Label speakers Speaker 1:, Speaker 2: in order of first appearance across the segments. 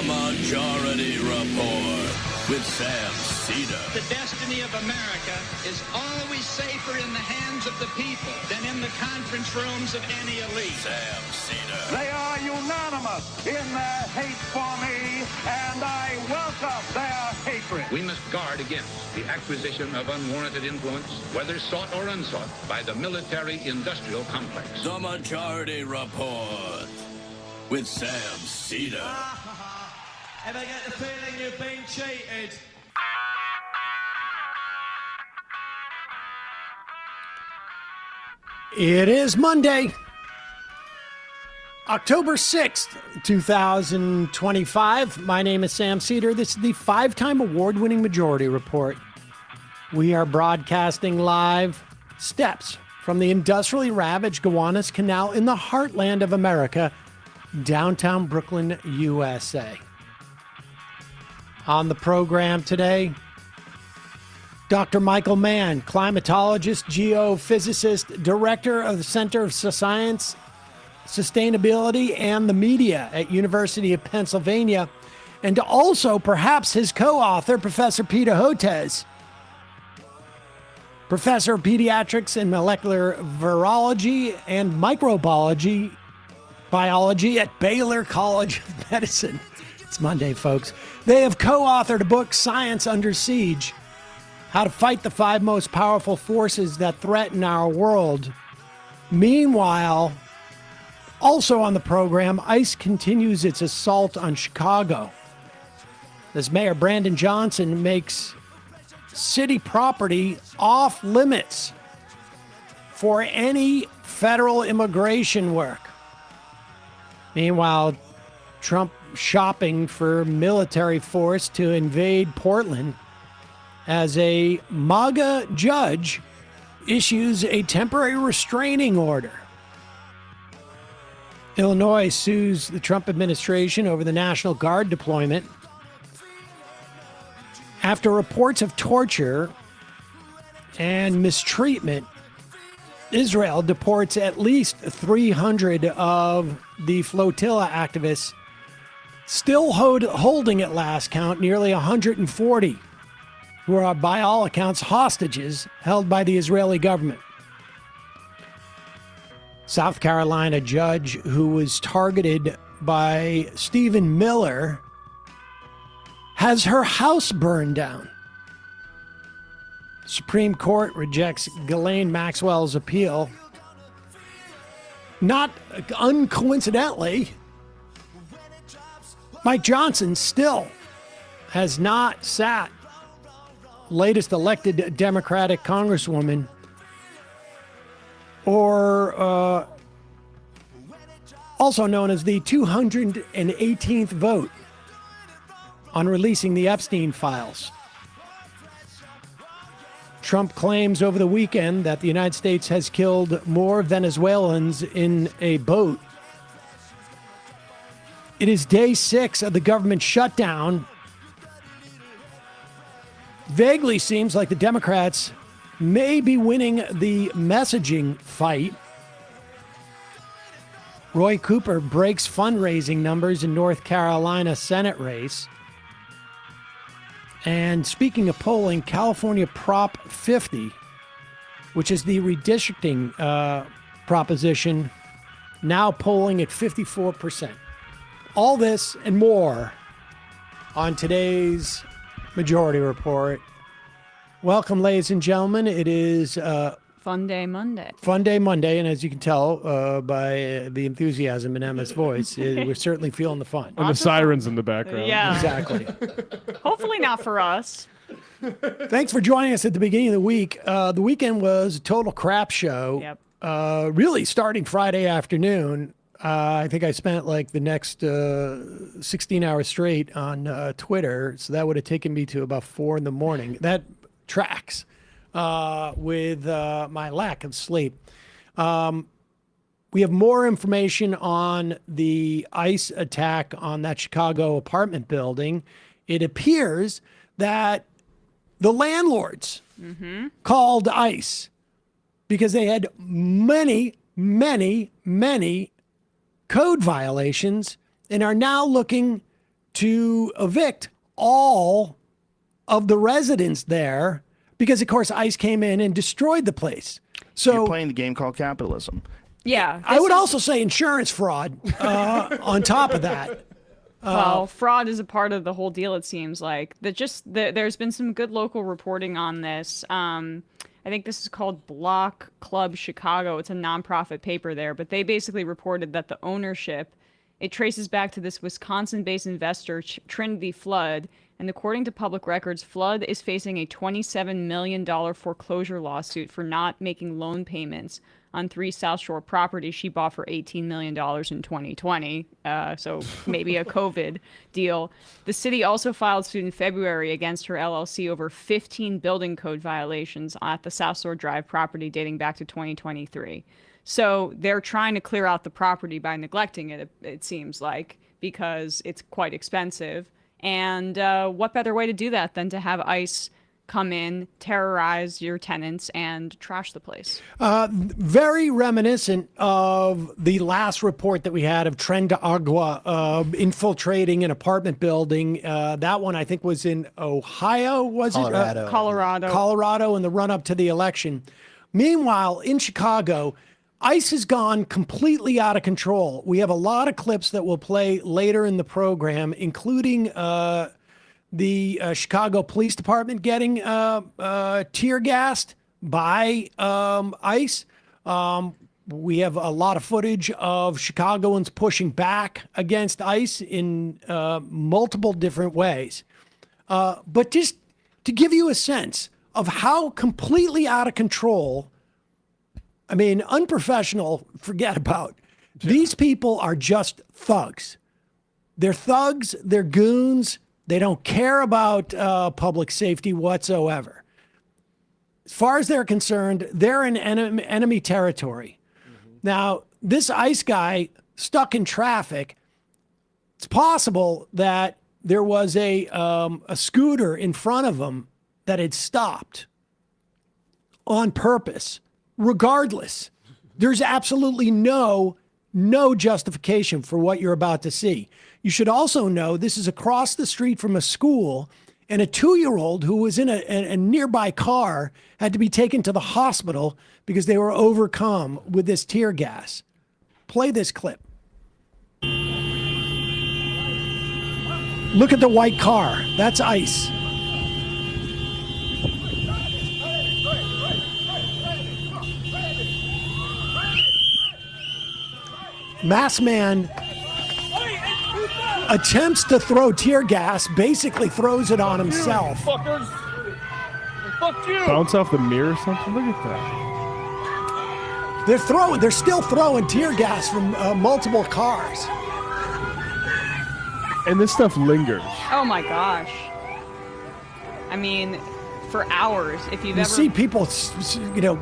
Speaker 1: The Majority Report with Sam Seder.
Speaker 2: The destiny of America is always safer in the hands of the people than in the conference rooms of any elite.
Speaker 1: Sam Seder.
Speaker 3: They are unanimous in their hate for me, and I welcome their hatred.
Speaker 4: We must guard against the acquisition of unwarranted influence, whether sought or unsought, by the military-industrial complex.
Speaker 1: The Majority Report with Sam Seder.
Speaker 5: Ever get the feeling you've been cheated?
Speaker 6: It is Monday, October 6th, 2025. My name is Sam Seder. This is the five-time award-winning Majority Report. We are broadcasting live steps from the industrially ravaged Gowanus Canal in the heartland of America, downtown Brooklyn, USA. On the program today, Dr. Michael Mann, climatologist, geophysicist, director of the Center for Science, Sustainability, and the Media at University of Pennsylvania, and also perhaps his co-author, Professor Peter Hotez, professor of pediatrics and molecular virology and microbiology at Baylor College of Medicine. It's Monday, folks. They have co-authored a book, Science Under Siege, How to Fight the Five Most Powerful Forces That Threaten Our World. Meanwhile, also on the program, ICE continues its assault on Chicago as Mayor Brandon Johnson makes city property off limits for any federal immigration work. Meanwhile, Trump shopping for military force to invade Portland as a MAGA judge issues a temporary restraining order. Illinois sues the Trump administration over the National Guard deployment after reports of torture and mistreatment. Israel deports at least 300 of the flotilla activists, still holding at last count nearly 140, who are by all accounts hostages held by the Israeli government. South Carolina judge who was targeted by Stephen Miller has her house burned down. Supreme Court rejects Ghislaine Maxwell's appeal. Not uncoincidentally, Mike Johnson still has not sat latest elected Democratic Congresswoman or also known as the 218th vote on releasing the Epstein files. Trump claims over the weekend that the United States has killed more Venezuelans in a boat. It is day 6 of the government shutdown. Vaguely seems like the Democrats may be winning the messaging fight. Roy Cooper breaks fundraising numbers in North Carolina Senate race. And speaking of polling, California Prop 50, which is the redistricting proposition, now polling at 54%. All this and more on today's Majority Report. Welcome, ladies and gentlemen. It is
Speaker 7: Fun Day Monday.
Speaker 6: Fun Day Monday, and as you can tell by the enthusiasm in Emma's voice, we're certainly feeling the fun.
Speaker 8: And the sirens in the background.
Speaker 7: Yeah.
Speaker 6: Exactly.
Speaker 7: Hopefully not for us.
Speaker 6: Thanks for joining us at the beginning of the week. The weekend was a total crap show.
Speaker 7: Yep.
Speaker 6: Really starting Friday afternoon. I think I spent like the next 16 hours straight on Twitter, so that would have taken me to about 4 in the morning. That tracks with my lack of sleep. We have more information on the ICE attack on that Chicago apartment building. It appears that the landlords called ICE because they had many code violations and are now looking to evict all of the residents there because, of course, ICE came in and destroyed the place. So
Speaker 8: you're playing the game called capitalism.
Speaker 7: Yeah.
Speaker 6: I would also say insurance fraud on top of that.
Speaker 7: Well, fraud is a part of the whole deal, it seems like. There's been some good local reporting on this. I think this is called Block Club Chicago. It's a nonprofit paper there, but they basically reported that the ownership, it traces back to this Wisconsin-based investor, Trinity Flood, and according to public records, Flood is facing a $27 million foreclosure lawsuit for not making loan payments on 3 South Shore properties she bought for $18 million in 2020. So maybe a COVID deal. The city also filed suit in February against her LLC over 15 building code violations at the South Shore Drive property dating back to 2023. So they're trying to clear out the property by neglecting it, it seems like, because it's quite expensive. And what better way to do that than to have ICE come in, terrorize your tenants, and trash the place?
Speaker 6: Very reminiscent of the last report that we had of Tren de Agua infiltrating an apartment building. That one, I think, was in Ohio, was
Speaker 9: Colorado.
Speaker 6: it?
Speaker 7: Colorado.
Speaker 6: Colorado in the run-up to the election. Meanwhile, in Chicago, ICE has gone completely out of control. We have a lot of clips that we'll play later in the program, including the Chicago Police Department getting tear gassed by ICE. We have a lot of footage of Chicagoans pushing back against ICE in multiple different ways. But just to give you a sense of how completely out of control, I mean, unprofessional, forget about. These people are just thugs. They're thugs, they're goons. They don't care about public safety whatsoever. As far as they're concerned, they're in enemy territory. Now, this ICE guy stuck in traffic, it's possible that there was a scooter in front of him that had stopped on purpose. Regardless, there's absolutely no justification for what you're about to see. You should also know this is across the street from a school, and a 2-year-old who was in a nearby car had to be taken to the hospital because they were overcome with this tear gas. Play this clip. Look at the white car. That's ICE. Masked man attempts to throw tear gas, basically throws it on himself.
Speaker 10: Fuckers! Fuck you!
Speaker 11: Bounce off the mirror or something? Look at that.
Speaker 6: They're still throwing tear gas from multiple cars.
Speaker 11: And this stuff lingers.
Speaker 7: Oh my gosh. I mean, for hours, if you've
Speaker 6: You
Speaker 7: ever...
Speaker 6: see people,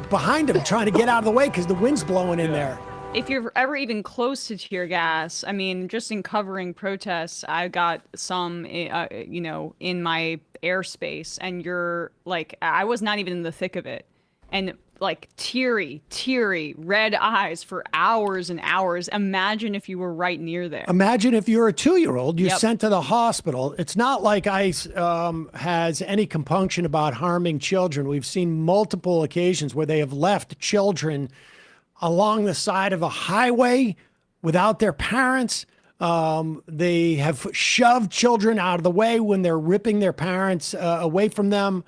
Speaker 6: behind them trying to get out of the way because the wind's blowing in there.
Speaker 7: If you're ever even close to tear gas, I mean, just in covering protests, I got some, in my airspace, and you're like, I was not even in the thick of it. And like teary, red eyes for hours and hours. Imagine if you were right near there.
Speaker 6: Imagine if you're a 2-year-old, you're
Speaker 7: Yep.
Speaker 6: sent to the hospital. It's not like ICE has any compunction about harming children. We've seen multiple occasions where they have left children along the side of a highway without their parents. They have shoved children out of the way when they're ripping their parents away from them,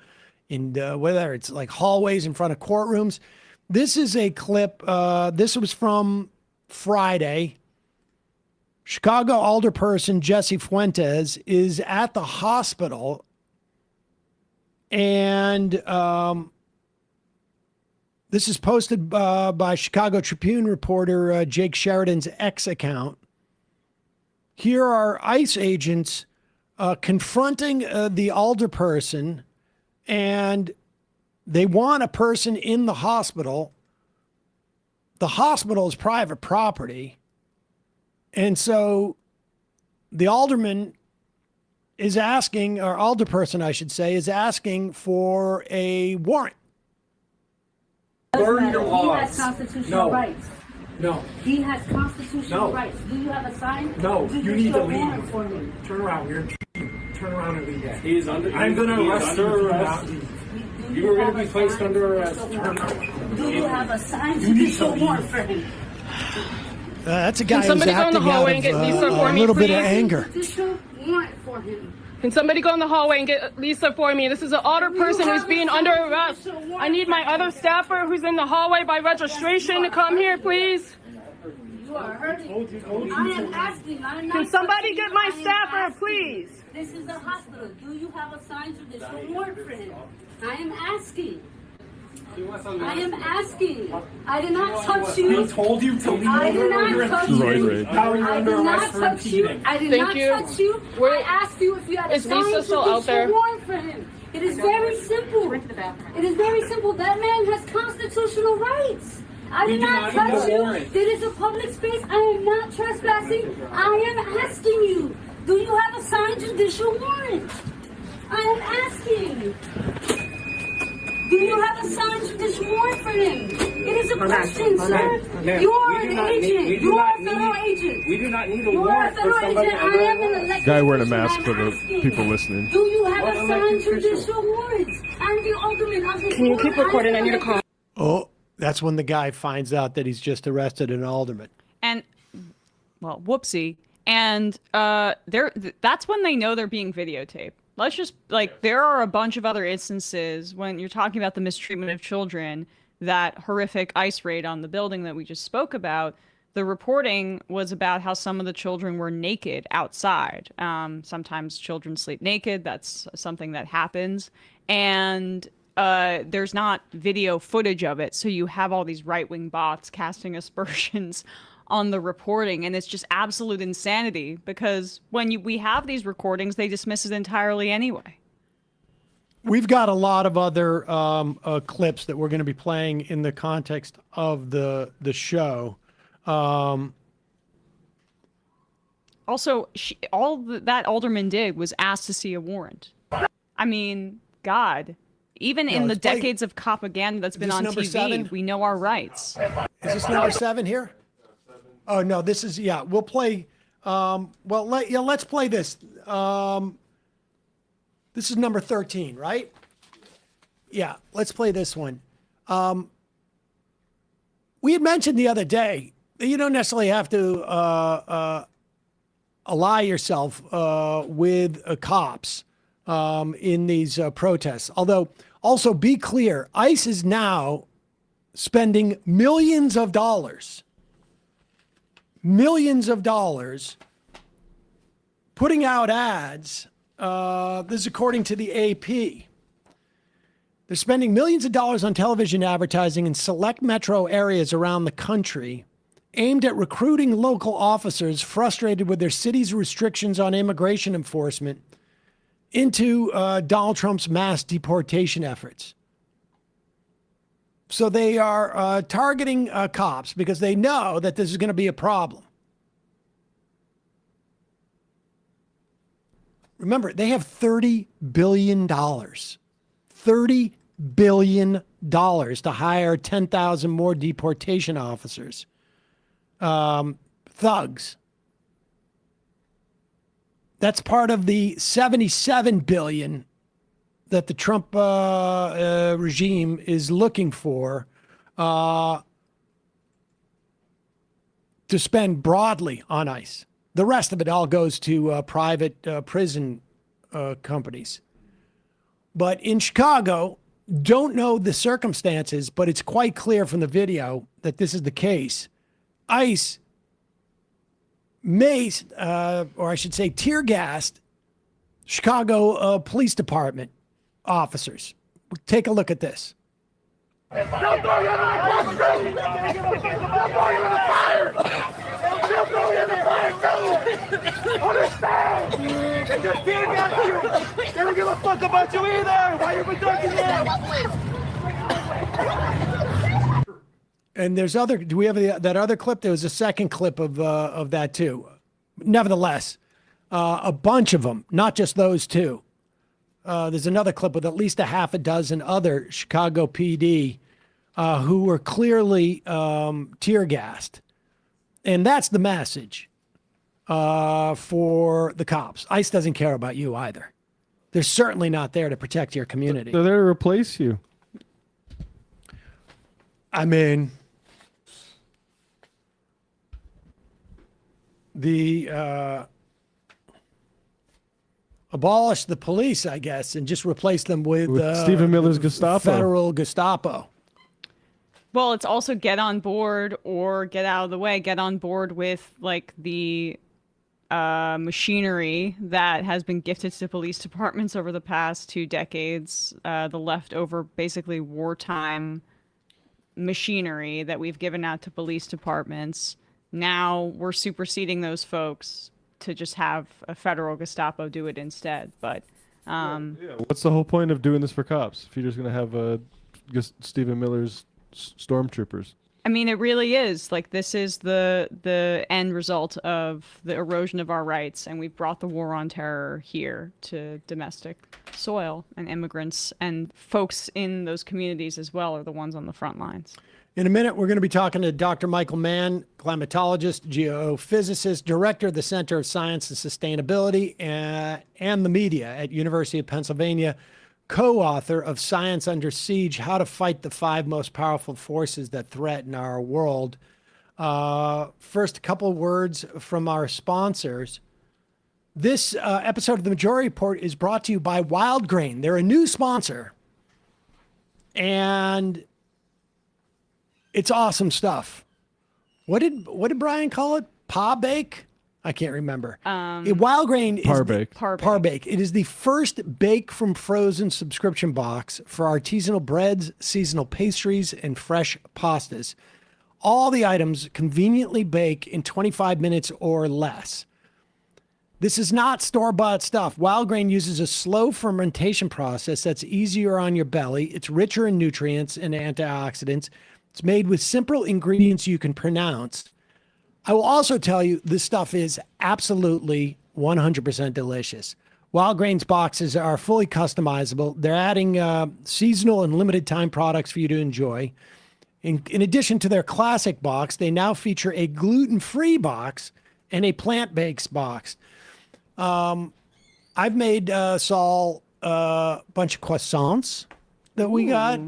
Speaker 6: in whether it's like hallways in front of courtrooms. This is a clip. This was from Friday. Chicago alderperson Jesse Fuentes is at the hospital, and this is posted by Chicago Tribune reporter Jake Sheridan's X account. Here are ICE agents confronting the alderperson, and they want a person in the hospital. The hospital is private property. And so the alderman is asking, or alderperson, I should say, is asking for a warrant.
Speaker 12: Burn your laws. Constitutional rights.
Speaker 6: No.
Speaker 9: He has constitutional
Speaker 6: No.
Speaker 9: rights. Do you have a sign?
Speaker 6: No,
Speaker 9: Do
Speaker 6: you need to
Speaker 9: show warrant
Speaker 6: leave.
Speaker 9: for him?
Speaker 6: Turn around. You're turn around and leave.
Speaker 10: He is under.
Speaker 6: I'm going to
Speaker 10: he is
Speaker 6: arrest
Speaker 10: under
Speaker 6: you.
Speaker 10: arrest.
Speaker 9: Do
Speaker 10: You are going
Speaker 9: have
Speaker 10: to be
Speaker 9: a
Speaker 10: placed
Speaker 9: sign
Speaker 10: under
Speaker 9: to
Speaker 10: arrest.
Speaker 9: show warrant? Do you have a sign
Speaker 6: You
Speaker 9: to
Speaker 6: need
Speaker 9: show
Speaker 6: to
Speaker 9: warrant for him?
Speaker 6: That's a guy who's
Speaker 12: somebody go in the
Speaker 6: acting out
Speaker 12: hallway
Speaker 6: of
Speaker 12: and get Lisa for
Speaker 6: a
Speaker 12: me,
Speaker 6: little bit of
Speaker 12: please?
Speaker 6: anger.
Speaker 9: To show warrant for him.
Speaker 12: Can somebody go in the hallway and get Lisa for me? This is an older person who's being under arrest. I need my other staffer who's in the hallway by registration to come here, please.
Speaker 9: You are hurting. I am asking. I am not
Speaker 12: Can somebody
Speaker 9: touching
Speaker 12: get
Speaker 9: you.
Speaker 12: my
Speaker 9: I am
Speaker 12: staffer,
Speaker 9: asking.
Speaker 12: please?
Speaker 9: This is a hospital. Do you have a sign to show warrant for him? I am asking. I am asking. I did not touch you.
Speaker 6: He told you to leave.
Speaker 9: I did not touch you.
Speaker 11: Right.
Speaker 6: Now you're
Speaker 9: I
Speaker 6: under
Speaker 9: did not
Speaker 6: arrest for
Speaker 9: touch you.
Speaker 6: impeding.
Speaker 9: I did
Speaker 12: Thank
Speaker 9: not
Speaker 12: you.
Speaker 9: touch you.
Speaker 12: Where-
Speaker 9: I asked you if you had a
Speaker 12: Is
Speaker 9: sign
Speaker 12: Lisa
Speaker 9: to
Speaker 12: still out there?
Speaker 9: show warrant for him. It is very simple. It is very simple. That man has constitutional rights. I did not touch you. It is a public space. I am not trespassing. I am asking you. Do you have a signed judicial warrant? I am asking. Do you have a signed judicial warrant for him? It is a question, sir. You are an agent. You are a federal agent.
Speaker 10: We do not need a
Speaker 9: You are a
Speaker 10: warrant for
Speaker 9: federal
Speaker 10: somebody
Speaker 9: agent. I
Speaker 10: under
Speaker 9: am
Speaker 10: arrest.
Speaker 9: an elected
Speaker 11: Guy wearing a
Speaker 9: official.
Speaker 11: mask
Speaker 9: I'm
Speaker 11: for the
Speaker 9: asking.
Speaker 11: people listening.
Speaker 9: Do you have
Speaker 10: What
Speaker 9: a
Speaker 10: elected
Speaker 9: signed
Speaker 10: official?
Speaker 9: judicial warrant? I'm the alderman of this
Speaker 12: Can you
Speaker 9: board.
Speaker 12: keep recording? I need a call.
Speaker 6: Oh, that's when the guy finds out that he's just arrested an alderman.
Speaker 7: And well, whoopsie. And that's when they know they're being videotaped. Let's just there are a bunch of other instances when you're talking about the mistreatment of children, that horrific ICE raid on the building that we just spoke about. The reporting was about how some of the children were naked outside. Sometimes children sleep naked. That's something that happens. And there's not video footage of it. So you have all these right-wing bots casting aspersions on the reporting, and it's just absolute insanity because when we have these recordings, they dismiss it entirely anyway.
Speaker 6: We've got a lot of other clips that we're going to be playing in the context of the show.
Speaker 7: Also, that alderman did was asked to see a warrant. I mean, God, even in the decades of propaganda that's been on TV,
Speaker 6: 7?
Speaker 7: we know our rights.
Speaker 6: Is this number 7 here? Oh no, this is we'll play. Let's play this. This is number 13, right? Yeah, let's play this one. We had mentioned the other day that you don't necessarily have to ally yourself with cops in these protests. Although, also be clear, ICE is now spending millions of dollars putting out ads. This is according to the AP. They're spending millions of dollars on television advertising in select metro areas around the country aimed at recruiting local officers frustrated with their city's restrictions on immigration enforcement into Donald Trump's mass deportation efforts. So they are targeting cops because they know that this is going to be a problem. Remember, they have $30 billion. $30 billion to hire 10,000 more deportation officers. Thugs. That's part of the $77 billion that the Trump regime is looking for to spend broadly on ICE. The rest of it all goes to private prison companies. But in Chicago, don't know the circumstances, but it's quite clear from the video that this is the case. ICE maced, or I should say tear gassed, Chicago Police Department officers. Take a look at this.
Speaker 10: They'll throw you in the fire! They'll throw you in the fire too! Understand? They just tear gas you! They don't give a fuck about you either! Why you protecting them?
Speaker 6: And there's other. Do we have that other clip? There was a second clip of that too. Nevertheless, a bunch of them, not just those two. There's another clip with at least a half a dozen other Chicago PD who were clearly tear gassed. And that's the message for the cops. ICE doesn't care about you either. They're certainly not there to protect your community.
Speaker 11: They're there to replace you.
Speaker 6: I mean, abolish the police, I guess, and just replace them with
Speaker 11: Stephen Miller's Gestapo.
Speaker 6: Federal Gestapo.
Speaker 7: Well, it's also get on board or get out of the way. Get on board with like the machinery that has been gifted to police departments over the past 2 decades. The leftover, basically wartime machinery that we've given out to police departments. Now we're superseding those folks to just have a federal Gestapo do it instead. But
Speaker 11: what's the whole point of doing this for cops if you're just going to have Stephen Miller's stormtroopers?
Speaker 7: I mean, it really is like this is the end result of the erosion of our rights, and we've brought the war on terror here to domestic soil, and immigrants and folks in those communities as well are the ones on the front lines.
Speaker 6: In a minute, we're going to be talking to Dr. Michael Mann, climatologist, geophysicist, director of the Center of Science and Sustainability and the Media at University of Pennsylvania, co-author of Science Under Siege, How to Fight the 5 Most Powerful Forces That Threaten Our World. First, a couple of words from our sponsors. This episode of The Majority Report is brought to you by Wild Grain. They're a new sponsor, and it's awesome stuff. What did Brian call it? Pa bake? I can't remember. Wild Grain is Par bake. It is the first bake from frozen subscription box for artisanal breads, seasonal pastries, and fresh pastas. All the items conveniently bake in 25 minutes or less. This is not store-bought stuff. Wild Grain uses a slow fermentation process that's easier on your belly. It's richer in nutrients and antioxidants. It's made with simple ingredients you can pronounce. I will also tell you this stuff is absolutely 100% delicious. Wild Grain's boxes are fully customizable. They're adding seasonal and limited time products for you to enjoy. In addition to their classic box, they now feature a gluten-free box and a plant-based box. I've made Saul a bunch of croissants that we got,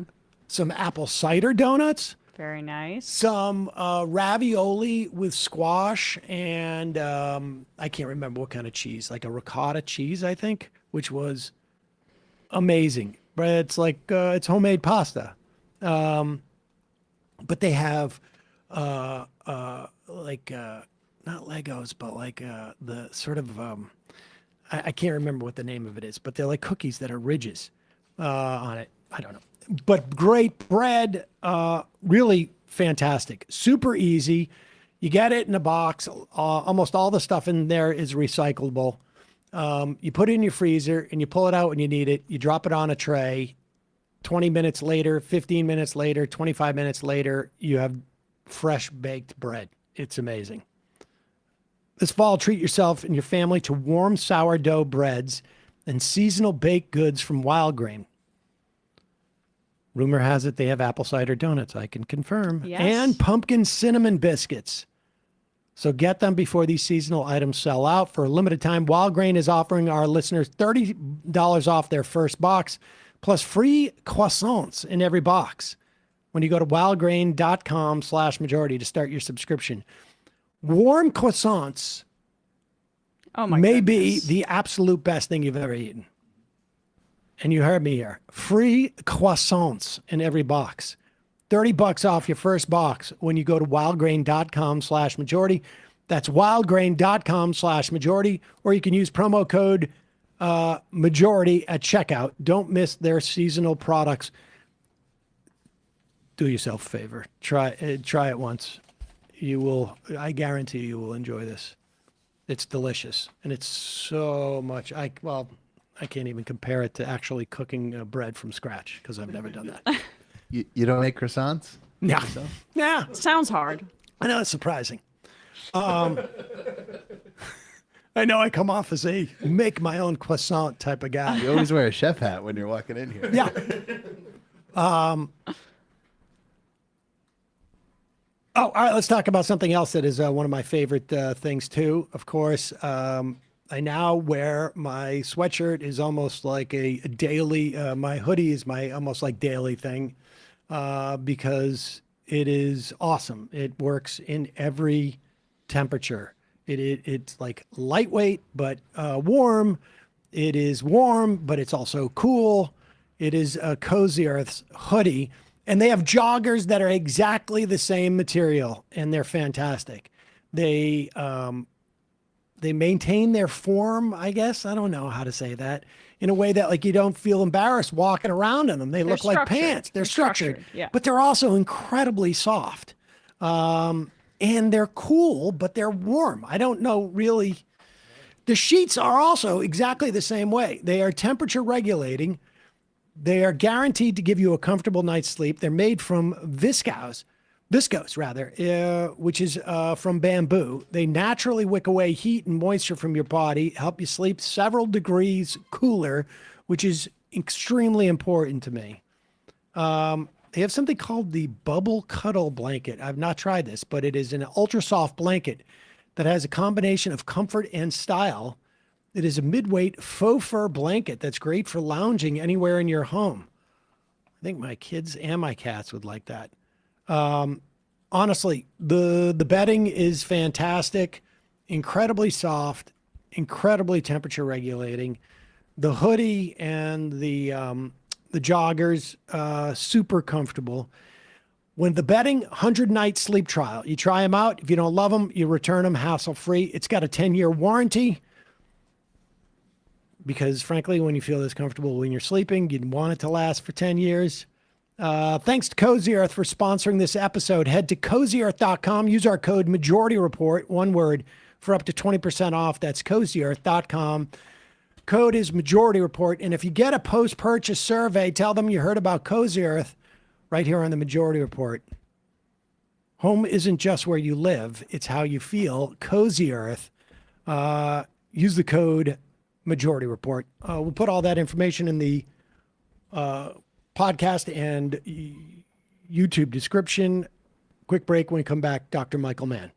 Speaker 6: some apple cider donuts.
Speaker 7: Very nice.
Speaker 6: Some ravioli with squash and I can't remember what kind of cheese, like a ricotta cheese, I think, which was amazing. But it's like it's homemade pasta. But they have not Legos, but like the sort of I can't remember what the name of it is, but they're like cookies that are ridges on it. I don't know. But great bread, really fantastic. Super easy. You get it in a box. Almost all the stuff in there is recyclable. You put it in your freezer and you pull it out when you need it. You drop it on a tray. 20 minutes later, 15 minutes later, 25 minutes later, you have fresh baked bread. It's amazing. This fall, treat yourself and your family to warm sourdough breads and seasonal baked goods from Wild Grain. Rumor has it they have apple cider donuts, I can confirm.
Speaker 7: Yes.
Speaker 6: And pumpkin cinnamon biscuits. So get them before these seasonal items sell out. For a limited time, Wild Grain is offering our listeners $30 off their first box, plus free croissants in every box when you go to wildgrain.com/majority to start your subscription. Warm croissants may be the absolute best thing you've ever eaten. And you heard me here. Free croissants in every box. $30 off your first box when you go to wildgrain.com/majority. That's wildgrain.com/majority. Or you can use promo code majority at checkout. Don't miss their seasonal products. Do yourself a favor. Try it once. You will. I guarantee you will enjoy this. It's delicious, and it's so much. I can't even compare it to actually cooking bread from scratch because I've never done that.
Speaker 13: You don't make croissants?
Speaker 6: No. Yeah.
Speaker 7: Sounds hard.
Speaker 6: I know, it's surprising. I know I come off as a make my own croissant type of guy.
Speaker 13: You always wear a chef hat when you're walking in here.
Speaker 6: Yeah. Oh, all right. Let's talk about something else that is one of my favorite things too. Of course, I now wear my sweatshirt is almost like a daily. My hoodie is my almost like daily thing because it is awesome. It works in every temperature. It's like lightweight but warm. It is warm, but it's also cool. It is a Cozy Earth's hoodie. And they have joggers that are exactly the same material, and they're fantastic. They maintain their form, I guess. I don't know how to say that, in a way that like you don't feel embarrassed walking around in them. They look like pants. They're structured,
Speaker 7: yeah.
Speaker 6: But they're also incredibly soft. And they're cool, but they're warm. I don't know really. The sheets are also exactly the same way. They are temperature regulating. They are guaranteed to give you a comfortable night's sleep. They're made from viscose rather, which is from bamboo. They naturally wick away heat and moisture from your body, help you sleep several degrees cooler, which is extremely important to me. They have something called the Bubble Cuddle Blanket. I've not tried this, but it is an ultra soft blanket that has a combination of comfort and style. It is a mid-weight faux fur blanket that's great for lounging anywhere in your home. I think my kids and my cats would like that. Honestly, the bedding is fantastic, incredibly soft, incredibly temperature regulating. The hoodie and the joggers, super comfortable. When the bedding 100-night sleep trial, you try them out. If you don't love them, you return them hassle-free. It's got a 10-year warranty. Because frankly, when you feel this comfortable when you're sleeping, you'd want it to last for 10 years. Thanks to Cozy Earth for sponsoring this episode. Head to CozyEarth.com. Use our code Majority Report, one word, for up to 20% off. That's CozyEarth.com. Code is Majority Report. And if you get a post-purchase survey, tell them you heard about Cozy Earth right here on the Majority Report. Home isn't just where you live. It's how you feel. Cozy Earth. Use the code Majority Report. We'll put all that information in the podcast and YouTube description. Quick break. When we come back, Dr. Michael Mann.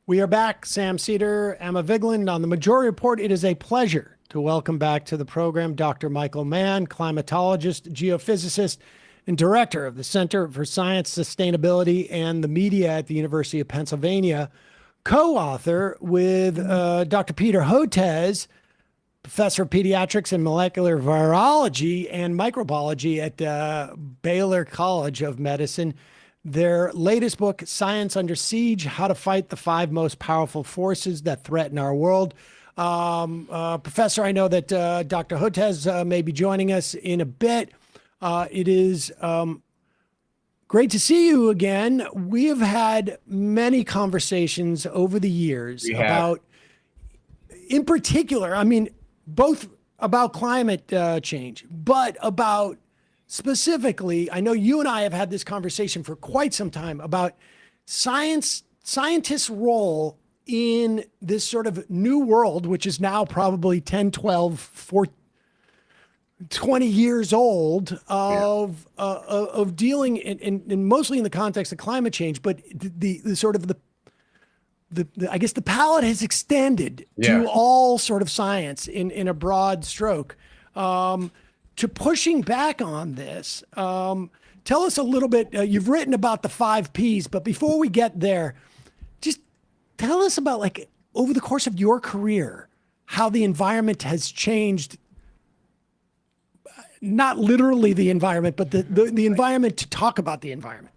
Speaker 6: We are back. Sam Seder, Emma Vigeland on the Majority Report. It is a pleasure to welcome back to the program Dr. Michael Mann, climatologist, geophysicist, and director of the Center for Science, Sustainability, and the Media at the University of Pennsylvania, co-author with Dr. Peter Hotez, professor of pediatrics and molecular virology and microbiology at Baylor College of Medicine. Their latest book, Science Under Siege, How to Fight the 5 Most Powerful Forces That Threaten Our World. Professor, I know that Dr. Hotez may be joining us in a bit. It is great to see you again. We have had many conversations over the years about, in particular, I mean, both about climate change, but about specifically, I know you and I have had this conversation for quite some time about scientists' role in this sort of new world, which is now probably 10, 12, 14, 20 years old of dealing in mostly in the context of climate change, but the sort of the I guess the palette has extended to all sort of science in a broad stroke. To pushing back on this, tell us a little bit. You've written about the 5 Ps, but before we get there, just tell us about, like, over the course of your career, how the environment has changed. Not literally the environment, but the environment to talk about the environment.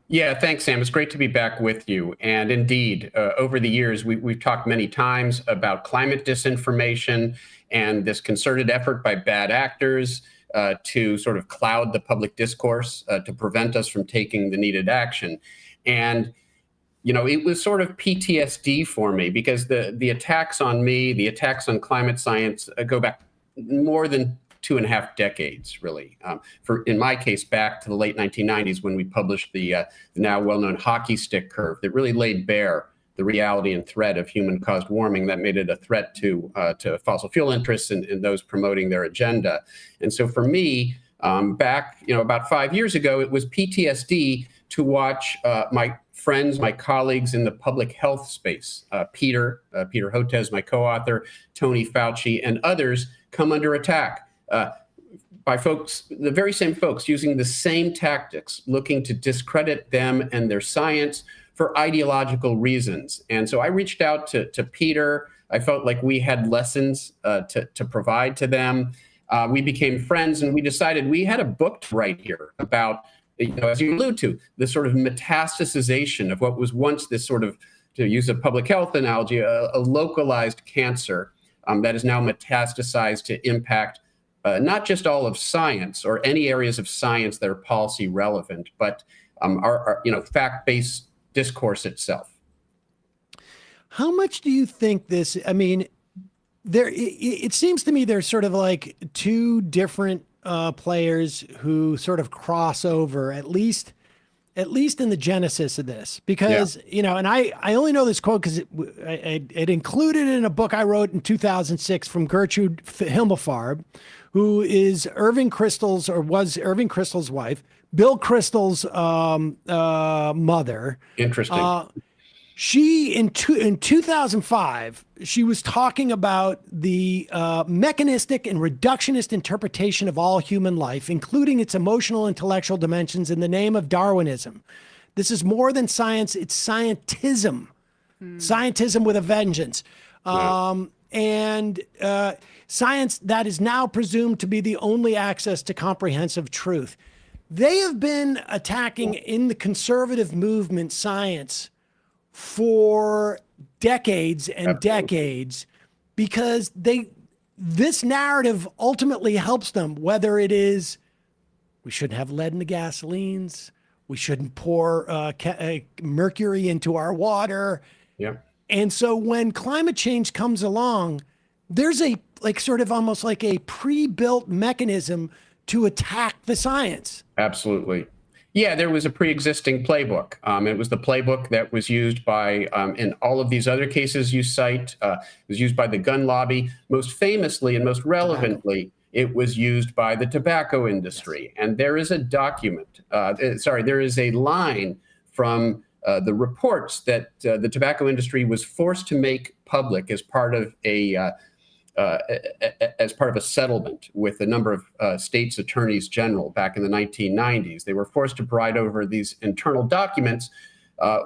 Speaker 14: Yeah, thanks, Sam. It's great to be back with you. And indeed, over the years, we've talked many times about climate disinformation and this concerted effort by bad actors to sort of cloud the public discourse to prevent us from taking the needed action. And, you know, it was sort of PTSD for me because the attacks on me, the attacks on climate science go back more than 2.5 decades, really. In my case, back to the late 1990s when we published the now well-known hockey stick curve that really laid bare the reality and threat of human-caused warming that made it a threat to fossil fuel interests and those promoting their agenda. And so for me, back about 5 years ago, it was PTSD to watch my friends, my colleagues in the public health space, Peter Hotez, my co-author, Tony Fauci, and others come under attack. By folks, the very same folks using the same tactics, looking to discredit them and their science for ideological reasons. And so I reached out to Peter. I felt like we had lessons to provide to them. We became friends, and we decided we had a book to write here about, as you allude to, the sort of metastasization of what was once this sort of, to use a public health analogy, a localized cancer that is now metastasized to impact not just all of science or any areas of science that are policy relevant, but our fact-based discourse itself.
Speaker 6: How much do you think this? I mean, it seems to me there's sort of like 2 different players who sort of cross over, at least in the genesis of this, because and I only know this quote because it included in a book I wrote in 2006 from Gertrude Himmelfarb, who is Irving Kristol's, or was Irving Kristol's wife, Bill Kristol's mother.
Speaker 14: Interesting.
Speaker 6: She in 2005, she was talking about the mechanistic and reductionist interpretation of all human life, including its emotional, intellectual dimensions, in the name of Darwinism. This is more than science; it's scientism, scientism with a vengeance. Science that is now presumed to be the only access to comprehensive truth. They have been attacking in the conservative movement science for decades and decades because this narrative ultimately helps them, whether it is we shouldn't have lead in the gasolines, we shouldn't pour mercury into our water.
Speaker 14: Yeah.
Speaker 6: And so when climate change comes along, there's sort of almost like a pre-built mechanism to attack the science.
Speaker 14: Absolutely. Yeah, there was a pre-existing playbook. It was the playbook that was used by, in all of these other cases you cite, it was used by the gun lobby. Most famously and most relevantly, it was used by the tobacco industry. And there is a document, there is a line from the reports that the tobacco industry was forced to make public as part of a settlement with a number of states' attorneys general back in the 1990s. They were forced to preside over these internal documents,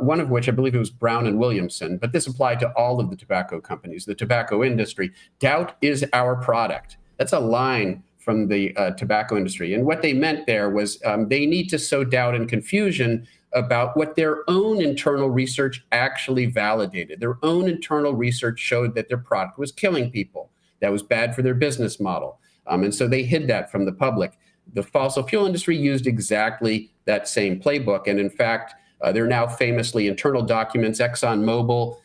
Speaker 14: one of which I believe it was Brown and Williamson, but this applied to all of the tobacco companies, the tobacco industry. Doubt is our product. That's a line from the tobacco industry. And what they meant there was they need to sow doubt and confusion about what their own internal research actually validated. Their own internal research showed that their product was killing people. That was bad for their business model. And so they hid that from the public. The fossil fuel industry used exactly that same playbook. And in fact, there are now famously internal documents. ExxonMobil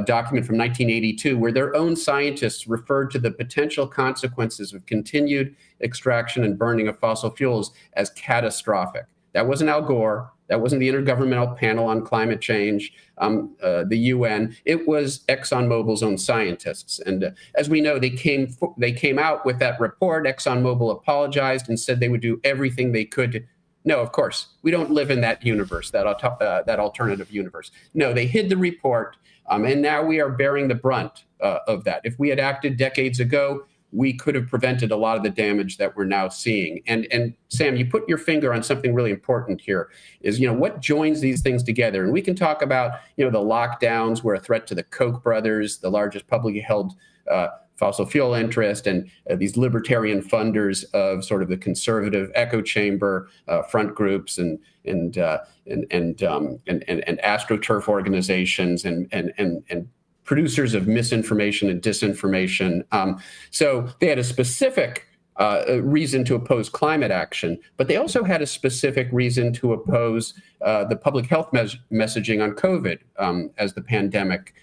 Speaker 14: document from 1982 where their own scientists referred to the potential consequences of continued extraction and burning of fossil fuels as catastrophic. That wasn't Al Gore. That wasn't the Intergovernmental Panel on Climate Change, the UN. It was ExxonMobil's own scientists. And as we know, they came out with that report. ExxonMobil apologized and said they would do everything they could to. No, of course, we don't live in that universe, that alternative universe. No, they hid the report, and now we are bearing the brunt of that. If we had acted decades ago, we could have prevented a lot of the damage that we're now seeing. And Sam, you put your finger on something really important here, is, what joins these things together. And we can talk about, the lockdowns were a threat to the Koch brothers, the largest publicly held fossil fuel interest, and these libertarian funders of sort of the conservative echo chamber front groups and astroturf organizations and producers of misinformation and disinformation. So they had a specific reason to oppose climate action, but they also had a specific reason to oppose the public health messaging on COVID as the pandemic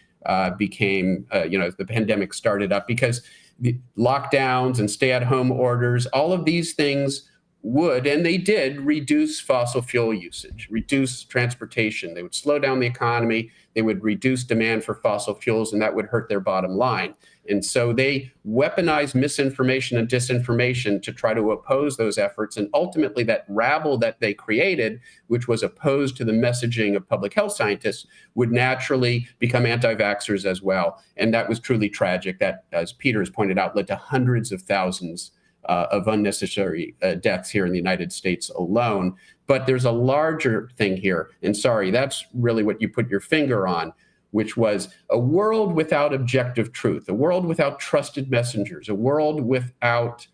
Speaker 14: became, as the pandemic started up, because the lockdowns and stay-at-home orders, all of these things would, and they did, reduce fossil fuel usage, reduce transportation. They would slow down the economy. They would reduce demand for fossil fuels, and that would hurt their bottom line. And so they weaponized misinformation and disinformation to try to oppose those efforts. And ultimately, that rabble that they created, which was opposed to the messaging of public health scientists, would naturally become anti-vaxxers as well. And that was truly tragic. That, as Peter has pointed out, led to hundreds of thousands of unnecessary deaths here in the United States alone. But there's a larger thing here. And sorry, that's really what you put your finger on, which was a world without objective truth, a world without trusted messengers, a world without,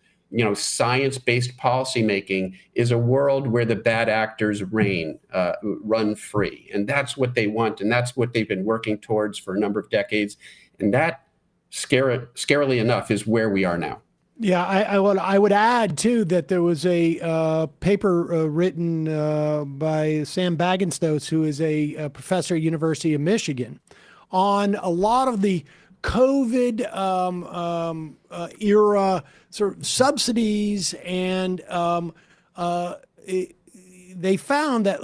Speaker 14: science-based policymaking is a world where the bad actors run free. And that's what they want. And that's what they've been working towards for a number of decades. And that, scarily enough, is where we are now.
Speaker 6: Yeah, I would add, too, that there was a paper written by Sam Bagenstos, who is a professor at University of Michigan, on a lot of the COVID era sort of subsidies. And they found that,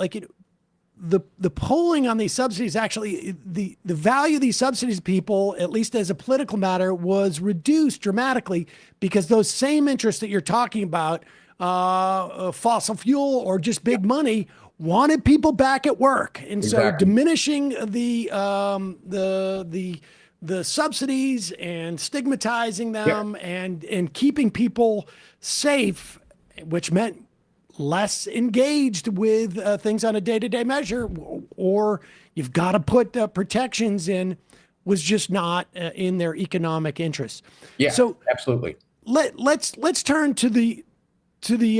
Speaker 6: the polling on these subsidies, actually, the value of these subsidies to people, at least as a political matter, was reduced dramatically because those same interests that you're talking about, fossil fuel or just big money, wanted people back at work. And so diminishing the subsidies and stigmatizing them and keeping people safe, which meant less engaged with things on a day-to-day measure, or you've got to put protections in, was just not in their economic interests.
Speaker 14: Yeah,
Speaker 6: so
Speaker 14: absolutely.
Speaker 6: Let's turn to the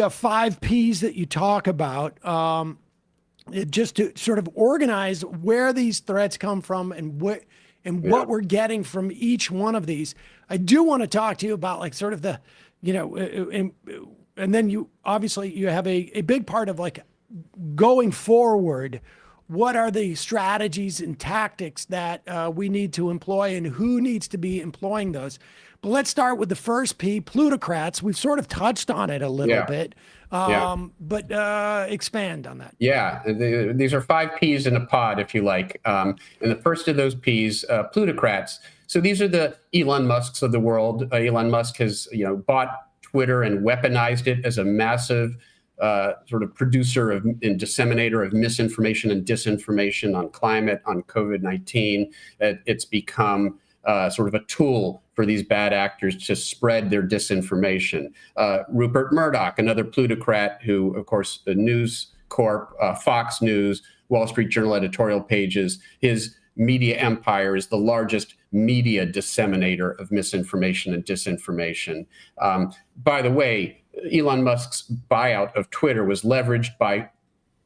Speaker 6: 5 Ps that you talk about, just to sort of organize where these threats come from and what we're getting from each one of these. I do want to talk to you about sort of the, and then you obviously you have a big part of going forward. What are the strategies and tactics that we need to employ, and who needs to be employing those? But let's start with the first P, plutocrats. We've sort of touched on it a little bit, but expand on that.
Speaker 14: Yeah, these are 5 Ps in a pod, if you like. And the first of those Ps, plutocrats. So these are the Elon Musks of the world. Elon Musk has bought Twitter and weaponized it as a massive sort of producer and disseminator of misinformation and disinformation on climate, on COVID-19. It's become sort of a tool for these bad actors to spread their disinformation. Rupert Murdoch, another plutocrat who, of course, the News Corp, Fox News, Wall Street Journal editorial pages, his media empire is the largest media disseminator of misinformation and disinformation. By the way, Elon Musk's buyout of Twitter was leveraged by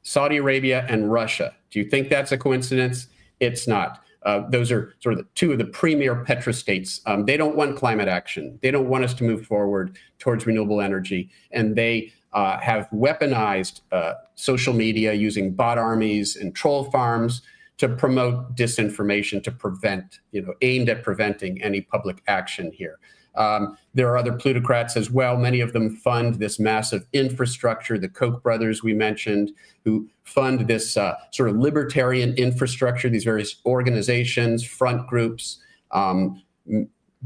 Speaker 14: Saudi Arabia and Russia. Do you think that's a coincidence? It's not. Those are sort of 2 of the premier petrostates. They don't want climate action. They don't want us to move forward towards renewable energy. And they have weaponized social media using bot armies and troll farms to promote disinformation, to prevent, aimed at preventing any public action here. There are other plutocrats as well. Many of them fund this massive infrastructure, the Koch brothers we mentioned, who fund this sort of libertarian infrastructure, these various organizations, front groups,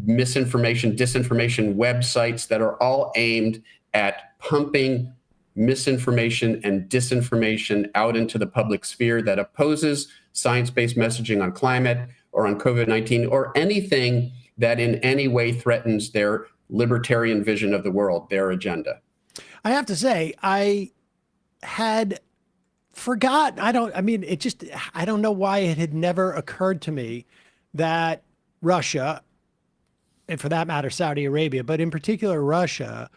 Speaker 14: misinformation, disinformation websites that are all aimed at pumping misinformation and disinformation out into the public sphere that opposes science-based messaging on climate or on COVID-19 or anything that in any way threatens their libertarian vision of the world, their agenda.
Speaker 6: I have to say, I had forgotten. I don't know why it had never occurred to me that Russia, and for that matter, Saudi Arabia, but in particular Russia,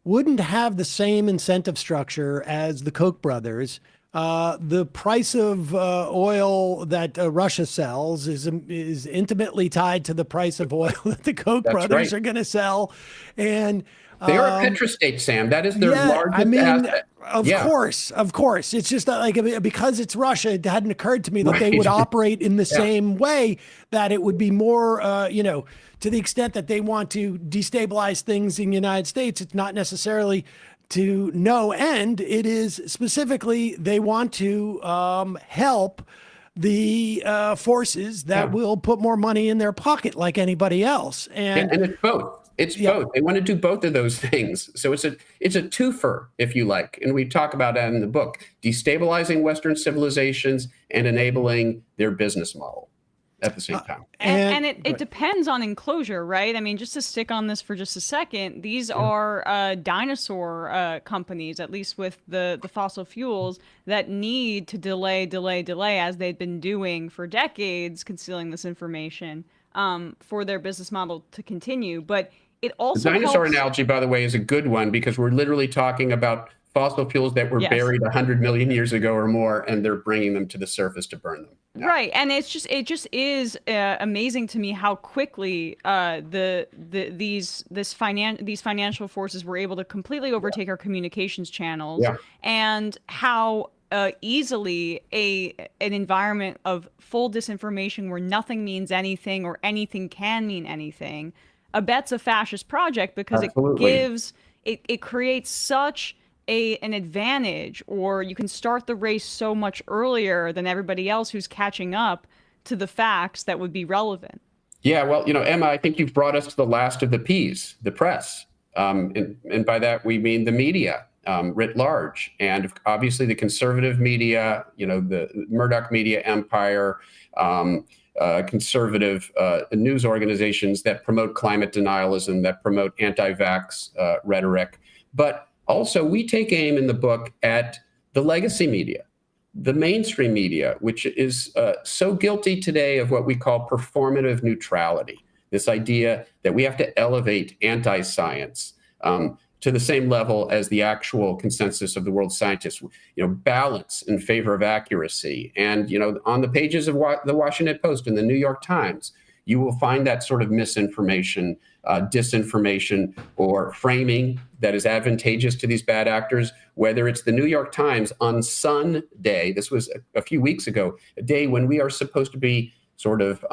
Speaker 6: wouldn't have the same incentive structure as the Koch brothers. The price of oil that Russia sells is intimately tied to the price of oil that the Koch brothers are going to sell. And
Speaker 14: they are a petrostate, Sam. That is their largest asset.
Speaker 6: Of course. It's just that, like, because it's Russia, it hadn't occurred to me that they would operate in the same way, that it would be more, to the extent that they want to destabilize things in the United States, it's not necessarily to no end. It is specifically they want to help the forces that will put more money in their pocket like anybody else. And
Speaker 14: it's both. It's both. They want to do both of those things. So it's a twofer, if you like. And we talk about that in the book, destabilizing Western civilizations and enabling their business model at the same time.
Speaker 7: And it depends on enclosure, right? I mean, just to stick on this for just a second, these are dinosaur companies, at least with the fossil fuels, that need to delay as they've been doing for decades, concealing this information for their business model to continue. But it also
Speaker 14: the dinosaur analogy, by the way, is a good one, because we're literally talking about fossil fuels that were buried 100 million years ago or more, and they're bringing them to the surface to burn them. Yeah.
Speaker 7: Right, and it just is amazing to me how quickly these financial forces were able to completely overtake our communications channels, and how easily an environment of full disinformation where nothing means anything or anything can mean anything abets a fascist project, because it creates such an advantage, or you can start the race so much earlier than everybody else who's catching up to the facts that would be relevant.
Speaker 14: Yeah, well, Emma, I think you've brought us to the last of the P's, the press. And by that, we mean the media writ large. And obviously the conservative media, the Murdoch media empire, conservative news organizations that promote climate denialism, that promote anti-vax rhetoric. But also, we take aim in the book at the legacy media, the mainstream media, which is so guilty today of what we call performative neutrality, this idea that we have to elevate anti-science to the same level as the actual consensus of the world's scientists, balance in favor of accuracy. And, on the pages of the Washington Post and the New York Times, you will find that sort of misinformation, disinformation, or framing that is advantageous to these bad actors, whether it's the New York Times on Sunday. This was a few weeks ago, a day when we are supposed to be sort of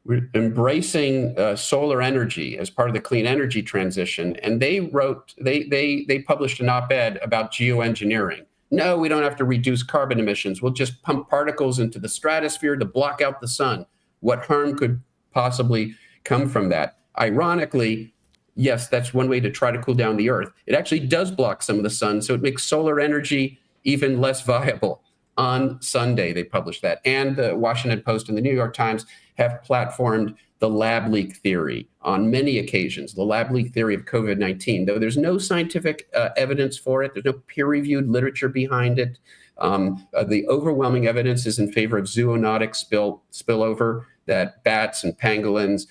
Speaker 14: we're embracing solar energy as part of the clean energy transition. And they published an op-ed about geoengineering. No, we don't have to reduce carbon emissions. We'll just pump particles into the stratosphere to block out the sun. What harm could possibly come from that? Ironically, yes, that's one way to try to cool down the Earth. It actually does block some of the sun, so it makes solar energy even less viable. On Sunday, they published that. And the Washington Post and the New York Times have platformed the lab leak theory on many occasions, the lab leak theory of COVID-19, though there's no scientific evidence for it. There's no peer-reviewed literature behind it. The overwhelming evidence is in favor of zoonotic spillover, that bats and pangolins,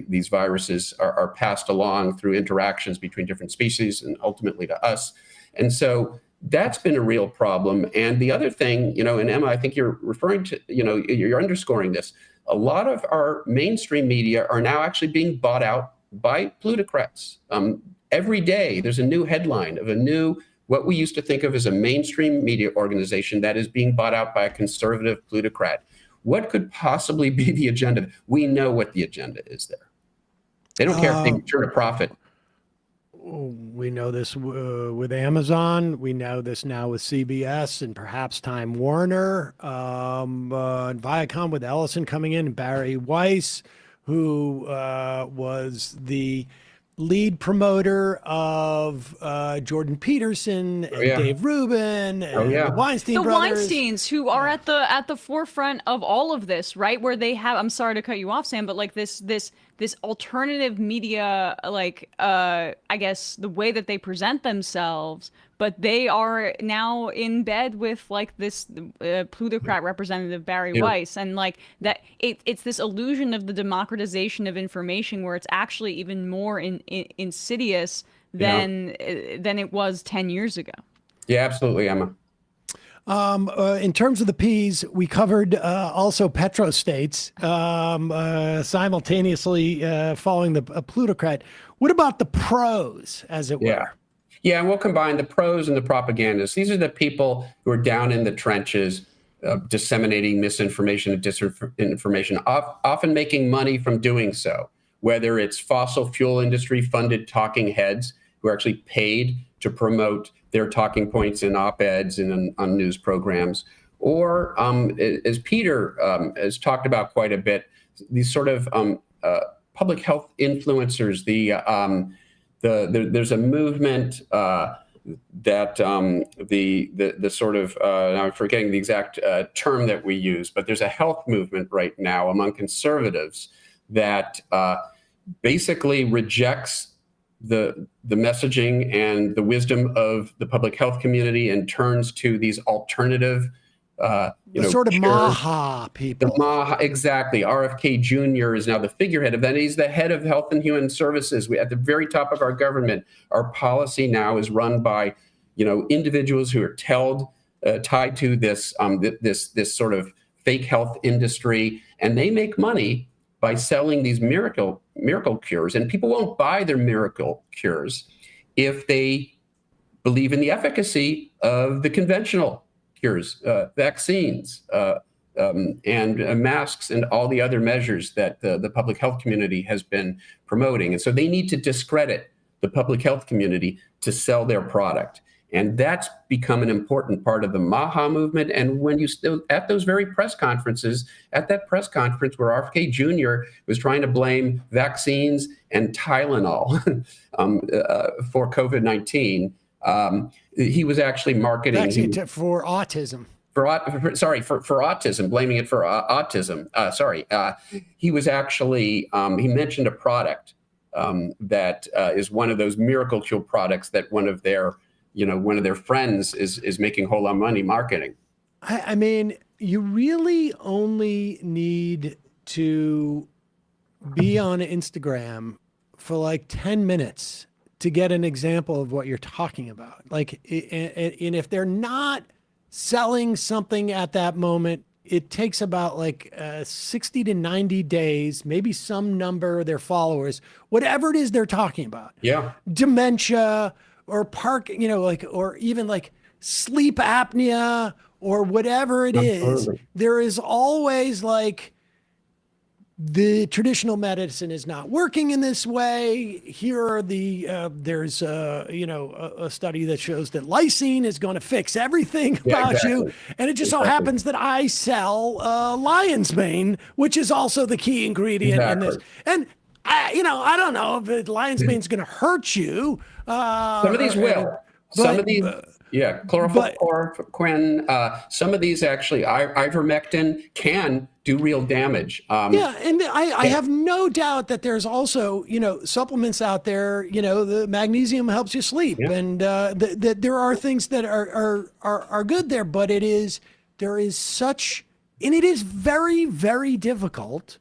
Speaker 14: these viruses are passed along through interactions between different species and ultimately to us. And so that's been a real problem. And the other thing, and Emma, I think you're referring to, you're underscoring this. A lot of our mainstream media are now actually being bought out by plutocrats. Every day, there's a new headline of a new what we used to think of as a mainstream media organization that is being bought out by a conservative plutocrat. What could possibly be the agenda? We know what the agenda is there. They don't care if they return a profit.
Speaker 6: We know this with Amazon. We know this now with CBS and perhaps Time Warner, and Viacom with Ellison coming in, and Barry Weiss, who was the lead promoter of Jordan Peterson and Dave Rubin and the Weinstein brothers.
Speaker 7: The Weinsteins, who are at the forefront of all of this, right? Where they have, I'm sorry to cut you off, Sam, but like this alternative media, like I guess the way that they present themselves, but they are now in bed with like this plutocrat representative Barry Weiss, and like that it's this illusion of the democratization of information where it's actually even more insidious than it was 10 years ago.
Speaker 14: Yeah, absolutely, Emma.
Speaker 6: In terms of the P's, we covered also petrostates simultaneously following the plutocrat. What about the pros, as it were?
Speaker 14: Yeah, and we'll combine the pros and the propagandists. These are the people who are down in the trenches, disseminating misinformation and disinformation, often making money from doing so, whether it's fossil fuel industry funded talking heads who are actually paid to promote their talking points in op-eds and on news programs, or as Peter has talked about quite a bit, these sort of public health influencers. There's a movement that the sort of I'm forgetting the exact term that we use, but there's a health movement right now among conservatives that basically rejects the messaging and the wisdom of the public health community and turns to these alternative
Speaker 6: sort of Maha people.
Speaker 14: The Maha, exactly. RFK Jr. is now the figurehead of that. He's the head of Health and Human Services. We at the very top of our government. Our policy now is run by, individuals who are tied to this this sort of fake health industry, and they make money by selling these miracle cures. And people won't buy their miracle cures if they believe in the efficacy of the conventional cures, vaccines, and masks, and all the other measures that the public health community has been promoting. And so they need to discredit the public health community to sell their product. And that's become an important part of the Maha movement. And when you still at those very press conferences, at that press conference where RFK Jr. was trying to blame vaccines and Tylenol for COVID-19, he was actually marketing
Speaker 6: for autism.
Speaker 14: For autism, blaming it for autism. He was actually he mentioned a product that is one of those miracle cure products that one of their friends is making a whole lot of money marketing.
Speaker 6: I mean, you really only need to be on Instagram for like 10 minutes to get an example of what you're talking about. Like, and if they're not selling something at that moment, it takes about like 60 to 90 days, maybe some number of their followers, whatever it is they're talking about.
Speaker 14: Yeah.
Speaker 6: Dementia or or even like sleep apnea or whatever it is. There is always like, the traditional medicine is not working in this way. Here are there's a study that shows that lysine is going to fix everything about you. And it just so happens that I sell lion's mane, which is also the key ingredient in this. And I don't know if lion's mane is going to hurt you.
Speaker 14: Some of these will. Some of these. Chloroquine, some of these actually, ivermectin can do real damage.
Speaker 6: And I have no doubt that there's also, supplements out there, the magnesium helps you sleep, and that there are things that are good there, but it is very, very difficult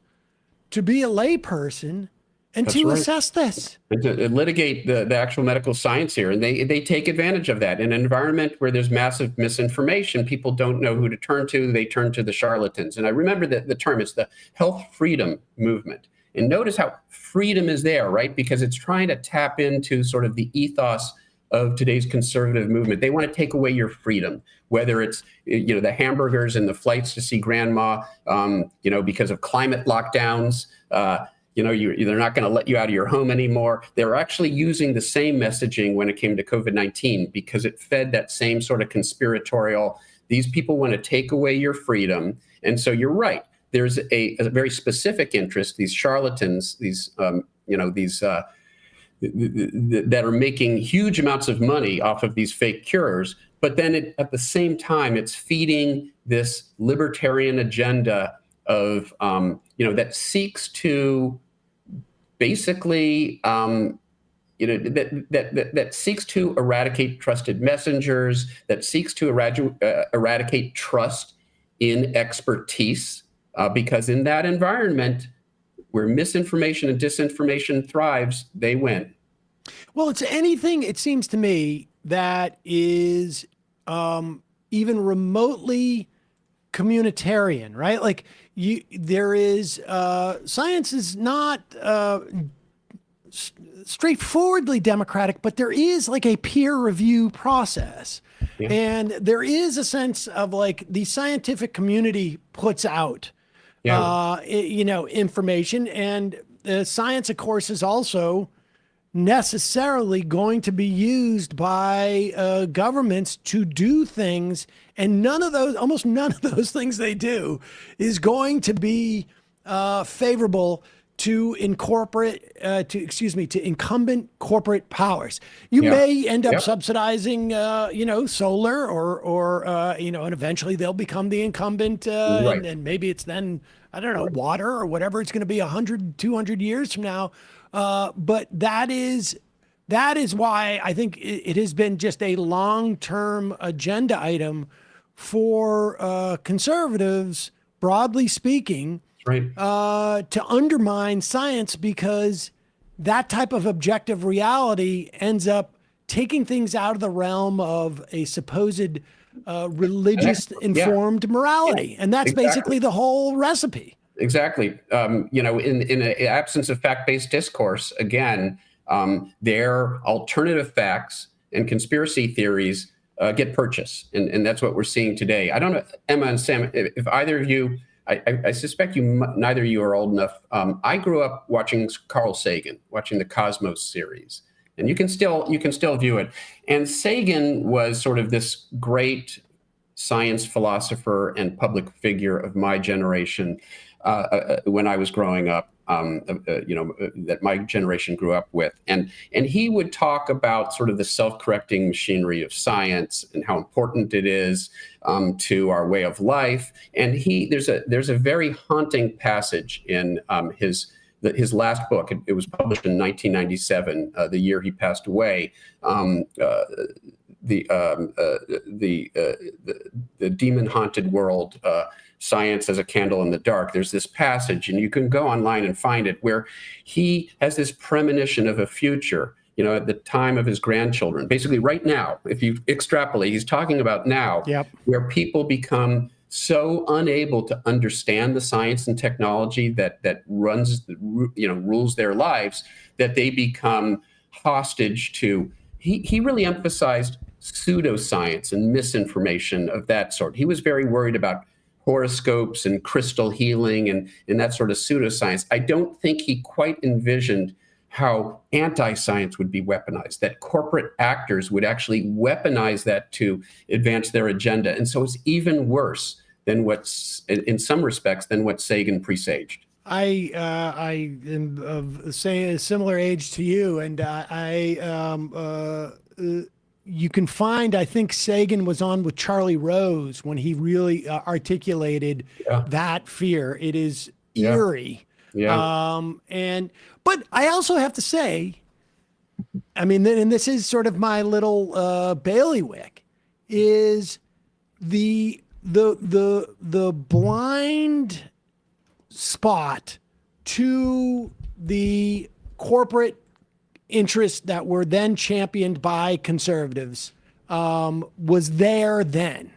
Speaker 6: to be a layperson and to assess this.
Speaker 14: And to litigate the actual medical science here. And they take advantage of that. In an environment where there's massive misinformation, people don't know who to turn to. They turn to the charlatans. And I remember the term, it's the health freedom movement. And notice how freedom is there, right? Because it's trying to tap into sort of the ethos of today's conservative movement. They want to take away your freedom, whether it's the hamburgers and the flights to see grandma, because of climate lockdowns. They're not going to let you out of your home anymore. They're actually using the same messaging when it came to COVID-19 because it fed that same sort of conspiratorial. These people want to take away your freedom, and so you're right. There's a very specific interest. These charlatans, that are making huge amounts of money off of these fake cures, but then at the same time, it's feeding this libertarian agenda of, that seeks to basically, that seeks to eradicate trusted messengers, that seeks to eradicate trust in expertise, because in that environment, where misinformation and disinformation thrives, they win.
Speaker 6: Well, it's anything, it seems to me, that is even remotely communitarian, right? Like science is not straightforwardly democratic, but there is like a peer review process. Yeah. And there is a sense of like the scientific community puts out information, and science, of course, is also necessarily going to be used by governments to do things, and almost none of those things they do is going to be favorable to incumbent corporate powers. You may end up subsidizing, solar or and eventually they'll become the incumbent,
Speaker 14: right.
Speaker 6: and maybe it's then, I don't know, water or whatever it's going to be 100, 200 years from now. But that is why I think it has been just a long-term agenda item for conservatives, broadly speaking,
Speaker 14: right.
Speaker 6: To undermine science, because that type of objective reality ends up taking things out of the realm of a supposed religious informed morality. And that's basically the whole recipe.
Speaker 14: Exactly. In the absence of fact-based discourse, again, their alternative facts and conspiracy theories get purchased. And that's what we're seeing today. I don't know, Emma and Sam, if either of you, I suspect neither of you are old enough. I grew up watching Carl Sagan, watching the Cosmos series, and you can still view it. And Sagan was sort of this great science philosopher and public figure of my generation when I was growing up. That my generation grew up with, and he would talk about sort of the self-correcting machinery of science and how important it is to our way of life. And there's a very haunting passage in his last book. It was published in 1997, the year he passed away. The demon-haunted world. Science as a Candle in the Dark. There's this passage, and you can go online and find it, where he has this premonition of a future, at the time of his grandchildren. Basically, right now, if you extrapolate, he's talking about now, where people become so unable to understand the science and technology that rules their lives, that they become hostage to. He really emphasized pseudoscience and misinformation of that sort. He was very worried about horoscopes and crystal healing and that sort of pseudoscience. I don't think he quite envisioned how anti-science would be weaponized, that corporate actors would actually weaponize that to advance their agenda. And so it's even worse than in some respects, than what Sagan presaged.
Speaker 6: I am of a similar age to you, and you can find, I think Sagan was on with Charlie Rose when he really articulated that fear. It is eerie. Yeah. But I also have to say, I mean, and this is sort of my little bailiwick, is the blind spot to the corporate interests that were then championed by conservatives was there then.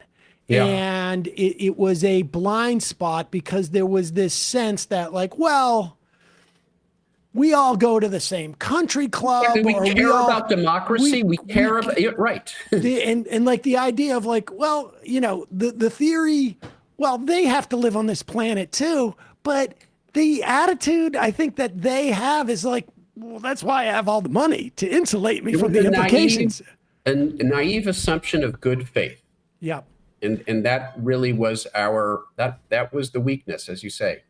Speaker 6: Yeah. And it was a blind spot because there was this sense that, like, well, we all go to the same country club.
Speaker 14: Yeah, we
Speaker 6: or
Speaker 14: care
Speaker 6: all,
Speaker 14: about democracy. We care about it, right.
Speaker 6: and like the idea of like, well, the theory, well, they have to live on this planet too, but the attitude I think that they have is like, well, that's why I have all the money to insulate me from the implications.
Speaker 14: A naive assumption of good faith.
Speaker 6: Yeah.
Speaker 14: And that really was that was the weakness, as you say.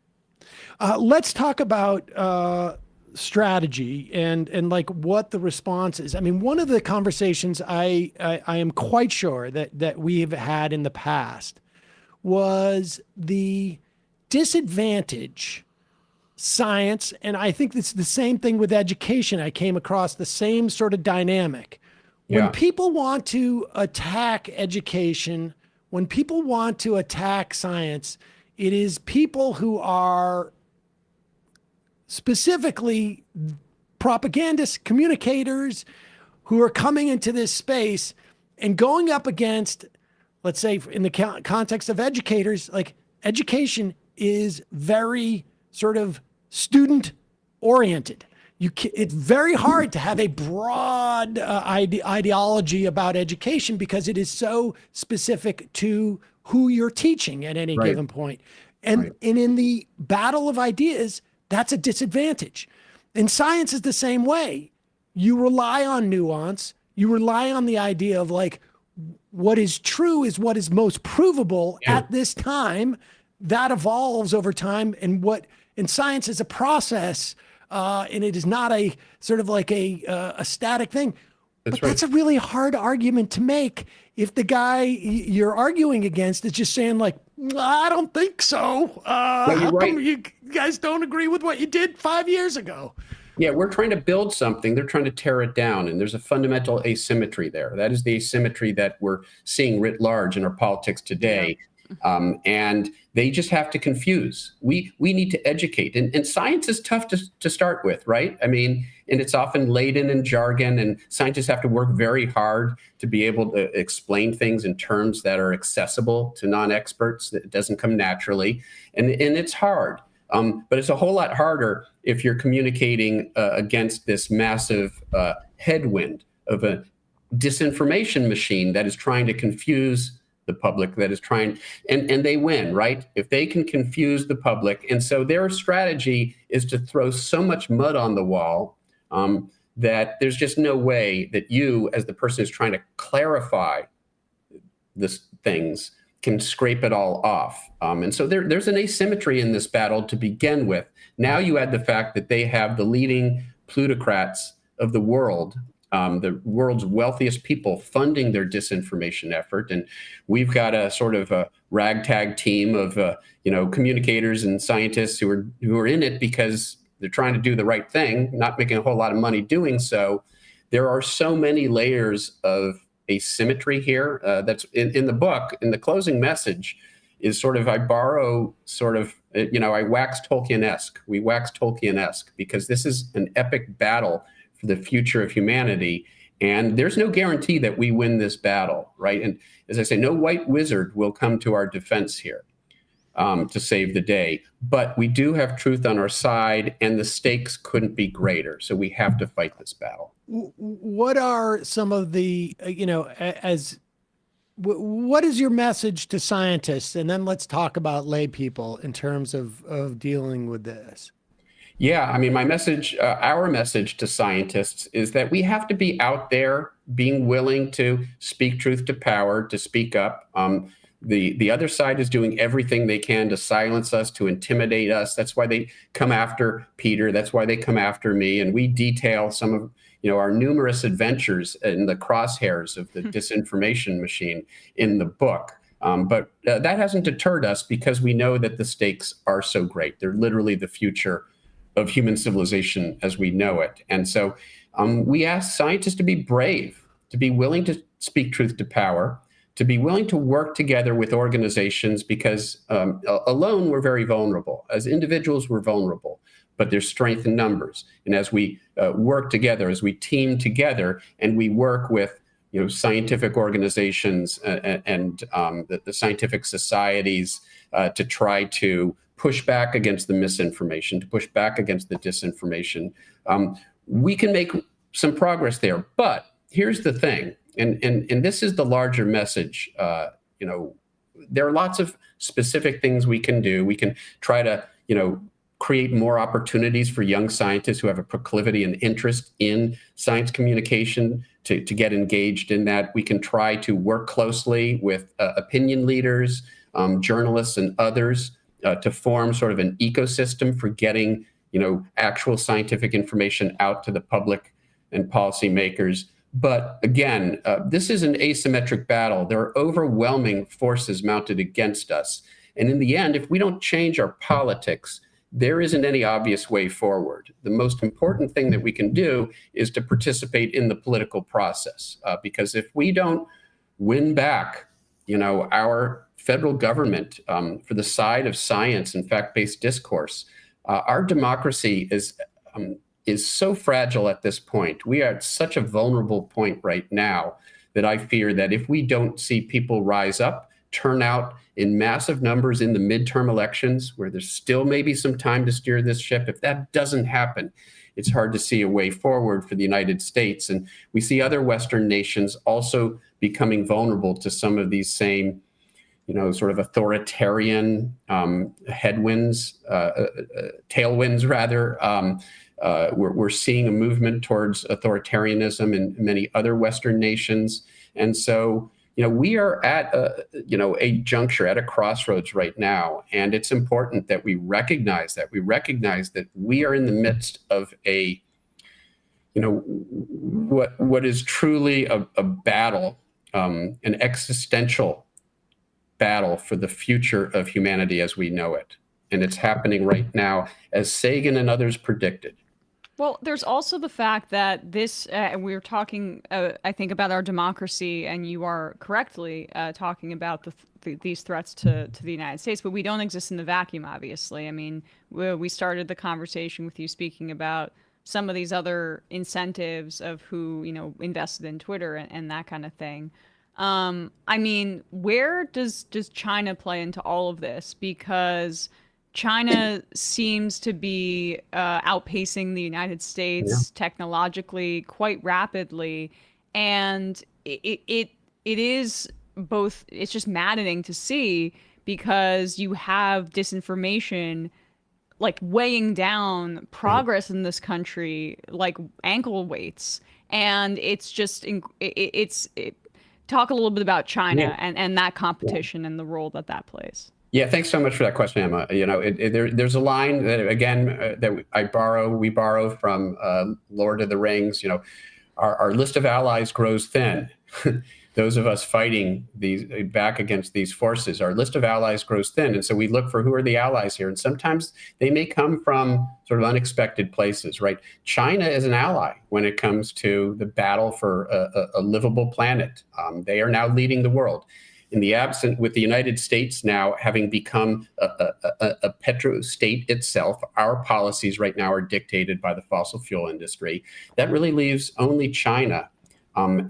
Speaker 6: Let's talk about strategy and like what the response is. I mean, one of the conversations I am quite sure that we've had in the past was the disadvantage science, and I think it's the same thing with education. I came across the same sort of dynamic. When people want to attack education, when people want to attack science, it is people who are specifically propagandists, communicators, who are coming into this space and going up against, let's say in the context of educators, like education is very sort of student oriented. It's very hard to have a broad ideology about education because it is so specific to who you're teaching at any given point. And in the battle of ideas, that's a disadvantage. And science is the same way. You rely on nuance. You rely on the idea of like, what is true is what is most provable at this time. That evolves over time. And science is a process. And it is not a sort of like a static thing. That's a really hard argument to make if the guy you're arguing against is just saying like, I don't think so. How come you guys don't agree with what you did 5 years ago?
Speaker 14: Yeah, we're trying to build something. They're trying to tear it down. And there's a fundamental asymmetry there. That is the asymmetry that we're seeing writ large in our politics today. And they just have to confuse. We need to educate. And science is tough to start with, right? I mean, and it's often laden in jargon, and scientists have to work very hard to be able to explain things in terms that are accessible to non-experts. It doesn't come naturally. And it's hard. But it's a whole lot harder if you're communicating against this massive headwind of a disinformation machine that is trying to confuse the public, that is trying, and they win, right? If they can confuse the public. And so their strategy is to throw so much mud on the wall that there's just no way that you, as the person who's trying to clarify this things, can scrape it all off. And so there's an asymmetry in this battle to begin with. Now you add the fact that they have the leading plutocrats of the world's wealthiest people funding their disinformation effort. And we've got a sort of a ragtag team of communicators and scientists who are in it because they're trying to do the right thing, not making a whole lot of money doing so. There are so many layers of asymmetry here. That's in the book. In the closing message is sort of, I borrow sort of, I wax Tolkien-esque. We wax Tolkien-esque because this is an epic battle for the future of humanity. And there's no guarantee that we win this battle, right? And as I say, no white wizard will come to our defense here to save the day. But we do have truth on our side, and the stakes couldn't be greater. So we have to fight this battle.
Speaker 6: What are some of the, what is your message to scientists? And then let's talk about lay people in terms of dealing with this.
Speaker 14: Yeah, I mean, my message, our message to scientists is that we have to be out there being willing to speak truth to power, to speak up. The other side is doing everything they can to silence us, to intimidate us. That's why they come after Peter. That's why they come after me. And we detail some of our numerous adventures in the crosshairs of the disinformation machine in the book. But that hasn't deterred us because we know that the stakes are so great. They're literally the future of human civilization as we know it. And so we ask scientists to be brave, to be willing to speak truth to power, to be willing to work together with organizations because alone we're very vulnerable. As individuals, we're vulnerable, but there's strength in numbers. And as we work together, as we team together, and we work with scientific organizations and the scientific societies to try to push back against the misinformation, to push back against the disinformation. We can make some progress there. But here's the thing, and this is the larger message. There are lots of specific things we can do. We can try to, create more opportunities for young scientists who have a proclivity and interest in science communication to get engaged in that. We can try to work closely with opinion leaders, journalists, and others to form sort of an ecosystem for getting, actual scientific information out to the public and policymakers. But again, this is an asymmetric battle. There are overwhelming forces mounted against us. And in the end, if we don't change our politics, there isn't any obvious way forward. The most important thing that we can do is to participate in the political process. Because if we don't win back, our federal government for the side of science and fact-based discourse, our democracy is so fragile at this point. We are at such a vulnerable point right now that I fear that if we don't see people rise up, turn out in massive numbers in the midterm elections, where there's still maybe some time to steer this ship, if that doesn't happen, it's hard to see a way forward for the United States. And we see other Western nations also becoming vulnerable to some of these same, sort of authoritarian headwinds, tailwinds rather. We're seeing a movement towards authoritarianism in many other Western nations. And so, we are at a juncture, at a crossroads right now. And it's important that we recognize that. We recognize that we are in the midst of a, what is truly a battle, an existential battle for the future of humanity as we know it. And it's happening right now, as Sagan and others predicted.
Speaker 7: Well, there's also the fact that this, we were talking, I think, about our democracy, and you are correctly talking about these threats to the United States, but we don't exist in a vacuum, obviously. I mean, we started the conversation with you speaking about some of these other incentives of who, invested in Twitter and that kind of thing. I mean, where does China play into all of this? Because China seems to be outpacing the United States technologically quite rapidly, and it is both. It's just maddening to see, because you have disinformation like weighing down progress in this country like ankle weights, and it's just talk a little bit about China and that competition and the role that plays.
Speaker 14: Yeah, thanks so much for that question, Emma. There's a line that, again, that we borrow from Lord of the Rings. Our list of allies grows thin. Those of us fighting back against these forces, our list of allies grows thin. And so we look for who are the allies here. And sometimes they may come from sort of unexpected places, right? China is an ally when it comes to the battle for a livable planet. They are now leading the world. In the absence, with the United States now having become a petro-state itself, our policies right now are dictated by the fossil fuel industry. That really leaves only China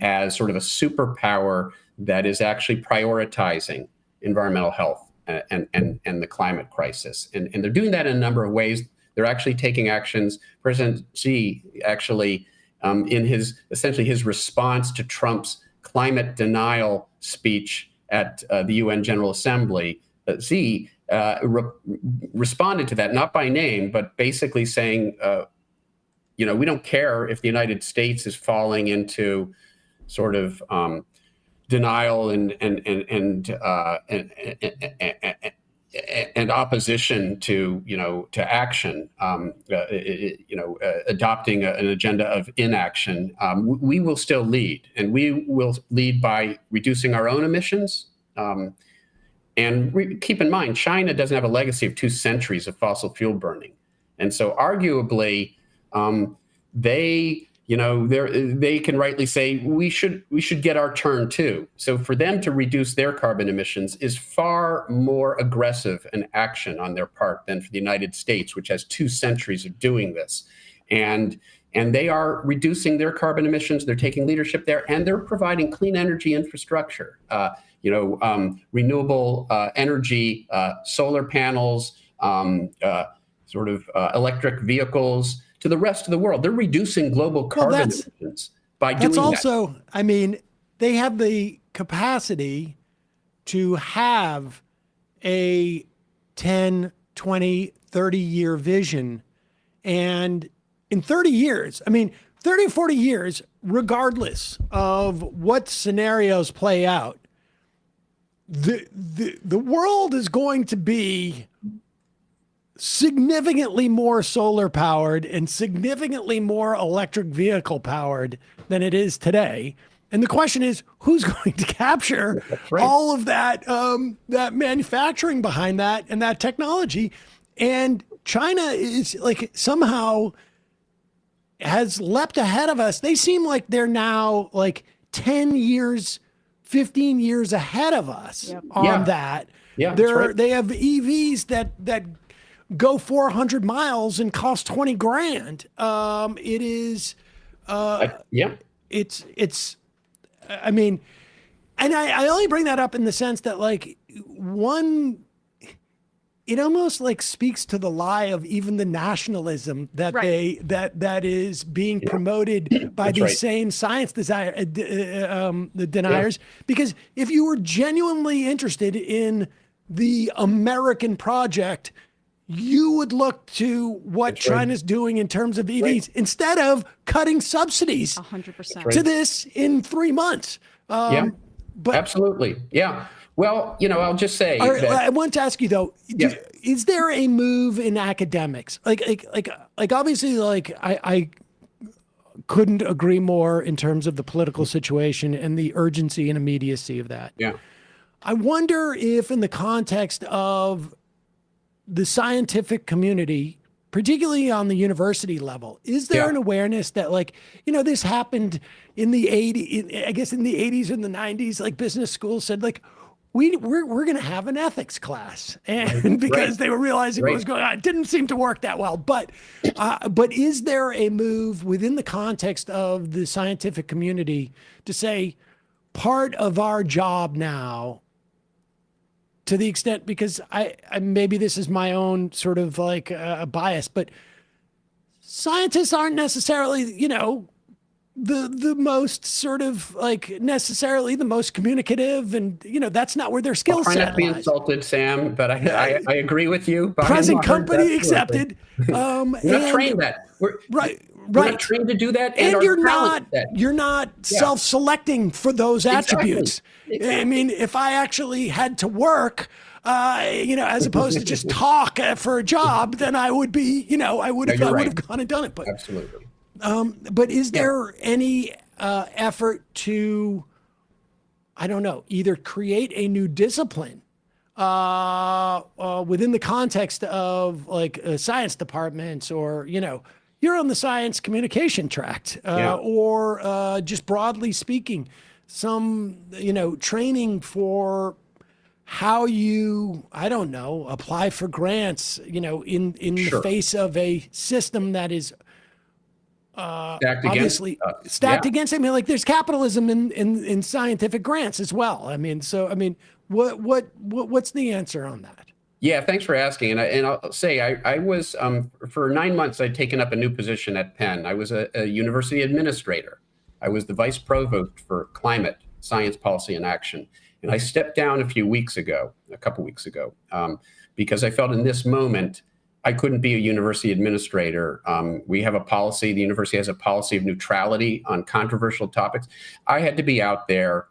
Speaker 14: as sort of a superpower that is actually prioritizing environmental health and the climate crisis. And they're doing that in a number of ways. They're actually taking actions. President Xi actually, in his response to Trump's climate denial speech at the UN General Assembly, Xi responded to that, not by name, but basically saying, we don't care if the United States is falling into sort of denial and opposition to action, adopting an agenda of inaction. We will still lead, and we will lead by reducing our own emissions. And keep in mind, China doesn't have a legacy of 2 centuries of fossil fuel burning, and so arguably, they can rightly say we should get our turn too. So for them to reduce their carbon emissions is far more aggressive an action on their part than for the United States, which has 2 centuries of doing this. And they are reducing their carbon emissions. They're taking leadership there, and they're providing clean energy infrastructure, renewable energy, solar panels, electric vehicles to the rest of the world. They're reducing global carbon emissions by doing that.
Speaker 6: That's also, I mean, they have the capacity to have a 10, 20, 30-year vision. And in 30 years, I mean, 30 or 40 years, regardless of what scenarios play out, the world is going to be significantly more solar powered and significantly more electric vehicle powered than it is today. And the question is, who's going to capture all of that, that manufacturing behind that and that technology? And China is like somehow has leapt ahead of us. They seem like they're now like 10 years, 15 years ahead of us on that.
Speaker 14: Yeah, right.
Speaker 6: They have EVs that go 400 miles and cost 20 grand. It is, it's, I mean, and I only bring that up in the sense that like it almost like speaks to the lie of even the nationalism that that is being promoted by these same science the deniers. Because if you were genuinely interested in the American project, you would look to what China's doing in terms of EVs instead of cutting subsidies
Speaker 7: 100%
Speaker 6: to this in 3 months.
Speaker 14: But absolutely. Yeah. Well, I'll just say
Speaker 6: I want to ask you though, is there a move in academics? Like obviously like I couldn't agree more in terms of the political situation and the urgency and immediacy of that.
Speaker 14: Yeah.
Speaker 6: I wonder if in the context of the scientific community, particularly on the university level, is there an awareness that like, this happened in the 80s, I guess in the 80s and the 90s, like business schools said like, we're going to have an ethics class, and because they were realizing what was going on, it didn't seem to work that well. But is there a move within the context of the scientific community to say part of our job now, to the extent, because I maybe this is my own sort of like a bias, but scientists aren't necessarily, the most sort of like necessarily the most communicative, and that's not where their skill set lies.
Speaker 14: Try not to be insulted, Sam, but I agree with you.
Speaker 6: Present company accepted.
Speaker 14: We're not trained that. We're not trained to do that,
Speaker 6: and you're not self-selecting for those attributes. Exactly. I mean, if I actually had to work, as opposed to just talk for a job, then I would be, I would have gone and done it. But
Speaker 14: absolutely.
Speaker 6: But is there any effort to, I don't know, either create a new discipline within the context of like science departments, or, you're on the science communication tract, or just broadly speaking, some, training for how you, I don't know, apply for grants, in the face of a system that is obviously stacked against. I mean, like there's capitalism in scientific grants as well. I mean, what's the answer on that?
Speaker 14: Yeah, thanks for asking. And I'll say I was for 9 months I'd taken up a new position at Penn. I was a university administrator. I was the vice provost for climate science policy and action. And I stepped down a couple weeks ago, because I felt in this moment I couldn't be a university administrator. We have a policy, the university has a policy of neutrality on controversial topics. I had to be out there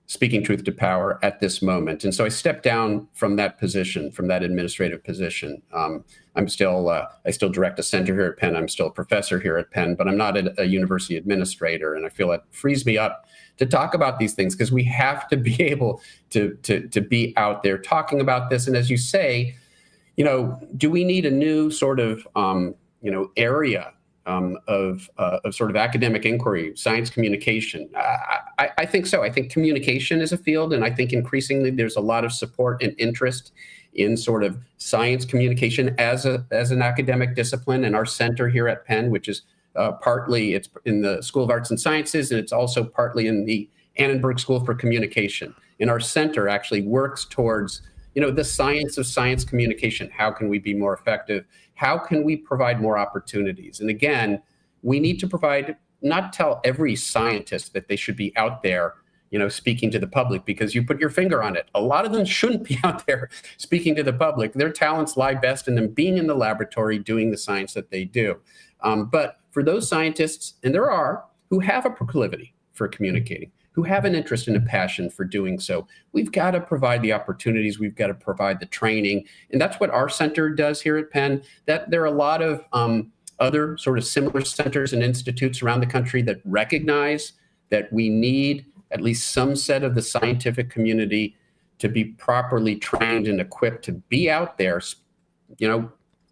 Speaker 14: speaking truth to power at this moment. And so I stepped down from that position, from that administrative position. I still direct a center here at Penn. I'm still a professor here at Penn, but I'm not a university administrator. And I feel it frees me up to talk about these things, because we have to be able to be out there talking about this. And as you say, do we need a new sort of, area of sort of academic inquiry, science communication? I think so. I think communication is a field, and I think increasingly there's a lot of support and interest in sort of science communication as an academic discipline. And our center here at Penn, which is partly it's in the School of Arts and Sciences, and it's also partly in the Annenberg School for Communication. And our center actually works towards the science of science communication. How can we be more effective? How can we provide more opportunities? And again, we need to not tell every scientist that they should be out there, speaking to the public, because you put your finger on it. A lot of them shouldn't be out there speaking to the public. Their talents lie best in them being in the laboratory doing the science that they do. But for those scientists, and there are, who have a proclivity for communicating, who have an interest and a passion for doing so, we've got to provide the opportunities, we've got to provide the training. And that's what our center does here at Penn. That there are a lot of other sort of similar centers and institutes around the country that recognize that we need at least some set of the scientific community to be properly trained and equipped to be out there,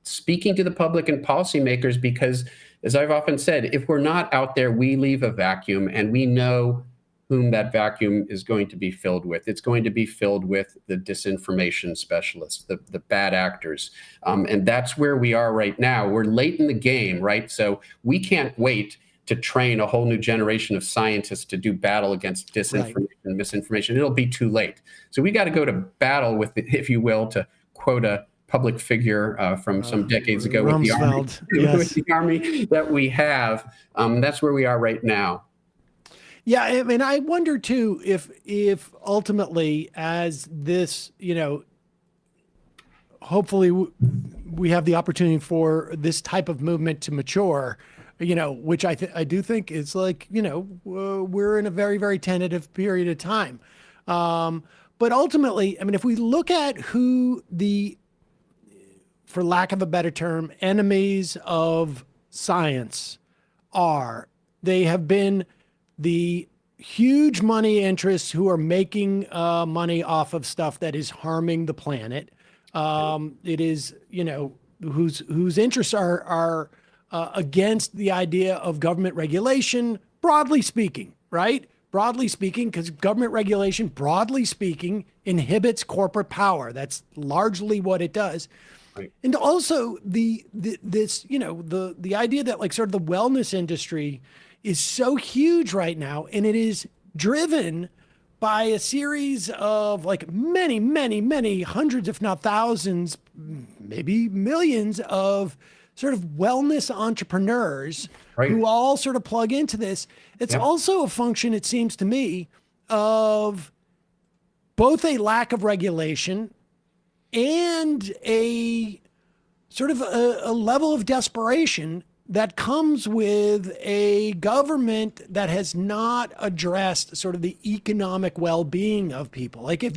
Speaker 14: speaking to the public and policymakers, because as I've often said, if we're not out there, we leave a vacuum, and we know whom that vacuum is going to be filled with. It's going to be filled with the disinformation specialists, the bad actors. And that's where we are right now. We're late in the game, right? So we can't wait to train a whole new generation of scientists to do battle against disinformation and misinformation. It'll be too late. So we got to go to battle with, if you will, to quote a public figure from some decades ago with the army,
Speaker 6: yes.
Speaker 14: with the army that we have. That's where we are right now.
Speaker 6: Yeah, I mean, I wonder too if ultimately, as this, hopefully we have the opportunity for this type of movement to mature, which I do think is like, we're in a very, very tentative period of time. But ultimately, I mean, if we look at who for lack of a better term, enemies of science are, they have been the huge money interests who are making money off of stuff that is harming the planet. It is, whose interests are against the idea of government regulation, broadly speaking, right? Broadly speaking, because government regulation, broadly speaking, inhibits corporate power. That's largely what it does. Right. And also the idea that like sort of the wellness industry is so huge right now, and it is driven by a series of like many, many, many hundreds, if not thousands, maybe millions of sort of wellness entrepreneurs who all sort of plug into this. It's also a function, it seems to me, of both a lack of regulation and a sort of a level of desperation that comes with a government that has not addressed sort of the economic well-being of people. Like if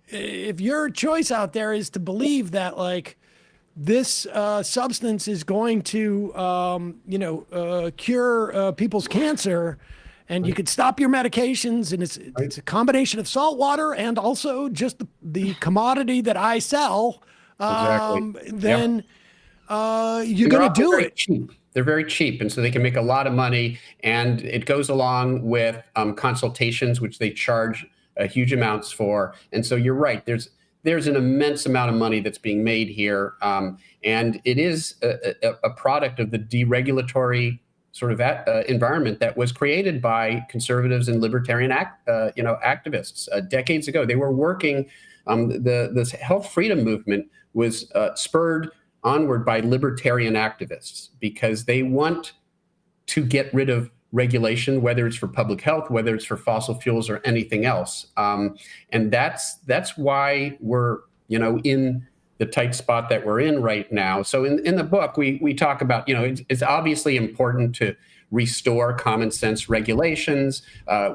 Speaker 6: if your choice out there is to believe that like this substance is going to, cure people's cancer, and you could stop your medications, and it's a combination of salt water and also just the commodity that I sell, then you're going to do it.
Speaker 14: Cheap. They're very cheap, and so they can make a lot of money, and it goes along with consultations, which they charge huge amounts for. And so you're right, there's an immense amount of money that's being made here, and it is a product of the deregulatory sort of environment that was created by conservatives and libertarian activists decades ago. They were working. The health freedom movement was spurred onward by libertarian activists because they want to get rid of regulation, whether it's for public health, whether it's for fossil fuels or anything else. And that's why we're in the tight spot that we're in right now. So in the book, we talk about, it's obviously important to restore common sense regulations.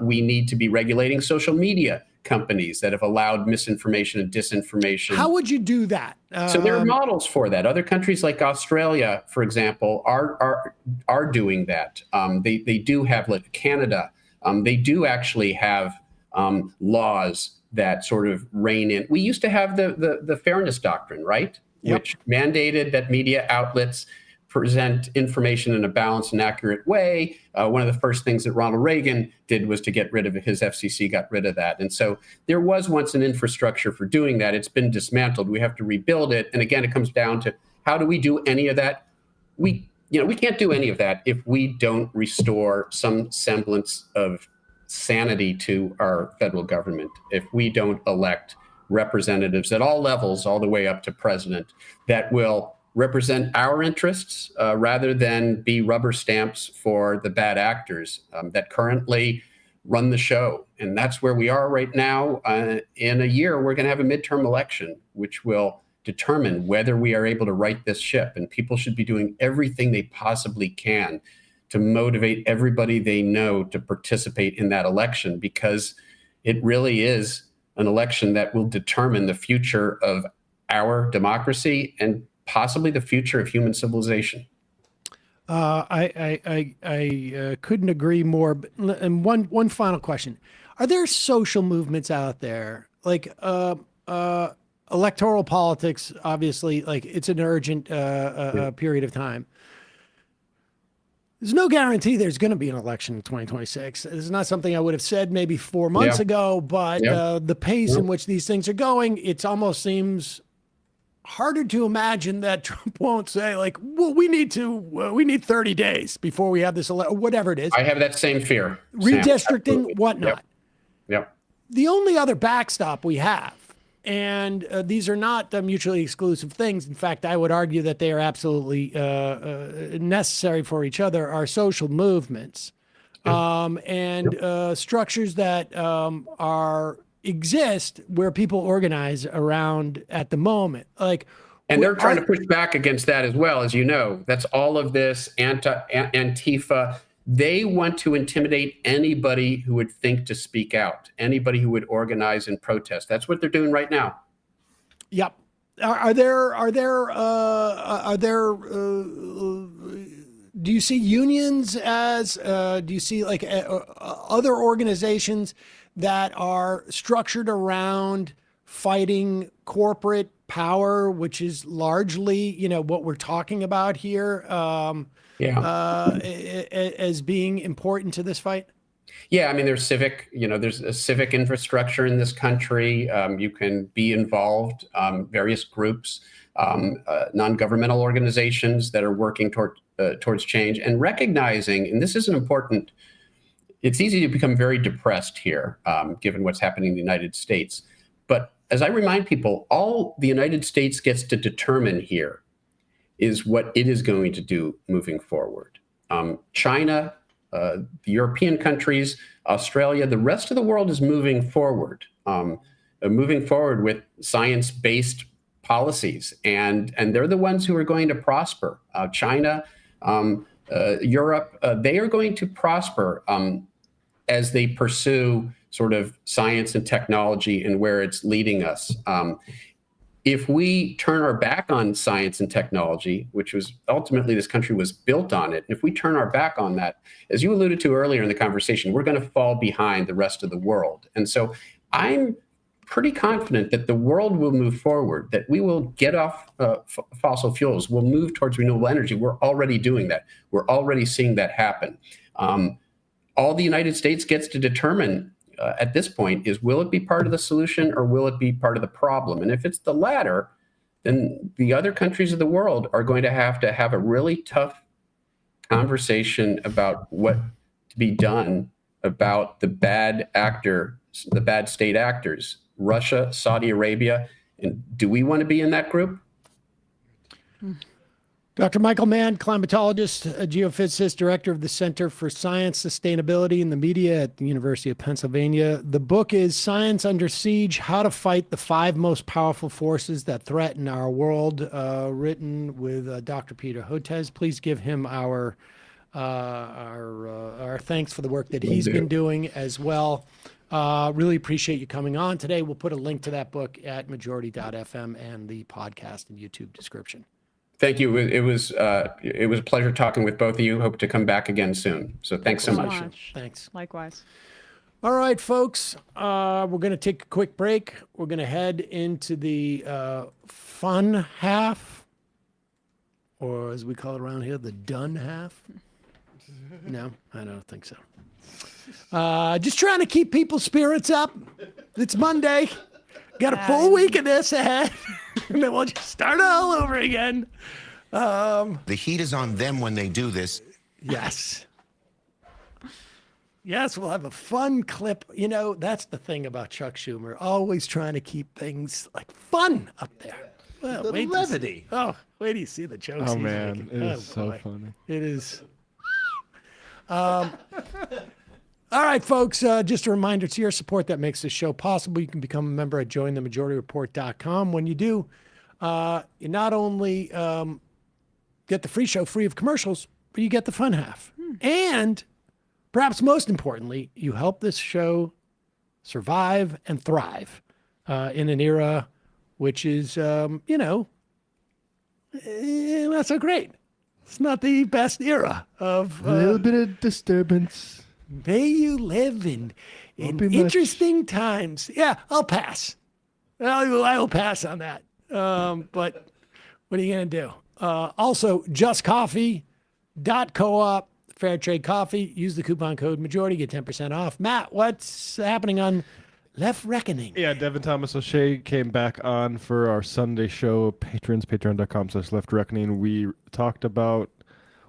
Speaker 14: We need to be regulating social media companies that have allowed misinformation and disinformation.
Speaker 6: How would you do that?
Speaker 14: So there are models for that. Other countries like Australia, for example, are doing that. They do have, like Canada, they do actually have laws that sort of rein in. We used to have the fairness doctrine, right?
Speaker 6: Yep.
Speaker 14: Which mandated that media outlets present information in a balanced and accurate way. One of the first things that Ronald Reagan did was to get rid of his FCC, got rid of that. And so there was once an infrastructure for doing that. It's been dismantled. We have to rebuild it. And again, it comes down to how do we do any of that? We can't do any of that if we don't restore some semblance of sanity to our federal government, if we don't elect representatives at all levels, all the way up to president, that will represent our interests rather than be rubber stamps for the bad actors that currently run the show. And that's where we are right now. In a year, we're going to have a midterm election, which will determine whether we are able to right this ship. And people should be doing everything they possibly can to motivate everybody they know to participate in that election, because it really is an election that will determine the future of our democracy and possibly the future of human civilization.
Speaker 6: I couldn't agree more. And one final question: are there social movements out there like electoral politics? Obviously, like it's an urgent period of time. There's no guarantee there's going to be an election in 2026. This is not something I would have said maybe 4 months ago, but the pace in which these things are going, it almost seems harder to imagine that Trump won't say like, well, we need 30 days before we have this election, whatever it is.
Speaker 14: I have that same fear.
Speaker 6: Redistricting, whatnot.
Speaker 14: Yep.
Speaker 6: The only other backstop we have, and these are not mutually exclusive things. In fact, I would argue that they are absolutely necessary for each other, are social movements and structures that exist where people organize around at the moment.
Speaker 14: And they're trying to push back against that as well, as you know. That's all of this Antifa. They want to intimidate anybody who would think to speak out, anybody who would organize and protest. That's what they're doing right now.
Speaker 6: Yep. Are there? Do you see unions as? Do you see like other organizations that are structured around fighting corporate power, which is largely, what we're talking about here? As being important to this fight?
Speaker 14: Yeah, I mean, there's a civic infrastructure in this country. You can be involved, various groups, non-governmental organizations that are working towards change and recognizing, and this is an important, it's easy to become very depressed here, given what's happening in the United States. But as I remind people, all the United States gets to determine here is what it is going to do moving forward. China, the European countries, Australia, the rest of the world is moving forward with science-based policies, and they're the ones who are going to prosper. China, Europe, they are going to prosper as they pursue sort of science and technology and where it's leading us. If we turn our back on science and technology, which was ultimately this country was built on it, if we turn our back on that, as you alluded to earlier in the conversation, we're going to fall behind the rest of the world. And so I'm pretty confident that the world will move forward, that we will get off fossil fuels, we'll move towards renewable energy. We're already doing that. We're already seeing that happen. All the United States gets to determine at this point is, will it be part of the solution or will it be part of the problem? And if it's the latter, then the other countries of the world are going to have a really tough conversation about what to be done about the bad state actors, Russia, Saudi Arabia. And do we want to be in that group?
Speaker 6: Dr. Michael Mann, climatologist, a geophysicist, director of the Center for Science, Sustainability, and the Media at the University of Pennsylvania. The book is Science Under Siege: How to Fight the 5 Most Powerful Forces That Threaten Our World, written with Dr. Peter Hotez. Please give him our thanks for the work that he's been doing as well. Really appreciate you coming on today. We'll put a link to that book at majority.fm and the podcast and YouTube description.
Speaker 14: Thank you. It was a pleasure talking with both of you. Hope to come back again soon. So thanks so much.
Speaker 6: Thanks.
Speaker 7: Likewise.
Speaker 6: All right, folks. We're going to take a quick break. We're going to head into the fun half, or as we call it around here, the done half. No, I don't think so. Just trying to keep people's spirits up. It's Monday. Got a full week of this ahead, and then we'll just start all over again.
Speaker 15: The heat is on them when they do this.
Speaker 6: Yes. Yes, we'll have a fun clip. You know, that's the thing about Chuck Schumer. Always trying to keep things like fun up there. Well,
Speaker 13: The levity.
Speaker 6: Wait till you see the jokes.
Speaker 11: Oh
Speaker 6: he's
Speaker 11: man,
Speaker 6: making.
Speaker 11: it is so funny.
Speaker 6: It is. All right, folks, just a reminder, it's your support that makes this show possible. You can become a member at jointhemajorityreport.com. When you do, you not only get the free show free of commercials, but you get the fun half. And perhaps most importantly, you help this show survive and thrive in an era which is, not so great. It's not the best era of...
Speaker 11: A little bit of disturbance.
Speaker 6: May you live in interesting times. Yeah, I'll pass. I will pass on that. But what are you going to do? Also, justcoffee.coop, fair trade coffee. Use the coupon code majority, get 10% off. Matt, what's happening on Left Reckoning?
Speaker 11: Yeah, Devin Thomas O'Shea came back on for our Sunday show. Patrons, patreon.com/Left Reckoning. We talked about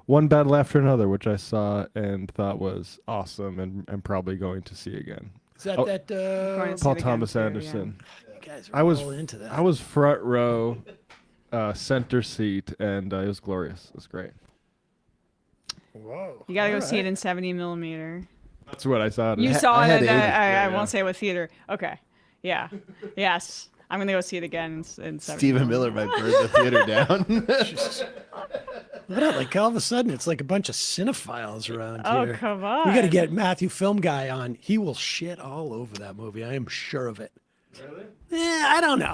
Speaker 11: One Battle After Another, which I saw and thought was awesome and I'm probably going to see again.
Speaker 6: Is that
Speaker 11: Paul Thomas Anderson?
Speaker 6: Yeah. You guys are all into that.
Speaker 11: I was front row, center seat, and it was glorious. It was great.
Speaker 6: Whoa.
Speaker 7: You gotta go see it in 70 millimeter.
Speaker 11: That's what I saw.
Speaker 7: You saw it in I won't say what theater. Okay. Yeah. Yes. I'm gonna go see it again in 70
Speaker 13: Stephen Miller might burn the theater down.
Speaker 6: Look at that, like all of a sudden it's like a bunch of cinephiles around here.
Speaker 7: Oh, come on.
Speaker 6: We got to get Matthew Film Guy on. He will shit all over that movie. I am sure of it. Really? Yeah, I don't know.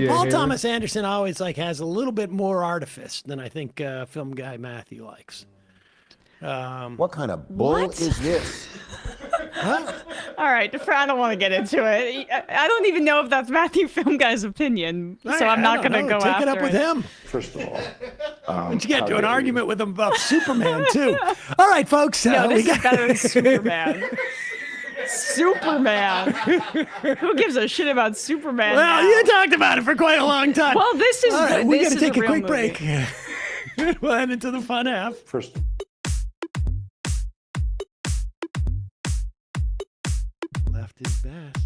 Speaker 6: Paul Thomas Anderson always has a little bit more artifice than I think Film Guy Matthew likes.
Speaker 15: What kind of bull is this?
Speaker 6: Huh?
Speaker 7: All right, I don't want to get into it. I don't even know if that's Matthew Film Guy's opinion, so I'm not going to go
Speaker 6: Take
Speaker 7: after
Speaker 6: it up with him.
Speaker 15: First of all,
Speaker 6: But you get into an argument with him about Superman too. All right, folks.
Speaker 7: No, this is better than Superman. Superman. Who gives a shit about Superman?
Speaker 6: Well,
Speaker 7: now?
Speaker 6: you talked about it for quite a long time.
Speaker 7: Well, this is.
Speaker 6: All right, we got to
Speaker 7: is
Speaker 6: take a
Speaker 7: real
Speaker 6: quick
Speaker 7: movie.
Speaker 6: break. We'll head into the fun half.
Speaker 15: First.
Speaker 6: Left is best.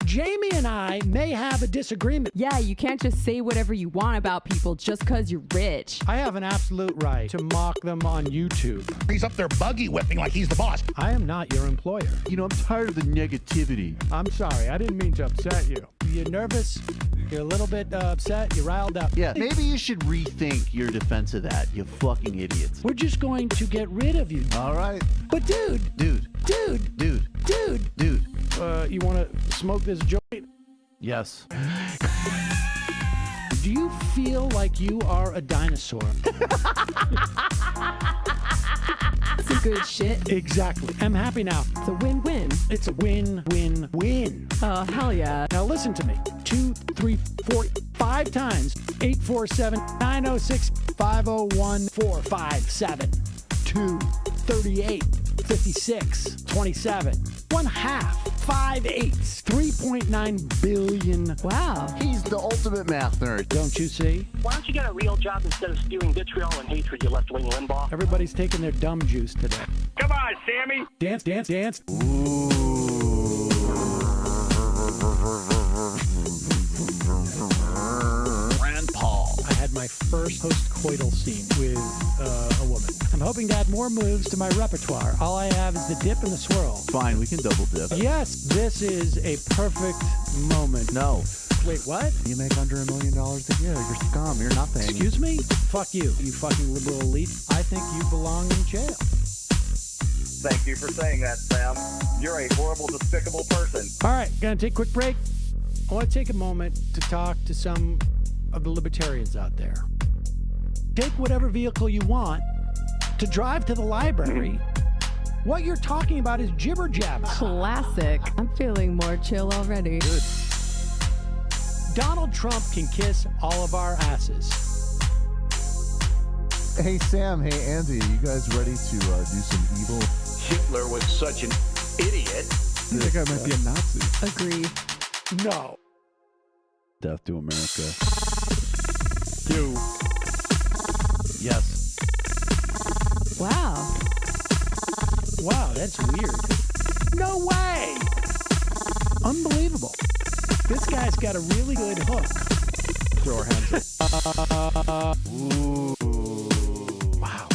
Speaker 6: Jamie and I may have a disagreement.
Speaker 16: Yeah, you can't just say whatever you want about people just because you're rich.
Speaker 6: I have an absolute right to mock them on YouTube.
Speaker 15: He's up there buggy whipping like he's the boss.
Speaker 6: I am not your employer.
Speaker 13: You know, I'm tired of the negativity.
Speaker 6: I'm sorry. I didn't mean to upset you. You're nervous. You're a little bit upset. You're riled up.
Speaker 13: Yeah, maybe you should rethink your defense of that, you fucking idiots.
Speaker 6: We're just going to get rid of you.
Speaker 13: All right.
Speaker 6: But dude. You want to smoke this joint?
Speaker 13: Yes.
Speaker 6: Do you feel like you are a dinosaur?
Speaker 16: Some good shit.
Speaker 6: Exactly. I'm happy now.
Speaker 16: It's a win-win.
Speaker 6: It's a win-win-win.
Speaker 16: Oh, hell yeah.
Speaker 6: Now listen to me. 2, 3, 4, 5 times. 847-906-501-457. 2, 38, 56, 27. 1/2. 5 eighths. 3.9 billion.
Speaker 16: Wow.
Speaker 13: He's the ultimate math nerd.
Speaker 6: Don't you see?
Speaker 17: Why don't you get a real job instead of spewing vitriol and hatred, you left-wing Limbaugh?
Speaker 6: Everybody's taking their dumb juice today.
Speaker 3: Come on, Sammy.
Speaker 6: Dance, dance, dance.
Speaker 15: Rand Paul.
Speaker 6: I had my first post-coital scene with a woman. I'm hoping to add more moves to my repertoire. All I have is the dip and the swirl.
Speaker 13: Fine, we can double dip.
Speaker 6: Yes, this is a perfect moment.
Speaker 13: No.
Speaker 6: Wait, what?
Speaker 13: You make under $1 million a year. You're scum. You're nothing.
Speaker 6: Excuse me? Fuck you, you fucking liberal elite. I think you belong in jail.
Speaker 3: Thank you for saying that, Sam. You're a horrible, despicable person.
Speaker 6: All right, gonna take a quick break. I want to take a moment to talk to some of the libertarians out there. Take whatever vehicle you want to drive to the library. What you're talking about is jibber jabber.
Speaker 16: Classic. I'm feeling more chill already.
Speaker 6: Good. Donald Trump can kiss all of our asses.
Speaker 13: Hey, Sam. Hey, Andy. You guys ready to do some evil?
Speaker 15: Hitler was such an idiot.
Speaker 11: That guy might be a Nazi.
Speaker 16: Agree.
Speaker 6: No.
Speaker 13: Death to America.
Speaker 6: You.
Speaker 13: Yes.
Speaker 16: Wow.
Speaker 6: Wow, that's weird. No way! Unbelievable. This guy's got a really good hook.
Speaker 8: Throw our hands up.
Speaker 6: Ooh. Wow.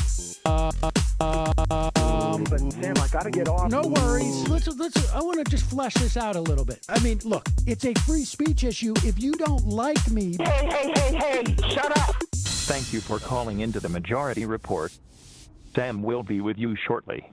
Speaker 10: But Sam, I gotta get off.
Speaker 6: No worries. Let's. I want to just flesh this out a little bit. I mean, look, it's a free speech issue. If you don't like me,
Speaker 10: Hey, shut up.
Speaker 18: Thank you for calling into the Majority Report. Sam will be with you shortly.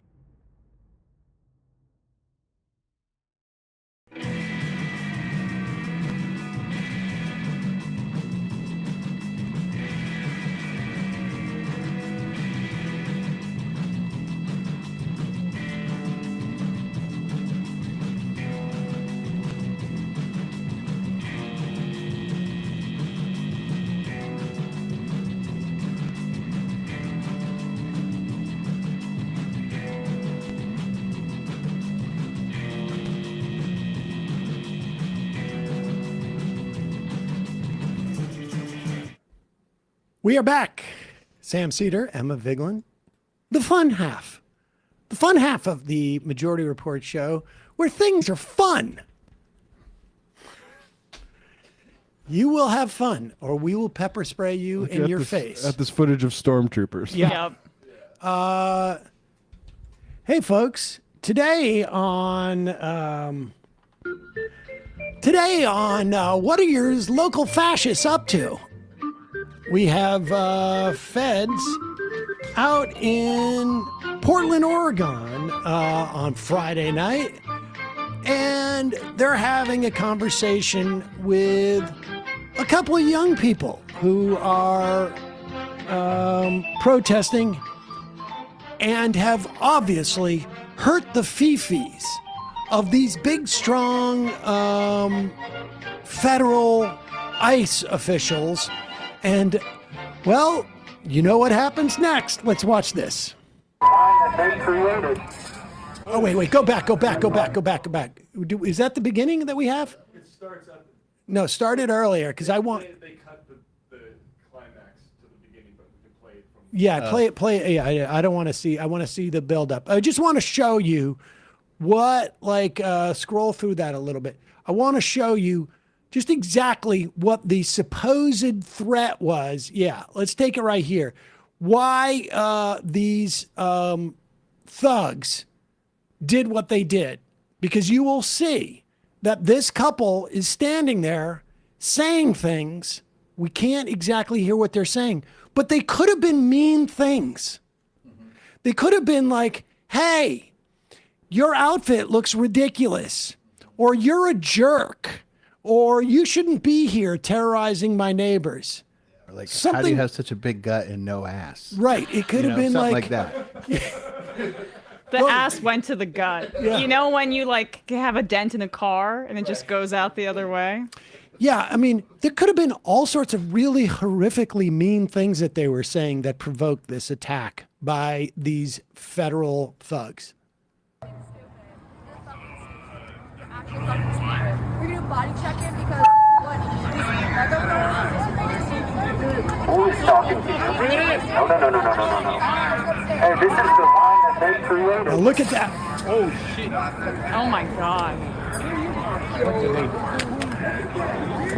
Speaker 6: we are back. Sam Seder, Emma Vigeland. The fun half. The fun half of the Majority Report show where things are fun. You will have fun, or we will pepper spray you in your face.
Speaker 11: At this footage of stormtroopers.
Speaker 6: Yeah. Hey, folks. Today on What Are Your Local Fascists Up To? We have feds out in Portland, Oregon on Friday night, and they're having a conversation with a couple of young people who are protesting and have obviously hurt the fifis of these big, strong federal ICE officials. And, well, you know what happens next. Let's watch this. Oh, wait, go back. Is that the beginning that we have?
Speaker 11: It starts at
Speaker 6: No, started earlier, because I want...
Speaker 11: They cut the climax to the beginning, but we can play it from...
Speaker 6: Yeah, play it. Yeah, I don't want to see... I want to see the build-up. I just want to show you what, scroll through that a little bit. I want to show you just exactly what the supposed threat was. Yeah, let's take it right here. Why these thugs did what they did. Because you will see that this couple is standing there saying things. We can't exactly hear what they're saying, but they could have been mean things. They could have been like, hey, your outfit looks ridiculous, or you're a jerk, or you shouldn't be here terrorizing my neighbors.
Speaker 19: Like, how do you have such a big gut and no ass?
Speaker 6: Right. It could have been
Speaker 19: something
Speaker 6: like
Speaker 19: that.
Speaker 7: The ass went to the gut.
Speaker 6: Yeah.
Speaker 7: You know when you have a dent in a car and it just goes out the other way?
Speaker 6: Yeah, I mean, there could have been all sorts of really horrifically mean things that they were saying that provoked this attack by these federal thugs.
Speaker 9: We're gonna body check it because what?
Speaker 10: Who is talking to you? No. Hey, this is the line that they created.
Speaker 6: Now look at that.
Speaker 10: Oh, shit.
Speaker 7: Oh, my God.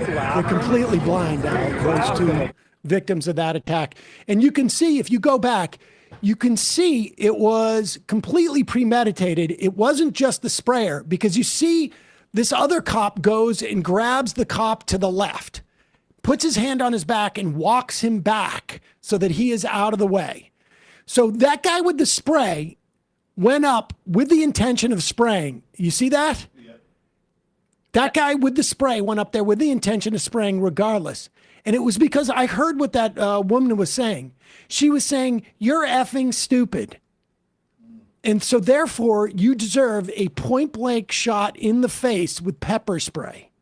Speaker 6: They're completely blind now, those two victims of that attack. And you can see, if you go back, you can see it was completely premeditated. It wasn't just the sprayer, because you see this other cop goes and grabs the cop to the left, puts his hand on his back and walks him back so that he is out of the way. So that guy with the spray went up with the intention of spraying. You see that? Yeah. That guy with the spray went up there with the intention of spraying regardless. And it was because I heard what that woman was saying. She was saying, you're effing stupid. And so therefore you deserve a point blank shot in the face with pepper spray.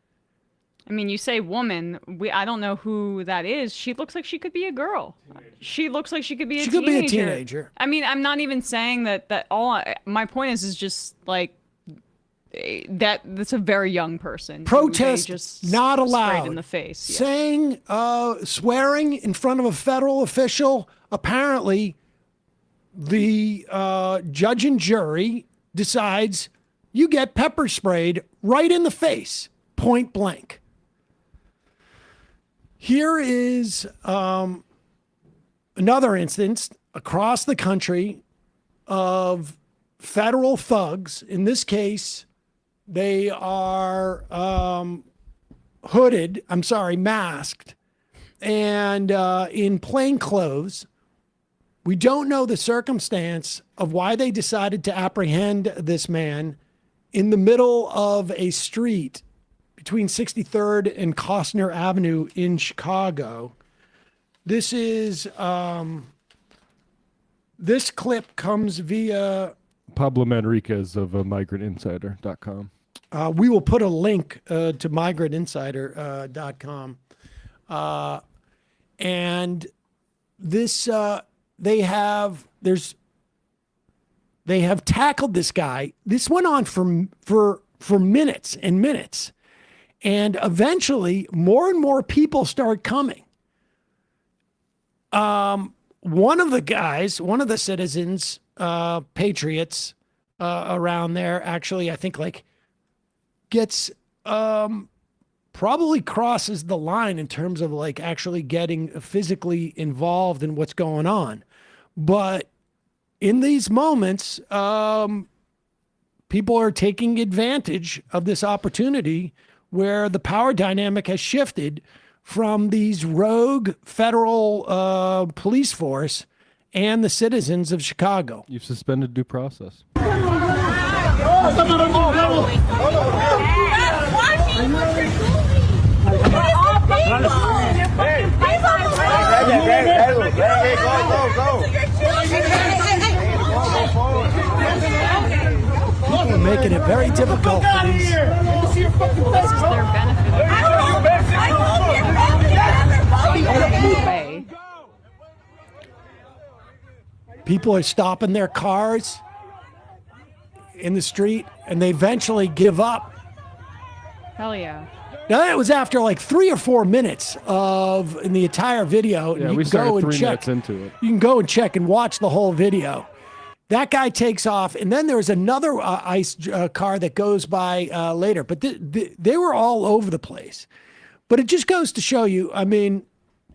Speaker 7: I mean, you say woman. I don't know who that is. She looks like she could be a girl. She looks like she could be a teenager.
Speaker 6: She could be a teenager.
Speaker 7: I mean, I'm not even saying that all. My point is just like that's a very young person.
Speaker 6: Protest
Speaker 7: just
Speaker 6: not allowed.
Speaker 7: Sprayed in the face. Yeah.
Speaker 6: Saying, swearing in front of a federal official apparently the judge and jury decides you get pepper sprayed right in the face, point blank. Here is another instance across the country of federal thugs. In this case, they are masked, and in plain clothes. We don't know the circumstance of why they decided to apprehend this man in the middle of a street between 63rd and Costner Avenue in Chicago. This is this clip comes via
Speaker 11: Pablo Manriquez of migrantinsider.com.
Speaker 6: We will put a link to migrantinsider.com. And this they have tackled this guy. This went on for minutes and minutes. And eventually more and more people start coming. One of the citizens, patriots around there, actually, I think gets probably crosses the line in terms of actually getting physically involved in what's going on. But in these moments, people are taking advantage of this opportunity where the power dynamic has shifted from these rogue federal police force and the citizens of Chicago.
Speaker 11: You've suspended due process.
Speaker 6: People are making it very difficult for these.
Speaker 7: This is their benefit.
Speaker 6: People are stopping their cars in the street, and they eventually give up.
Speaker 7: Hell yeah.
Speaker 6: Now that was after 3 or 4 minutes in the entire video.
Speaker 11: Yeah,
Speaker 6: you
Speaker 11: we
Speaker 6: can go
Speaker 11: started
Speaker 6: and
Speaker 11: 3
Speaker 6: check.
Speaker 11: minutes into it.
Speaker 6: You can go and check and watch the whole video. That guy takes off, and then there's another ICE car that goes by later. But they were all over the place. But it just goes to show you, I mean,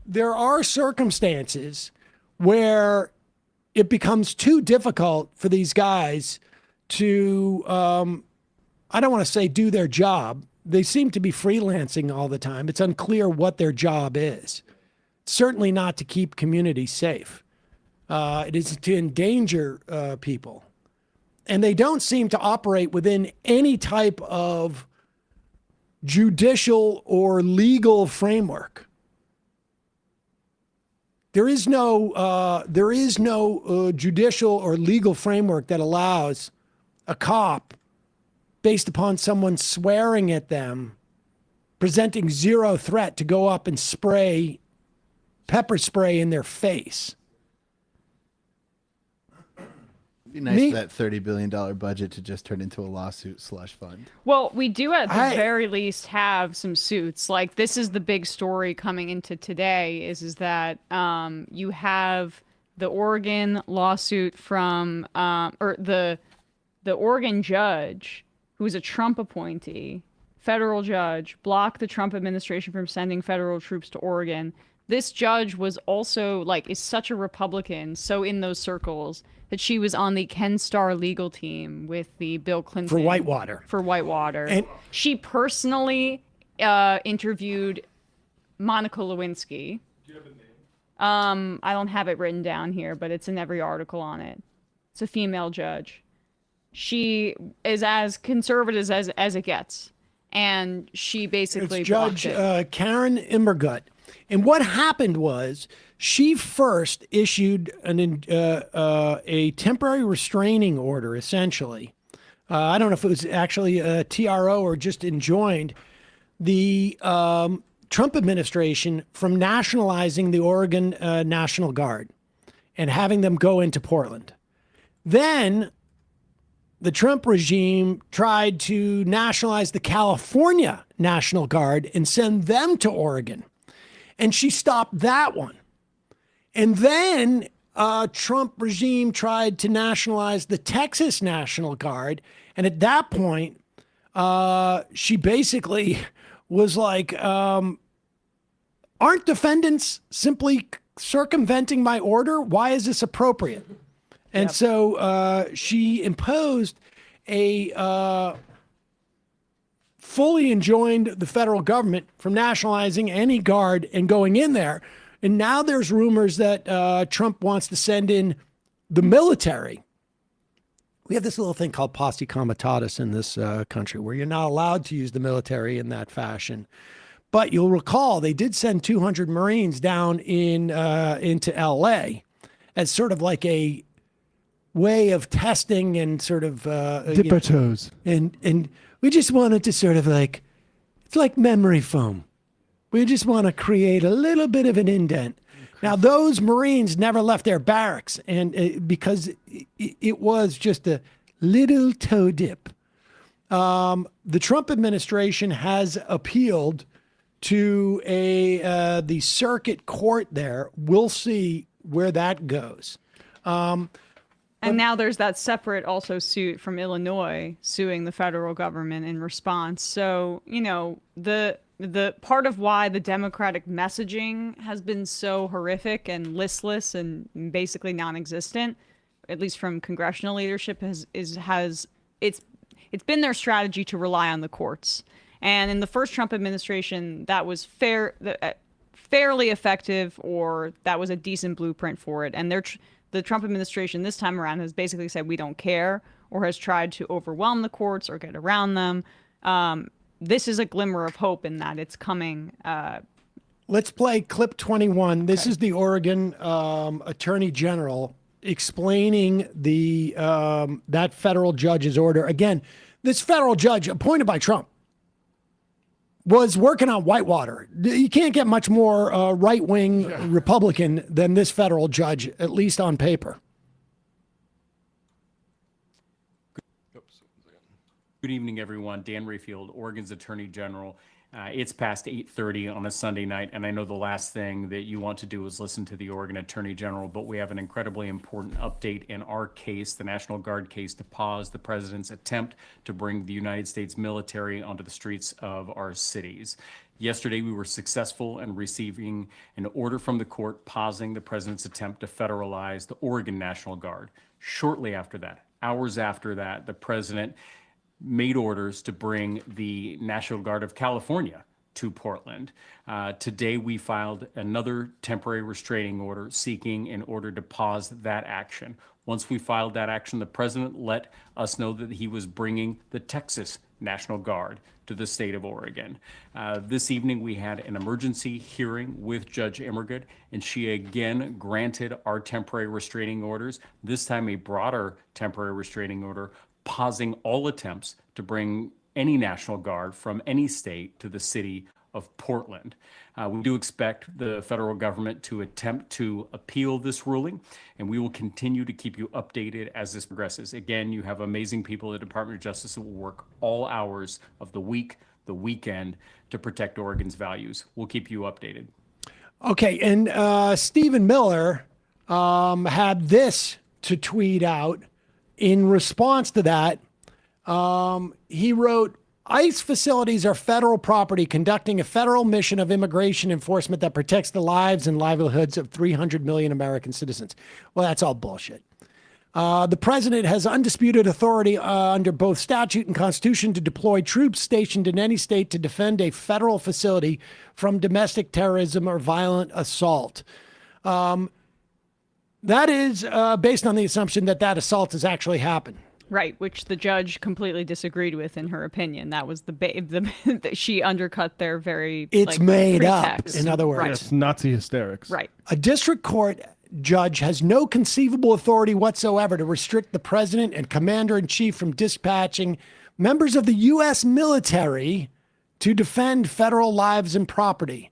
Speaker 6: there are circumstances where it becomes too difficult for these guys to, I don't want to say do their job. They seem to be freelancing all the time. It's unclear what their job is. Certainly not to keep communities safe. It is to endanger people. And they don't seem to operate within any type of judicial or legal framework. There is no judicial or legal framework that allows a cop, based upon someone swearing at them, presenting zero threat, to go up and pepper spray in their face.
Speaker 19: It'd be nice for that $30 billion budget to just turn into a lawsuit slush fund.
Speaker 7: Well, we do at the very least have some suits. This is the big story coming into today is that you have the Oregon lawsuit from or the Oregon judge, who's a Trump appointee, federal judge, blocked the Trump administration from sending federal troops to Oregon. This judge was also is such a Republican, so in those circles, that she was on the Ken Starr legal team with the Bill Clinton.
Speaker 6: For Whitewater.
Speaker 7: And she personally interviewed Monica Lewinsky. Do you have a name? I don't have it written down here, but it's in every article on it. It's a female judge. She is as conservative as it gets. And she basically
Speaker 6: it's Judge Karen Immergut. And what happened was she first issued a temporary restraining order, essentially. I don't know if it was actually a TRO or just enjoined the Trump administration from nationalizing the Oregon National Guard and having them go into Portland. Then the Trump regime tried to nationalize the California National Guard and send them to Oregon. And she stopped that one. And then Trump regime tried to nationalize the Texas National Guard. And at that point, she basically was like, aren't defendants simply circumventing my order? Why is this appropriate? And so she imposed a fully enjoined the federal government from nationalizing any guard and going in there. And now there's rumors that Trump wants to send in the military. We have this little thing called posse comitatus in this country where you're not allowed to use the military in that fashion. But you'll recall they did send 200 Marines down into L.A. as sort of like a way of testing and sort of
Speaker 11: dip our toes.
Speaker 6: And we just wanted to sort of like, it's like memory foam. We just want to create a little bit of an indent. Now, those Marines never left their barracks, and because it was just a little toe dip. The Trump administration has appealed to the circuit court there. We'll see where that goes.
Speaker 7: And now there's that separate also suit from Illinois suing the federal government in response. So, you know, the part of why the Democratic messaging has been so horrific and listless and basically non-existent, at least from congressional leadership, it's been their strategy to rely on the courts. And in the first Trump administration, that was fairly effective, or that was a decent blueprint for it. And the Trump administration this time around has basically said we don't care, or has tried to overwhelm the courts or get around them. This is a glimmer of hope in that it's coming.
Speaker 6: Let's play clip 21. This is the Oregon Attorney General explaining that federal judge's order. Again, this federal judge appointed by Trump was working on Whitewater. You can't get much more right-wing Republican than this federal judge, at least on paper.
Speaker 20: Good evening, everyone. Dan Rayfield, Oregon's Attorney General. It's past 8:30 on a Sunday night, and I know the last thing that you want to do is listen to the Oregon Attorney General, but we have an incredibly important update in our case, the National Guard case, to pause the president's attempt to bring the United States military onto the streets of our cities. Yesterday, we were successful in receiving an order from the court pausing the president's attempt to federalize the Oregon National Guard. Shortly after that, hours after that, the president made orders to bring the National Guard of California to Portland. Today, we filed another temporary restraining order seeking an order to pause that action. Once we filed that action, the president let us know that he was bringing the Texas National Guard to the state of Oregon. This evening, we had an emergency hearing with Judge Immergut, and she again granted our temporary restraining orders, this time a broader temporary restraining order, pausing all attempts to bring any National Guard from any state to the city of Portland. We do expect the federal government to attempt to appeal this ruling, and we will continue to keep you updated as this progresses. Again, you have amazing people at the Department of Justice that will work all hours of the week, the weekend, to protect Oregon's values. We'll keep you updated.
Speaker 6: Okay, and Stephen Miller had this to tweet out. In response to that, he wrote, ICE facilities are federal property conducting a federal mission of immigration enforcement that protects the lives and livelihoods of 300 million American citizens. Well, that's all bullshit. The president has undisputed authority under both statute and constitution to deploy troops stationed in any state to defend a federal facility from domestic terrorism or violent assault. That is based on the assumption that that assault has actually happened.
Speaker 7: Right, which the judge completely disagreed with in her opinion. That was she undercut their very
Speaker 6: It's made
Speaker 7: pretext.
Speaker 6: up, in other words.
Speaker 7: Right.
Speaker 11: Yes, Nazi hysterics.
Speaker 7: Right.
Speaker 6: A district court judge has no conceivable authority whatsoever to restrict the president and commander-in-chief from dispatching members of the U.S. military to defend federal lives and property.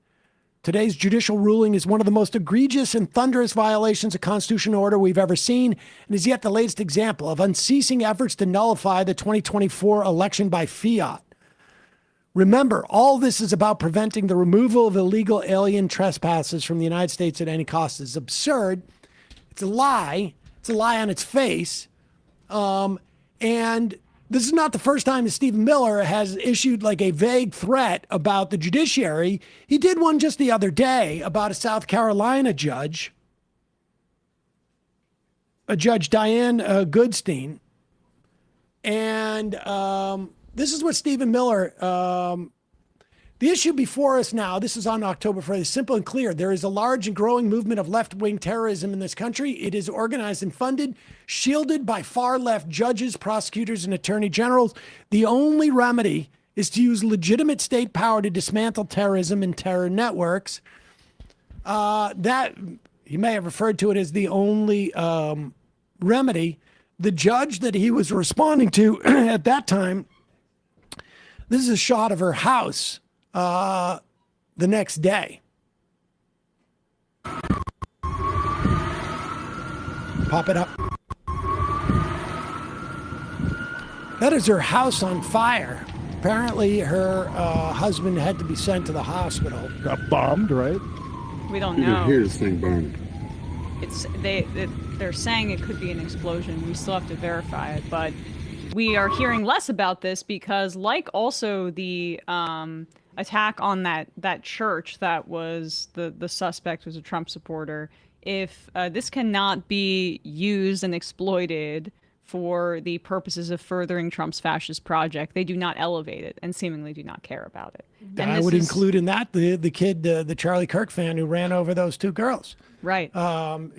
Speaker 6: Today's judicial ruling is one of the most egregious and thunderous violations of constitutional order we've ever seen, and is yet the latest example of unceasing efforts to nullify the 2024 election by fiat. Remember, all this is about preventing the removal of illegal alien trespassers from the United States at any cost. It's absurd. It's a lie. It's a lie on its face. And this is not the first time that Stephen Miller has issued like a vague threat about the judiciary. He did one just the other day about a South Carolina judge, a Judge Diane Goodstein. And this is what Stephen Miller, the issue before us now, this is on October 1st, is simple and clear. There is a large and growing movement of left-wing terrorism in this country. It is organized and funded, shielded by far-left judges, prosecutors, and attorney generals. The only remedy is to use legitimate state power to dismantle terrorism and terror networks. That, he may have referred to it as the only remedy. The judge that he was responding to at that time, this is a shot of her house the next day. Pop it up. That is her house on fire. Apparently her husband had to be sent to the hospital.
Speaker 11: Got bombed, right?
Speaker 7: We don't know.
Speaker 21: Hear this thing burning.
Speaker 7: They're saying it could be an explosion. We still have to verify it, but we are hearing less about this because, like also the attack on that church that was the suspect was a Trump supporter. If this cannot be used and exploited for the purposes of furthering Trump's fascist project, they do not elevate it and seemingly do not care about it. And
Speaker 6: I would include in that the kid, the Charlie Kirk fan who ran over those two girls.
Speaker 7: Right.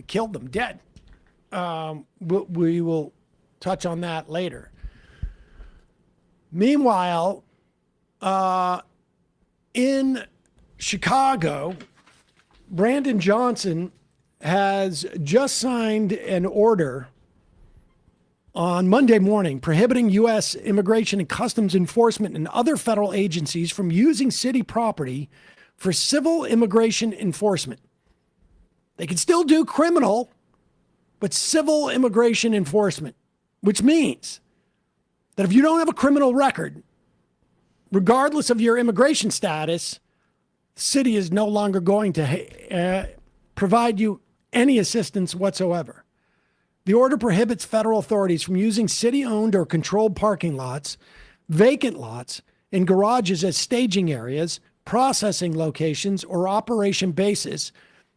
Speaker 6: Killed them dead. We will touch on that later. Meanwhile, in Chicago, Brandon Johnson has just signed an order on Monday morning prohibiting U.S. Immigration and Customs Enforcement and other federal agencies from using city property for civil immigration enforcement. They can still do criminal, but civil immigration enforcement, which means that if you don't have a criminal record, regardless of your immigration status, the city is no longer going to provide you any assistance whatsoever. The order prohibits federal authorities from using city-owned or controlled parking lots, vacant lots, and garages as staging areas, processing locations, or operation bases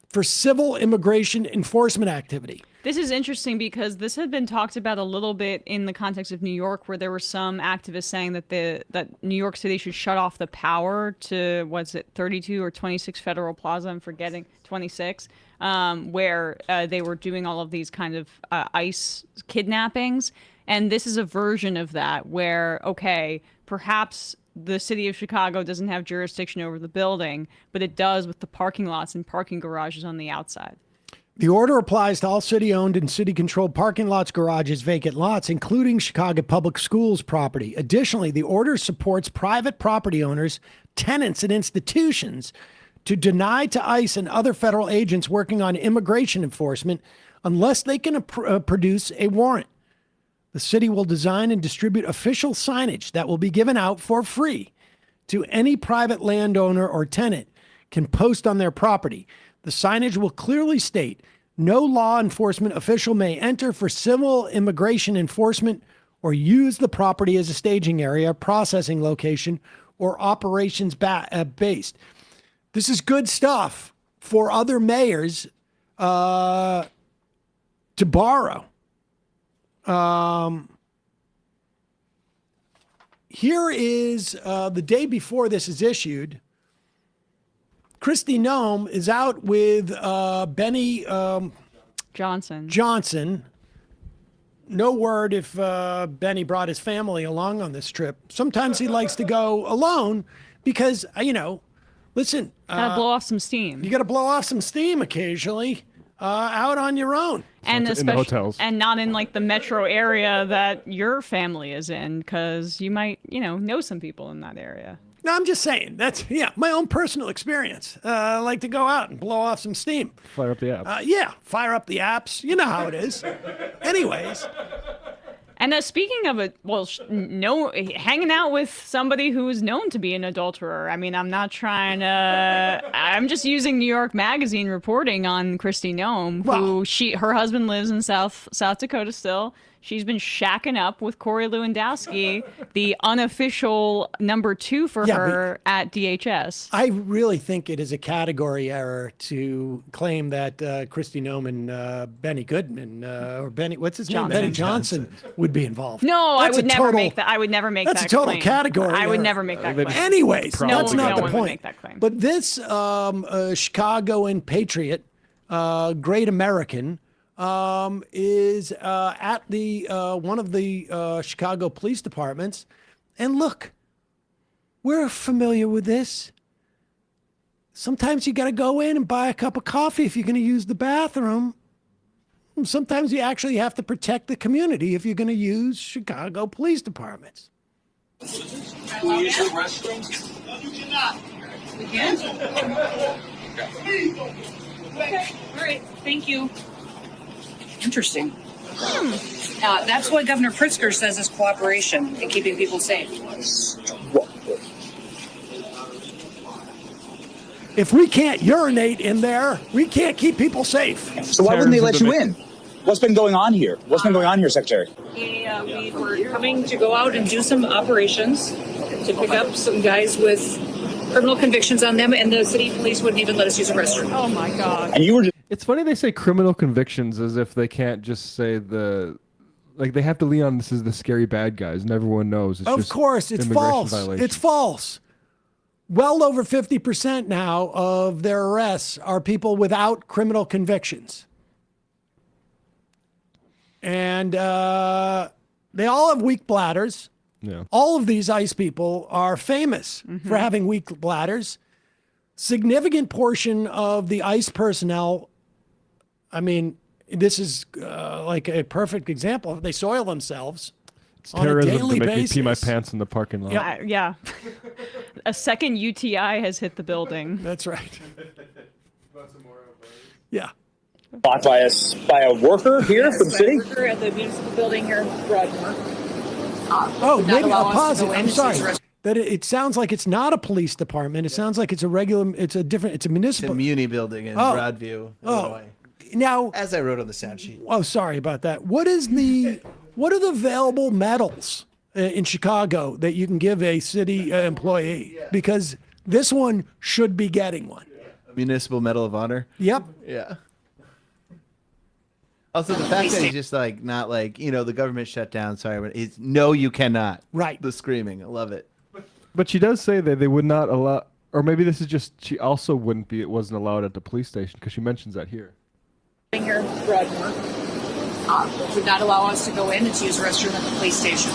Speaker 6: for civil immigration enforcement activity.
Speaker 7: This is interesting because this had been talked about a little bit in the context of New York, where there were some activists saying that New York City should shut off the power to, 32 or 26 Federal Plaza, I'm forgetting, 26, where they were doing all of these kind of ICE kidnappings. And this is a version of that where, okay, perhaps the city of Chicago doesn't have jurisdiction over the building, but it does with the parking lots and parking garages on the outside.
Speaker 6: The order applies to all city-owned and city-controlled parking lots, garages, vacant lots, including Chicago Public Schools property. Additionally, the order supports private property owners, tenants, and institutions to deny to ICE and other federal agents working on immigration enforcement unless they can produce a warrant. The city will design and distribute official signage that will be given out for free to any private landowner or tenant can post on their property. The signage will clearly state no law enforcement official may enter for civil immigration enforcement or use the property as a staging area, processing location, or operations based. This is good stuff for other mayors to borrow. Here is the day before this is issued. Kristi Noem is out with Benny Johnson. No word if Benny brought his family along on this trip. Sometimes he likes to go alone because, listen.
Speaker 7: Gotta blow off some steam.
Speaker 6: You got to blow off some steam occasionally out on your own.
Speaker 7: And
Speaker 11: in the hotels.
Speaker 7: And not in like the metro area that your family is in, because you might, know some people in that area.
Speaker 6: No, I'm just saying. That's, my own personal experience. I like to go out and blow off some steam.
Speaker 11: Fire up the apps.
Speaker 6: Fire up the apps. You know how it is. Anyways.
Speaker 7: And speaking of it, well, hanging out with somebody who is known to be an adulterer. I mean, I'm not trying to. I'm just using New York Magazine reporting on Kristi Noem, who her husband lives in South Dakota still. She's been shacking up with Corey Lewandowski, the unofficial number 2 for her at DHS.
Speaker 6: I really think it is a category error to claim that Kristi Noem and Benny Goodman or Benny, what's his name? Benny Johnson would be involved.
Speaker 7: No, I would never make that. I would never make that claim.
Speaker 6: That's a total category
Speaker 7: I would
Speaker 6: error.
Speaker 7: never make that claim.
Speaker 6: Anyways, that's not the
Speaker 7: one would
Speaker 6: point.
Speaker 7: make that claim.
Speaker 6: But this Chicagoan patriot, great American, is at the one of the Chicago police departments. And look, we're familiar with this. Sometimes you got to go in and buy a cup of coffee if you're going to use the bathroom. Sometimes you actually have to protect the community if you're going to use Chicago police departments.
Speaker 10: Can we use your restroom? No, you cannot.
Speaker 21: We can? Okay. All right. Thank you. Interesting. That's what Governor Pritzker says is cooperation and keeping people safe.
Speaker 6: If we can't urinate in there, we can't keep people safe.
Speaker 22: So why wouldn't they let you in? What's been going on here? What's been going on here, Secretary?
Speaker 21: We were coming to go out and do some operations to pick up some guys with criminal convictions on them, and the city police wouldn't even let us use a restroom.
Speaker 7: Oh my God.
Speaker 22: And you were just...
Speaker 11: It's funny they say criminal convictions as if they can't just say they have to lean on this as the scary bad guys, and everyone knows. It's
Speaker 6: of
Speaker 11: just
Speaker 6: course, it's
Speaker 11: immigration
Speaker 6: false.
Speaker 11: violations.
Speaker 6: It's false. Well over 50% now of their arrests are people without criminal convictions. And they all have weak bladders.
Speaker 11: Yeah.
Speaker 6: All of these ICE people are famous for having weak bladders. Significant portion of the ICE personnel, I mean, this is like a perfect example. They soil themselves on a
Speaker 11: Terrorism
Speaker 6: daily
Speaker 11: to make
Speaker 6: basis.
Speaker 11: me pee my pants in the parking lot.
Speaker 7: Yeah. A second UTI has hit the building.
Speaker 6: That's right. Yeah.
Speaker 22: Bought by a worker here from the city?
Speaker 21: Worker at the municipal building here in Broadmoor.
Speaker 6: Oh, maybe I'll pause it. I'm sorry. That it sounds like it's not a police department. It sounds like it's a municipal.
Speaker 19: It's a muni building in Broadview, Illinois.
Speaker 6: Now,
Speaker 19: as I wrote on the sound sheet.
Speaker 6: Oh, sorry about that. What are the available medals in Chicago that you can give a city employee? Because this one should be getting one.
Speaker 19: A Municipal Medal of Honor?
Speaker 6: Yep.
Speaker 19: Yeah. Also, the fact that he's just not the government shut down. Sorry, but it's no, you cannot.
Speaker 6: Right.
Speaker 19: The screaming. I love it.
Speaker 11: But she does say that they would not allow, or maybe this is just she also wasn't allowed at the police station because she mentions that here.
Speaker 21: Here in Broadmoor would not allow us to go in and to use a restroom at the police station.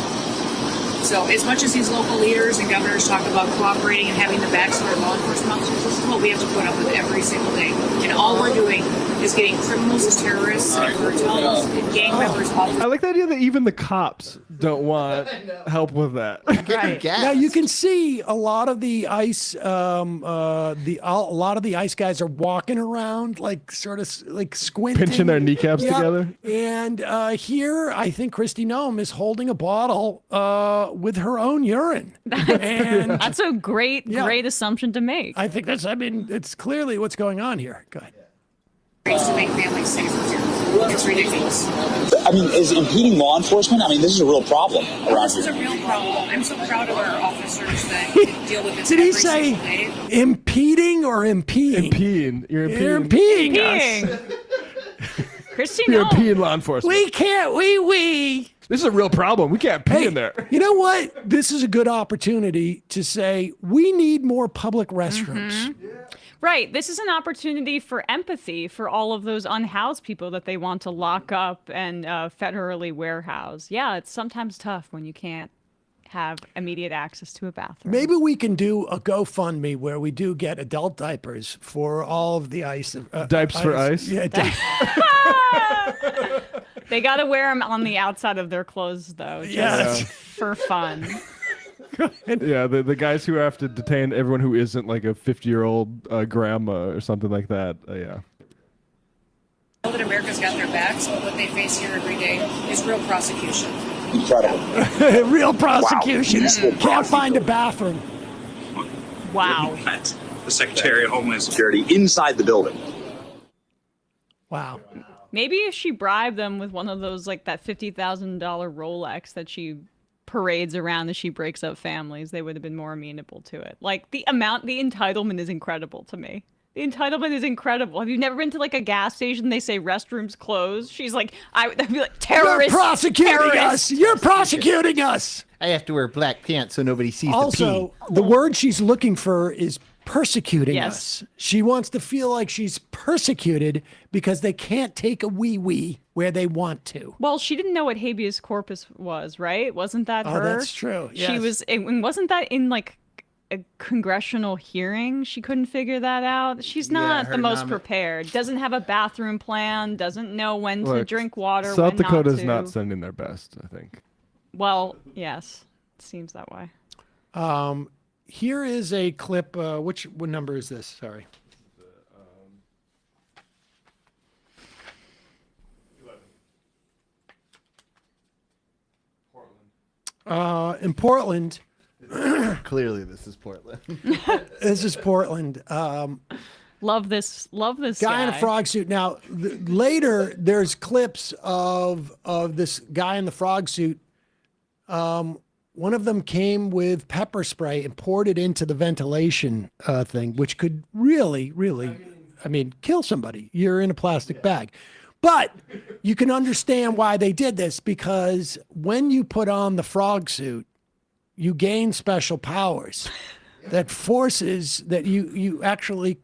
Speaker 21: So as much as these local leaders and governors talk about cooperating and having the backs of our law enforcement officers, this is what we have to put up with every single day. And all we're doing is getting criminals, terrorists, and cartels, and gang members off.
Speaker 11: I like the idea that even the cops don't want help with that.
Speaker 6: Right. Now you can see a lot of the ICE, a lot of the ICE guys are walking around sort of squinting,
Speaker 11: Pinching their kneecaps together.
Speaker 6: And here, I think Kristi Noem is holding a bottle with her own urine.
Speaker 7: That's a great assumption to make.
Speaker 6: I think it's clearly what's going on here. Go ahead.
Speaker 21: To make families safer here. It's ridiculous.
Speaker 22: I mean, is impeding law enforcement? I mean, this is a real problem around
Speaker 21: This is a real problem. I'm so proud of our officers that deal with this
Speaker 6: Did
Speaker 21: every
Speaker 6: he say
Speaker 21: single day.
Speaker 6: impeding or impeding?
Speaker 11: Impeding. You're
Speaker 6: You're
Speaker 11: impeding.
Speaker 6: impeding us.
Speaker 7: Kristi
Speaker 11: You're
Speaker 7: Noem.
Speaker 11: impeding law enforcement.
Speaker 6: We can't. We.
Speaker 11: This is a real problem. We can't pee in there.
Speaker 6: You know what? This is a good opportunity to say we need more public restrooms.
Speaker 7: Right. This is an opportunity for empathy for all of those unhoused people that they want to lock up and federally warehouse. Yeah, it's sometimes tough when you can't have immediate access to a bathroom.
Speaker 6: Maybe we can do a GoFundMe where we do get adult diapers for all of the ICE.
Speaker 11: Diapers for ICE?
Speaker 6: Yeah,
Speaker 7: They got to wear them on the outside of their clothes, though, just for fun.
Speaker 11: Yeah, the guys who have to detain everyone who isn't like a 50-year-old grandma or something like that. Yeah.
Speaker 21: I know that America's got their backs, but what they face here every day is real prosecution.
Speaker 22: Incredible.
Speaker 6: Real prosecution.
Speaker 22: Wow.
Speaker 6: Can't find a bathroom.
Speaker 7: Wow.
Speaker 22: The Secretary of Homeland Security inside the building.
Speaker 6: Wow.
Speaker 7: Maybe if she bribed them with one of those, like that $50,000 Rolex that she parades around as she breaks up families, they would have been more amenable to it. Like the entitlement is incredible to me. The entitlement is incredible. Have you never been to like a gas station? They say restrooms closed. She's like, I'd be like, terrorist.
Speaker 6: You're prosecuting
Speaker 7: terrorist.
Speaker 6: us. You're prosecuting us.
Speaker 19: I have to wear black pants so nobody sees the
Speaker 6: Also,
Speaker 19: pee.
Speaker 6: the word she's looking for is persecuting
Speaker 7: Yes.
Speaker 6: us. She wants to feel like she's persecuted because they can't take a wee-wee where they want to.
Speaker 7: Well, she didn't know what habeas corpus was, right? Wasn't that her?
Speaker 6: Oh, that's true.
Speaker 7: She
Speaker 6: Yes.
Speaker 7: was, and wasn't that in like a congressional hearing? She couldn't figure that out. She's not
Speaker 19: her
Speaker 7: the most prepared. Doesn't have a bathroom plan. Doesn't know when to
Speaker 11: Look,
Speaker 7: drink water.
Speaker 11: South
Speaker 7: when
Speaker 11: Dakota's
Speaker 7: not,
Speaker 11: not sending their best, I think.
Speaker 7: Well, yes, it seems that way.
Speaker 6: Here is a clip. What number is this? Sorry. In Portland.
Speaker 19: Clearly, this is Portland.
Speaker 6: This is Portland.
Speaker 7: Love this
Speaker 6: Guy in a frog suit. Now, later there's clips of this guy in the frog suit. One of them came with pepper spray and poured it into the ventilation thing, which could really, kill somebody. You're in a plastic bag. But you can understand why they did this, because when you put on the frog suit, you gain special powers that forces that you actually,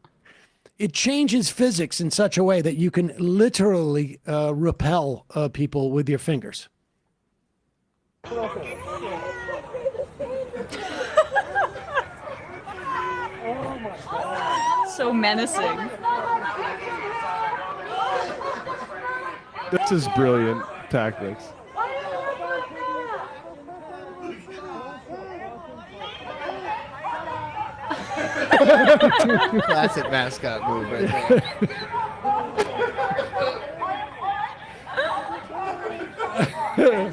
Speaker 6: it changes physics in such a way that you can literally repel people with your fingers.
Speaker 7: So menacing.
Speaker 11: This is brilliant tactics.
Speaker 19: Classic mascot move right there.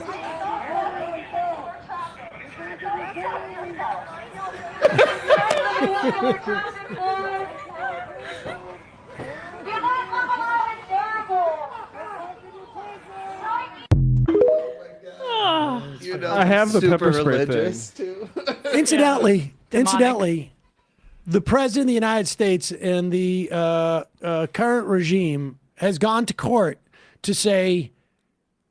Speaker 11: I have the pepper spray
Speaker 19: religious,
Speaker 11: thing.
Speaker 6: Incidentally,
Speaker 7: Demonic.
Speaker 6: the president of the United States and the current regime has gone to court to say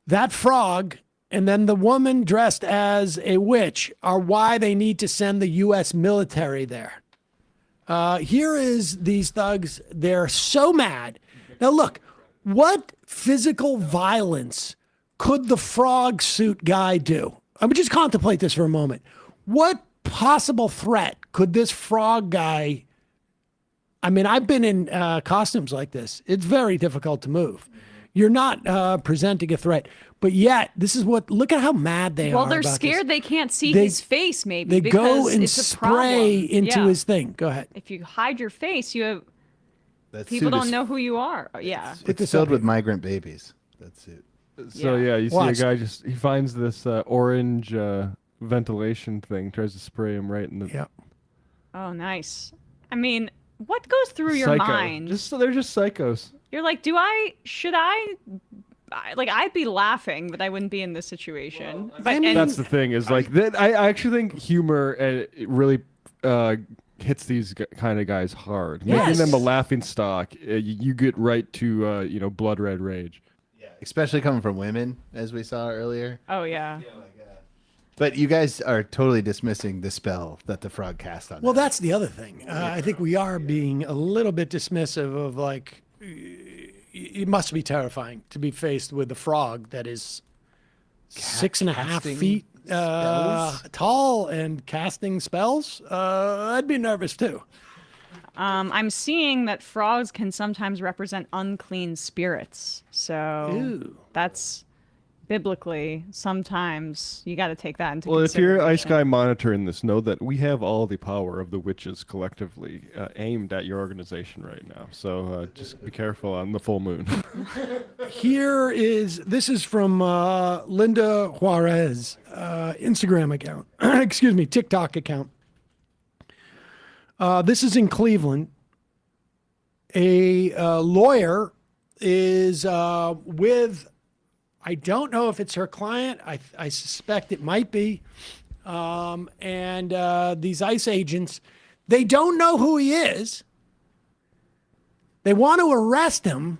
Speaker 6: that frog and then the woman dressed as a witch are why they need to send the U.S. military there. Here is these thugs. They're so mad. Now, look, what physical violence could the frog suit guy do? I mean, just contemplate this for a moment. What possible threat could this frog guy? I mean, I've been in costumes like this. It's very difficult to move. You're not presenting a threat, but yet this is what. Look at how mad they are.
Speaker 7: Well, they're
Speaker 6: about
Speaker 7: scared
Speaker 6: this.
Speaker 7: they can't see his face. Maybe
Speaker 6: they
Speaker 7: because
Speaker 6: go and
Speaker 7: it's a
Speaker 6: spray
Speaker 7: problem.
Speaker 6: into
Speaker 7: Yeah.
Speaker 6: his thing. Go ahead.
Speaker 7: If you hide your face, you have
Speaker 19: That
Speaker 7: people
Speaker 19: suit
Speaker 7: don't
Speaker 19: is-
Speaker 7: know who you are. Yeah.
Speaker 19: It's filled with migrant babies. That's it.
Speaker 11: So yeah, you see
Speaker 6: Watch.
Speaker 11: a guy he finds this orange ventilation thing, tries to spray him right in the.
Speaker 6: Yeah.
Speaker 7: Oh, nice. I mean, what goes through your
Speaker 11: Psycho.
Speaker 7: mind?
Speaker 11: They're just psychos.
Speaker 7: You're like, should I, like, I'd be laughing, but I wouldn't be in this situation. But
Speaker 11: That's the thing is like that. I actually think humor it really hits these kind of guys hard,
Speaker 7: Yes.
Speaker 11: making them a laughing stock. You get right to blood red rage.
Speaker 19: Especially coming from women, as we saw earlier.
Speaker 7: Oh yeah.
Speaker 19: But you guys are totally dismissing the spell that the frog cast on.
Speaker 6: Well, that's the other thing. I think we are being a little bit dismissive of like, it must be terrifying to be faced with a frog that is 6.5
Speaker 19: casting
Speaker 6: feet
Speaker 19: spells?
Speaker 6: tall and casting spells. I'd be nervous too.
Speaker 7: I'm seeing that frogs can sometimes represent unclean spirits. So
Speaker 6: Ew.
Speaker 7: that's biblically, sometimes you got to take that into
Speaker 11: Well, if you're
Speaker 7: consideration.
Speaker 11: Ice Guy monitoring this, know that we have all the power of the witches collectively aimed at your organization right now. So just be careful on the full moon.
Speaker 6: This is from Linda Juarez, Instagram account, excuse me, TikTok account. This is in Cleveland. A lawyer is with, I don't know if it's her client. I suspect it might be. And these ICE agents, they don't know who he is. They want to arrest him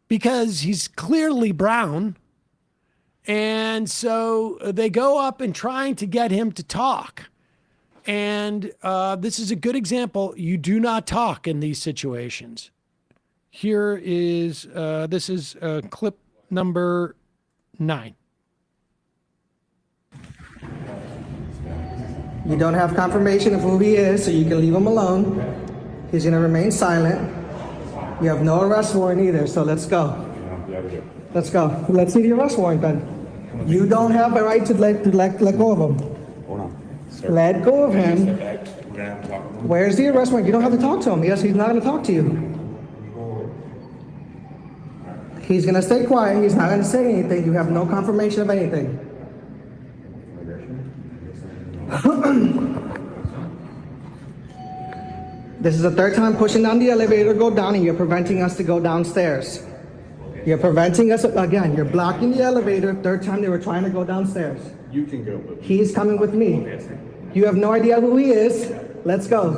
Speaker 6: because he's clearly brown. And so they go up and trying to get him to talk. And this is a good example. You do not talk in these situations. Here is, this is clip number 9.
Speaker 2: You don't have confirmation of who he is, so you can leave him alone. He's going to remain silent. You have no arrest warrant either, so let's go. Let's go. Let's see the arrest warrant then. You don't have a right to let go of him. Let go of him. Where's the arrest warrant? You don't have to talk to him. Yes, he's not going to talk to you. He's going to stay quiet. He's not going to say anything. You have no confirmation of anything. This is the third time pushing down the elevator to go down, and you're preventing us to go downstairs. You're preventing us, again, you're blocking the elevator. Third time they were trying to go downstairs.
Speaker 4: You can go with me.
Speaker 2: He's coming with me. You have no idea who he is. Let's go.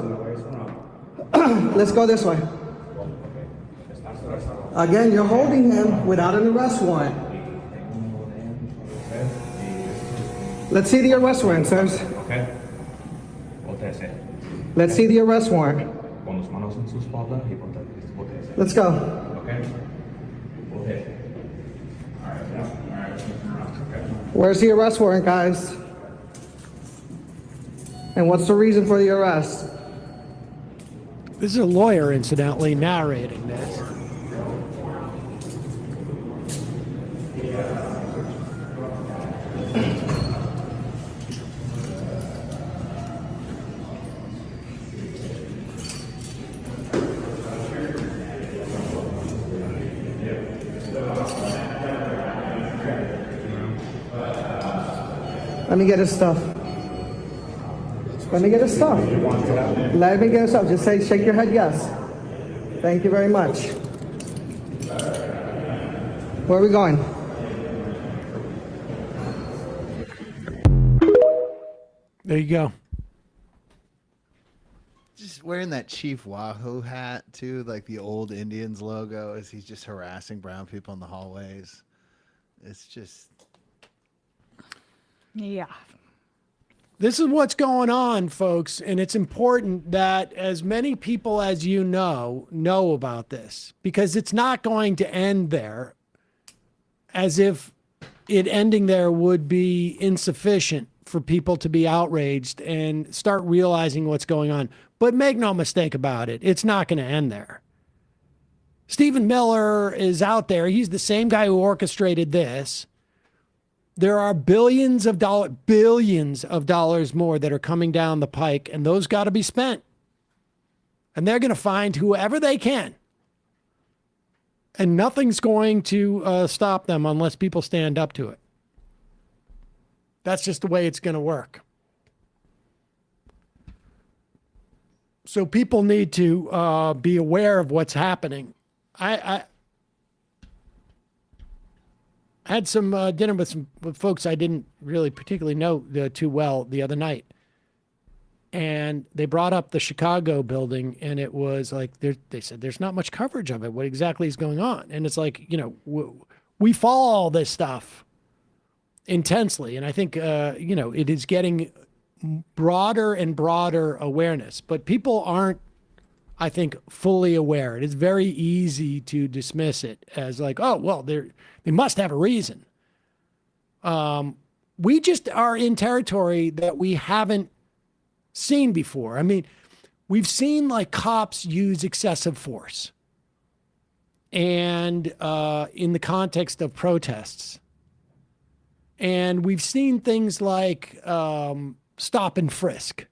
Speaker 2: Let's go this way. Again, you're holding him without an arrest warrant. Let's see the arrest warrant, sirs.
Speaker 4: Okay.
Speaker 2: Let's see the arrest warrant. Let's go. Where's the arrest warrant, guys? And what's the reason for the arrest?
Speaker 6: This is a lawyer, incidentally, narrating this.
Speaker 2: Let me get his stuff. Let me get his stuff. Let me get his stuff. Just say, shake your head, yes. Thank you very much. Where are we going?
Speaker 6: There you go.
Speaker 19: Just wearing that Chief Wahoo hat, too, like the old Indians logo, as he's just harassing brown people in the hallways. It's just...
Speaker 7: Yeah.
Speaker 6: This is what's going on, folks, and it's important that as many people as you know about this, because it's not going to end there, as if it ending there would be insufficient for people to be outraged and start realizing what's going on. But make no mistake about it, it's not going to end there. Stephen Miller is out there. He's the same guy who orchestrated this. There are billions of dollars more that are coming down the pike, and those got to be spent. And they're going to find whoever they can. And nothing's going to stop them unless people stand up to it. That's just the way it's going to work. So people need to be aware of what's happening. I had some dinner with some folks I didn't really particularly know too well the other night. And they brought up the Chicago building, and it was like, they said, there's not much coverage of it. What exactly is going on? And it's like, we follow all this stuff intensely. And I think, it is getting broader and broader awareness. But people aren't, I think, fully aware. It is very easy to dismiss it as like, oh, well, they must have a reason. We just are in territory that we haven't seen before. I mean, we've seen like cops use excessive force and in the context of protests. And we've seen things like stop and frisk.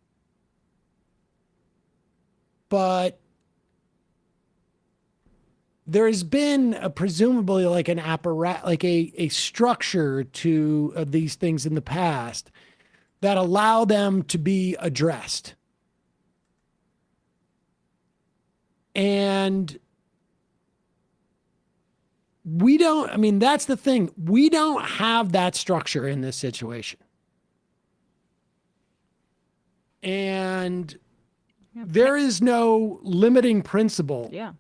Speaker 6: But there has been presumably like an apparatus, like a structure to these things in the past that allow them to be addressed. And we don't, I mean, that's the thing. We don't have that structure in this situation. And there is no limiting principle.
Speaker 7: Yeah.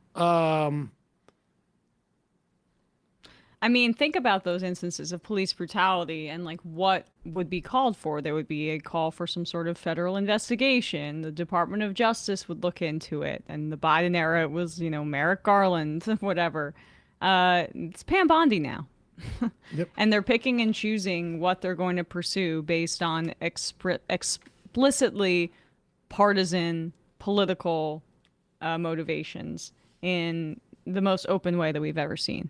Speaker 7: I mean, think about those instances of police brutality and like what would be called for. There would be a call for some sort of federal investigation. The Department of Justice would look into it. And the Biden era, it was, you know, Merrick Garland, whatever. It's Pam Bondi now.
Speaker 6: Yep.
Speaker 7: And they're picking and choosing what they're going to pursue based on explicitly partisan political motivations in the most open way that we've ever seen.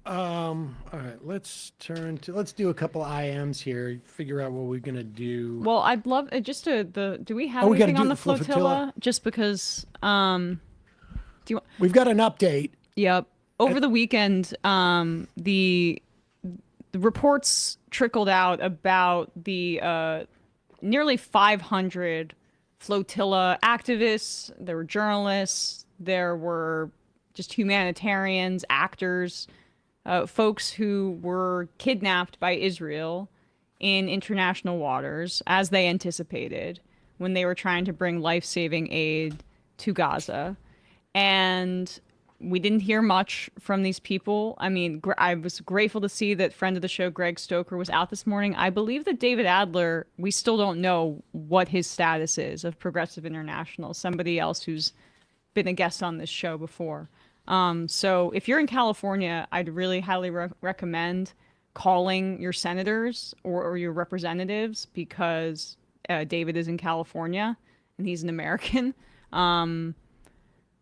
Speaker 6: All right, let's do a couple IMs here, figure out what we're going to do.
Speaker 7: Well, I'd love just to do we have
Speaker 6: Oh, we gotta
Speaker 7: anything
Speaker 6: do
Speaker 7: on the
Speaker 6: the
Speaker 7: flotilla?
Speaker 6: flotilla?
Speaker 7: Just because
Speaker 6: We've got an update.
Speaker 7: Yep. Over the weekend, the reports trickled out about the nearly 500 flotilla activists. There were journalists. There were just humanitarians, actors, folks who were kidnapped by Israel in international waters, as they anticipated, when they were trying to bring life-saving aid to Gaza. And we didn't hear much from these people. I mean, I was grateful to see that friend of the show, Greg Stoker, was out this morning. I believe that David Adler, we still don't know what his status is of Progressive International, somebody else who's been a guest on this show before. So if you're in California, I'd really highly recommend calling your senators or your representatives, because David is in California and he's an American.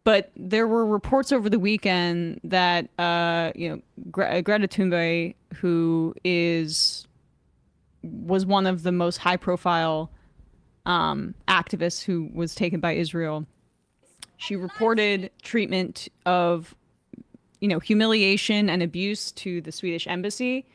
Speaker 7: But there were reports over the weekend that, Greta Thunberg, who was one of the most high-profile activists who was taken by Israel, she reported treatment of, humiliation and abuse to the Swedish embassy.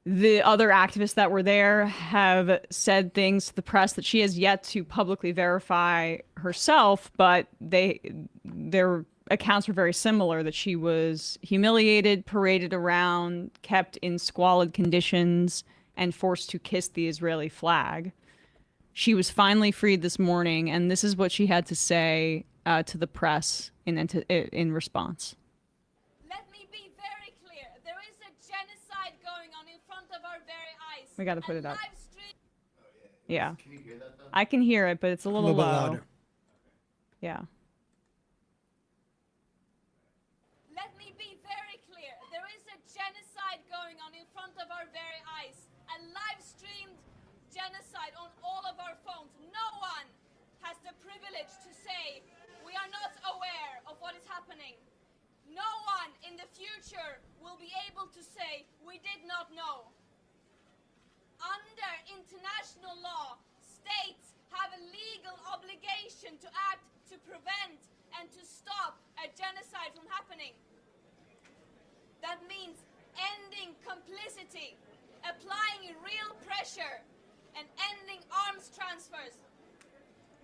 Speaker 7: The other activists that were there have said things to the press that she has yet to publicly verify herself, but their accounts were very similar, that she was humiliated, paraded around, kept in squalid conditions, and forced to kiss the Israeli flag. She was finally freed this morning, and this is what she had to say to the press in response. We got to put it up. Yeah.
Speaker 10: Can you hear that though?
Speaker 7: I can hear it, but it's a little
Speaker 6: bit
Speaker 7: low.
Speaker 6: louder.
Speaker 7: Yeah.
Speaker 1: Let me be very clear. There is a genocide going on in front of our very eyes. A live-streamed genocide on all of our phones. No one has the privilege to say we are not aware of what is happening. No one in the future will be able to say we did not know. Under international law, states have a legal obligation to act to prevent and to stop a genocide from happening. That means ending complicity, applying real pressure, and ending arms transfers.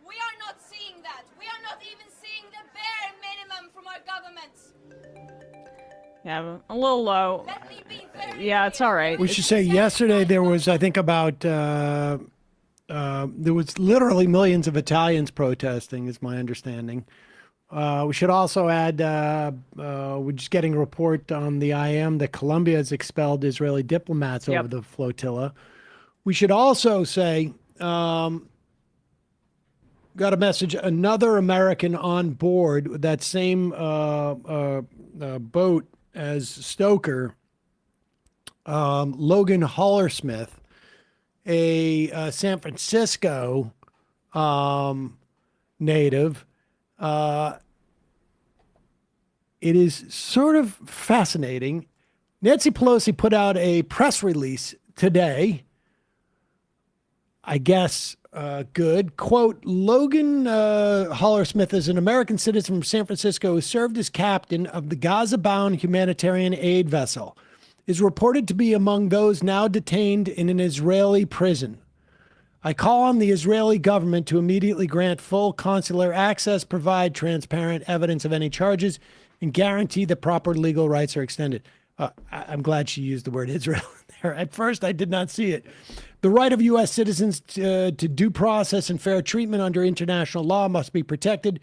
Speaker 1: We are not seeing that. We are not even seeing the bare minimum from our governments.
Speaker 7: Yeah, a little low. Yeah, it's all right.
Speaker 6: We should say yesterday there was, I think, about there was literally millions of Italians protesting, is my understanding. We should also add, we're just getting a report on the IM that Colombia has expelled Israeli diplomats over the flotilla. We should also say, got a message, another American on board that same boat as Stoker, Logan Hallersmith, a San Francisco native. It is sort of fascinating. Nancy Pelosi put out a press release today. I guess good. Quote, Logan Hollersmith is an American citizen from San Francisco who served as captain of the Gaza-bound humanitarian aid vessel. Is reported to be among those now detained in an Israeli prison. I call on the Israeli government to immediately grant full consular access, provide transparent evidence of any charges, and guarantee that proper legal rights are extended. I'm glad she used the word Israel there. At first, I did not see it. The right of U.S. citizens to due process and fair treatment under international law must be protected.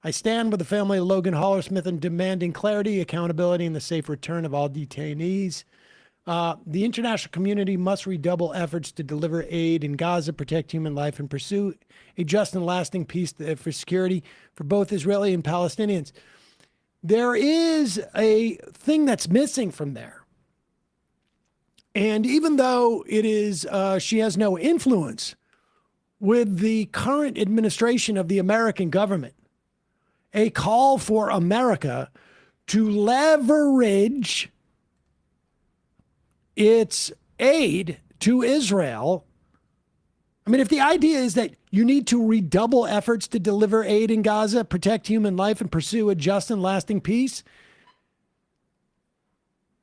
Speaker 6: I stand with the family of Logan Hollersmith in demanding clarity, accountability, and the safe return of all detainees. The international community must redouble efforts to deliver aid in Gaza, protect human life, and pursue a just and lasting peace for security for both Israeli and Palestinians. There is a thing that's missing from there. And even though it is, she has no influence with the current administration of the American government, a call for America to leverage its aid to Israel. I mean, if the idea is that you need to redouble efforts to deliver aid in Gaza, protect human life, and pursue a just and lasting peace,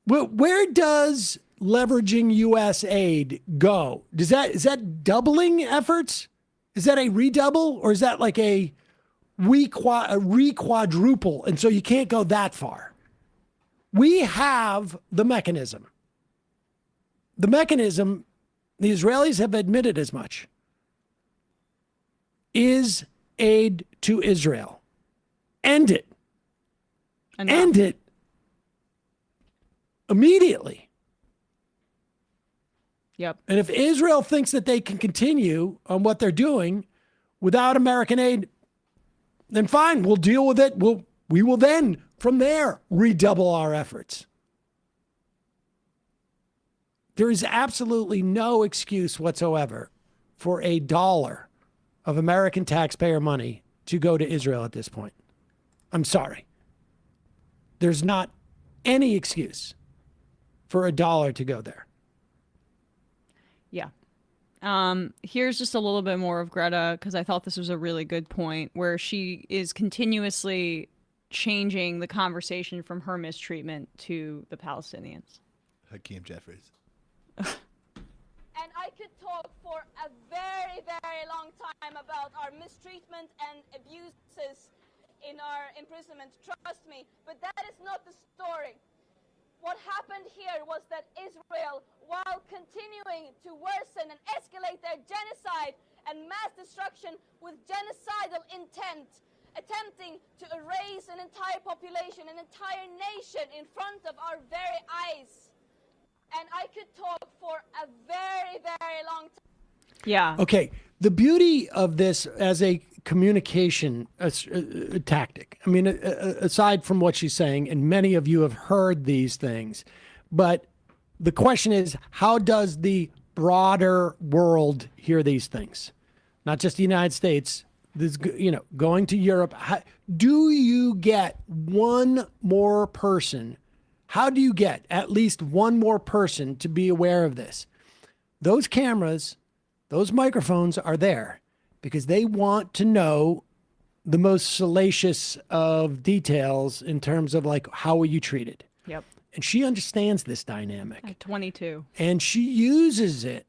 Speaker 6: well, where does leveraging U.S. aid go? Is that doubling efforts? Is that a redouble, or is that like a re-quadruple? And so you can't go that far. We have the mechanism. The mechanism, the Israelis have admitted as much, is aid to Israel. End it.
Speaker 7: Enough.
Speaker 6: End it immediately.
Speaker 7: Yep.
Speaker 6: And if Israel thinks that they can continue on what they're doing without American aid, then fine, we'll deal with it. We will then, from there, redouble our efforts. There is absolutely no excuse whatsoever for $1 of American taxpayer money to go to Israel at this point. I'm sorry. There's not any excuse for $1 to go there.
Speaker 7: Yeah. Here's just a little bit more of Greta, because I thought this was a really good point, where she is continuously changing the conversation from her mistreatment to the Palestinians.
Speaker 19: Hakeem Jeffries.
Speaker 1: And I could talk for a very, very long time about our mistreatment and abuses in our imprisonment. Trust me, but that is not the story. What happened here was that Israel, while continuing to worsen and escalate their genocide and mass destruction with genocidal intent, attempting to erase an entire population, an entire nation in front of our very eyes. And I could talk for a very, very long time.
Speaker 7: Yeah.
Speaker 6: Okay. The beauty of this as a communication tactic, I mean, aside from what she's saying, and many of you have heard these things, but the question is, how does the broader world hear these things? Not just the United States, this, going to Europe. Do you get one more person? How do you get at least one more person to be aware of this? Those cameras, those microphones are there because they want to know the most salacious of details in terms of like, how were you treated?
Speaker 7: Yep.
Speaker 6: And she understands this dynamic.
Speaker 7: At 22.
Speaker 6: And she uses it.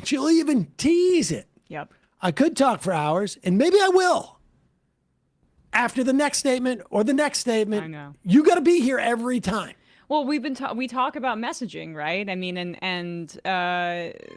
Speaker 6: She'll even tease it.
Speaker 7: Yep.
Speaker 6: I could talk for hours, and maybe I will. After the next statement or the next statement,
Speaker 7: I know.
Speaker 6: You got to be here every time.
Speaker 7: Well, we talk about messaging, right? I mean, and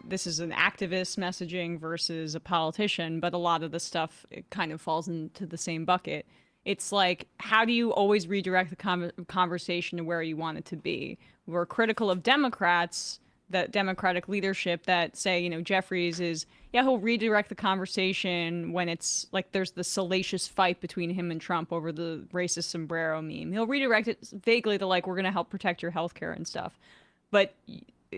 Speaker 7: this is an activist messaging versus a politician, but a lot of the stuff, it kind of falls into the same bucket. It's like, how do you always redirect the conversation to where you want it to be? We're critical of Democrats, that Democratic leadership that say, Jeffries is, he'll redirect the conversation when it's like there's the salacious fight between him and Trump over the racist sombrero meme. He'll redirect it vaguely to like, we're going to help protect your healthcare and stuff. But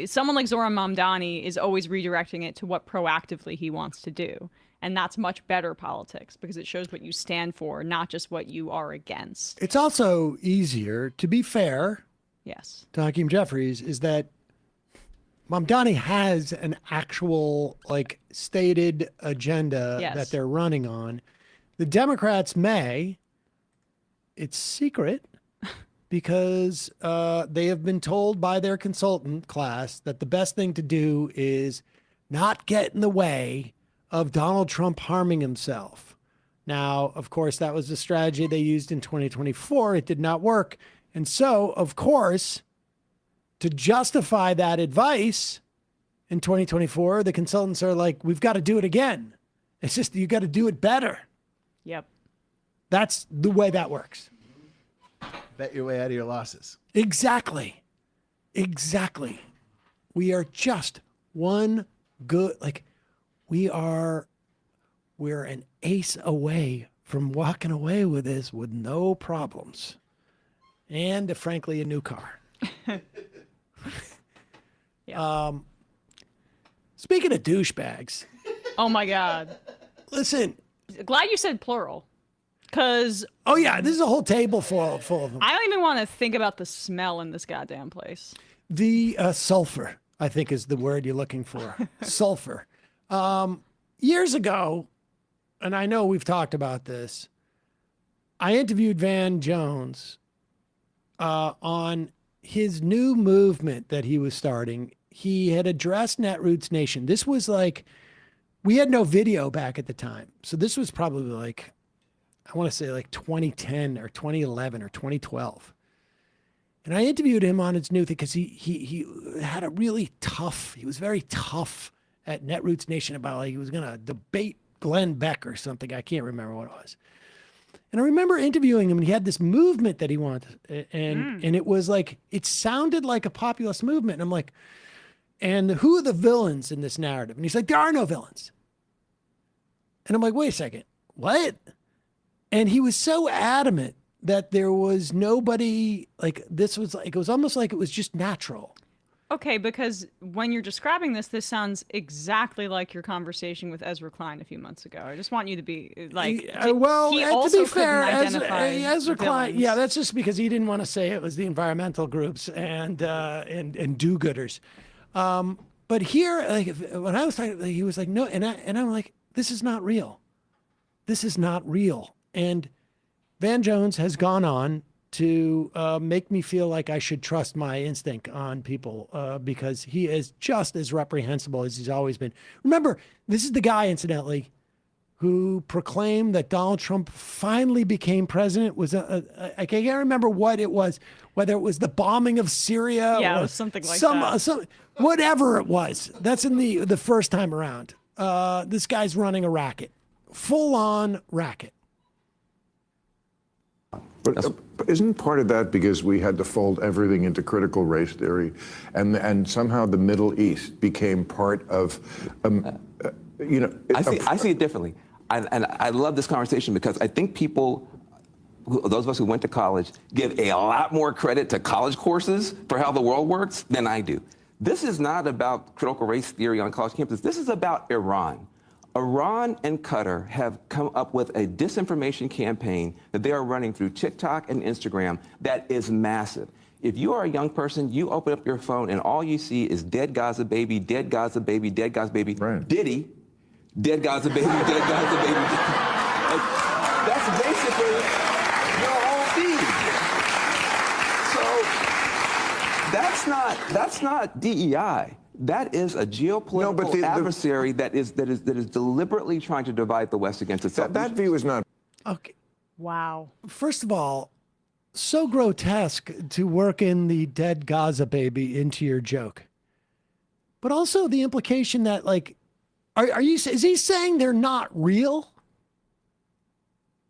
Speaker 7: someone like Zoran Mamdani is always redirecting it to what proactively he wants to do. And that's much better politics because it shows what you stand for, not just what you are against.
Speaker 6: It's also easier, to be fair,
Speaker 7: Yes.
Speaker 6: to Hakeem Jeffries is that Mamdani has an actual, like, stated agenda
Speaker 7: Yes.
Speaker 6: that they're running on. The Democrats may. It's secret because they have been told by their consultant class that the best thing to do is not get in the way of Donald Trump harming himself. Now, of course, that was the strategy they used in 2024. It did not work. And so, of course, to justify that advice in 2024, the consultants are like, we've got to do it again. It's just, you got to do it better.
Speaker 7: Yep.
Speaker 6: That's the way that works.
Speaker 19: Bet your way out of your losses.
Speaker 6: Exactly. Exactly. We are just one good, like, we're an ace away from walking away with this with no problems. And frankly, a new car.
Speaker 7: Yeah.
Speaker 6: Speaking of douchebags.
Speaker 7: Oh my God.
Speaker 6: Listen.
Speaker 7: Glad you said plural. Because.
Speaker 6: Oh, yeah. This is a whole table full of them.
Speaker 7: I don't even want to think about the smell in this goddamn place.
Speaker 6: The sulfur, I think, is the word you're looking for. Sulfur. Years ago, and I know we've talked about this, I interviewed Van Jones on his new movement that he was starting. He had addressed Netroots Nation. This was like, we had no video back at the time. So this was probably like, I want to say like 2010 or 2011 or 2012. And I interviewed him on his new thing because he had a really tough, he was very tough at Netroots Nation about, like, he was going to debate Glenn Beck or something. I can't remember what it was. And I remember interviewing him, and he had this movement that he wanted. And it was like, it sounded like a populist movement. And I'm like, and who are the villains in this narrative? And he's like, there are no villains. And I'm like, wait a second, what? And he was so adamant that there was nobody, like, this was like, it was almost like it was just natural.
Speaker 7: Okay, because when you're describing this, this sounds exactly like your conversation with Ezra Klein a few months ago. I just want you to be like,
Speaker 6: well,
Speaker 7: he
Speaker 6: to
Speaker 7: also
Speaker 6: be fair,
Speaker 7: couldn't identify
Speaker 6: Ezra Klein,
Speaker 7: villains.
Speaker 6: yeah, that's just because he didn't want to say it was the environmental groups and do-gooders. But here, like, when I was talking, he was like, no, and I'm like, this is not real. This is not real. And Van Jones has gone on to make me feel like I should trust my instinct on people because he is just as reprehensible as he's always been. Remember, this is the guy, incidentally, who proclaimed that Donald Trump finally became president. I can't remember what it was, whether it was the bombing of Syria.
Speaker 7: Yeah,
Speaker 6: or
Speaker 7: it was something like that.
Speaker 6: Whatever it was. That's in the first time around. This guy's running a racket, full-on racket.
Speaker 4: But isn't part of that because we had to fold everything into critical race theory, and somehow the Middle East became part of,
Speaker 5: I see it differently, and I love this conversation because I think people, those of us who went to college, give a lot more credit to college courses for how the world works than I do. This is not about critical race theory on college campuses. This is about Iran. Iran and Qatar have come up with a disinformation campaign that they are running through TikTok and Instagram that is massive. If you are a young person, you open up your phone and all you see is dead Gaza baby, dead Gaza baby, dead Gaza baby, right. Diddy, dead Gaza baby, dead Gaza baby. Like, that's basically your whole feed. So that's not DEI. That is a geopolitical adversary that is deliberately trying to divide the West against itself.
Speaker 4: That view is not.
Speaker 6: Okay.
Speaker 7: Wow.
Speaker 6: First of all, so grotesque to work in the dead Gaza baby into your joke. But also the implication that, like, is he saying they're not real?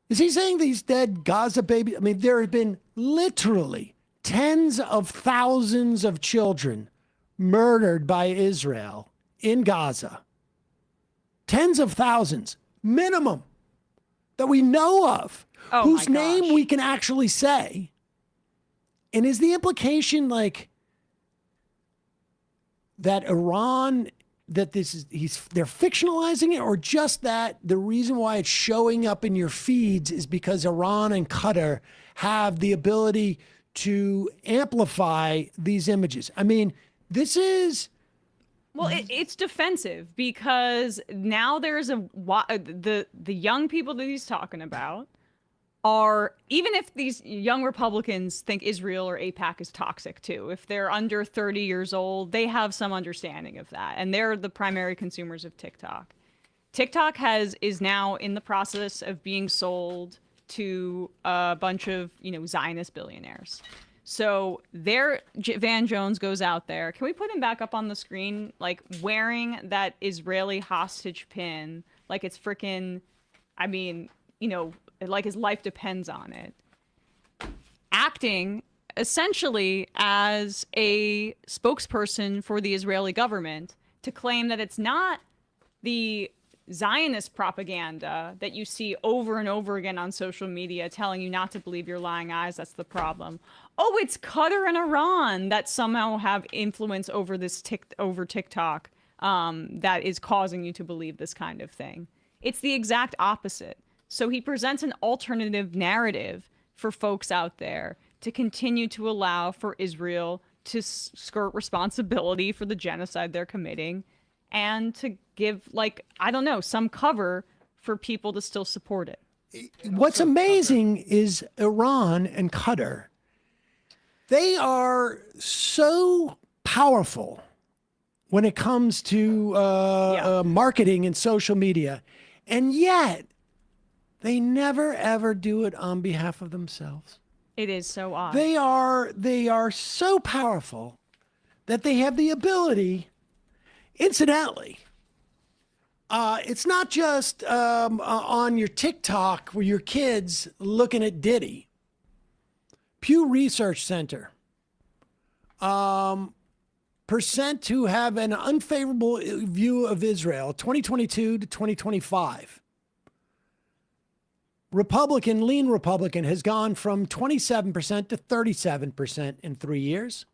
Speaker 6: Is he saying these dead Gaza babies? I mean, there have been literally tens of thousands of children murdered by Israel in Gaza. Tens of thousands, minimum, that we know of, whose name we can actually say. And is the implication, like, that Iran, that they're fictionalizing it, or just that the reason why it's showing up in your feeds is because Iran and Qatar have the ability to amplify these images. I mean, this is.
Speaker 7: Well, it's defensive because now there's the young people that he's talking about are, even if these young Republicans think Israel or AIPAC is toxic too, if they're under 30 years old, they have some understanding of that, and they're the primary consumers of TikTok. TikTok is now in the process of being sold to a bunch of Zionist billionaires. So Van Jones goes out there. Can we put him back up on the screen, like wearing that Israeli hostage pin, like it's freaking, I mean, like his life depends on it. Acting essentially as a spokesperson for the Israeli government to claim that it's not the Zionist propaganda that you see over and over again on social media telling you not to believe your lying eyes, that's the problem. Oh, it's Qatar and Iran that somehow have influence over over TikTok that is causing you to believe this kind of thing. It's the exact opposite. So he presents an alternative narrative for folks out there to continue to allow for Israel to skirt responsibility for the genocide they're committing, and to give, like, I don't know, some cover for people to still support it.
Speaker 6: What's amazing is Iran and Qatar, they are so powerful when it comes to marketing and social media, and yet they never ever do it on behalf of themselves.
Speaker 7: It is so odd.
Speaker 6: They are so powerful that they have the ability. Incidentally, it's not just on your TikTok where your kids looking at Diddy. Pew Research Center, percent who have an unfavorable view of Israel, 2022 to 2025. Lean Republican has gone from 27% to 37% in 3 years.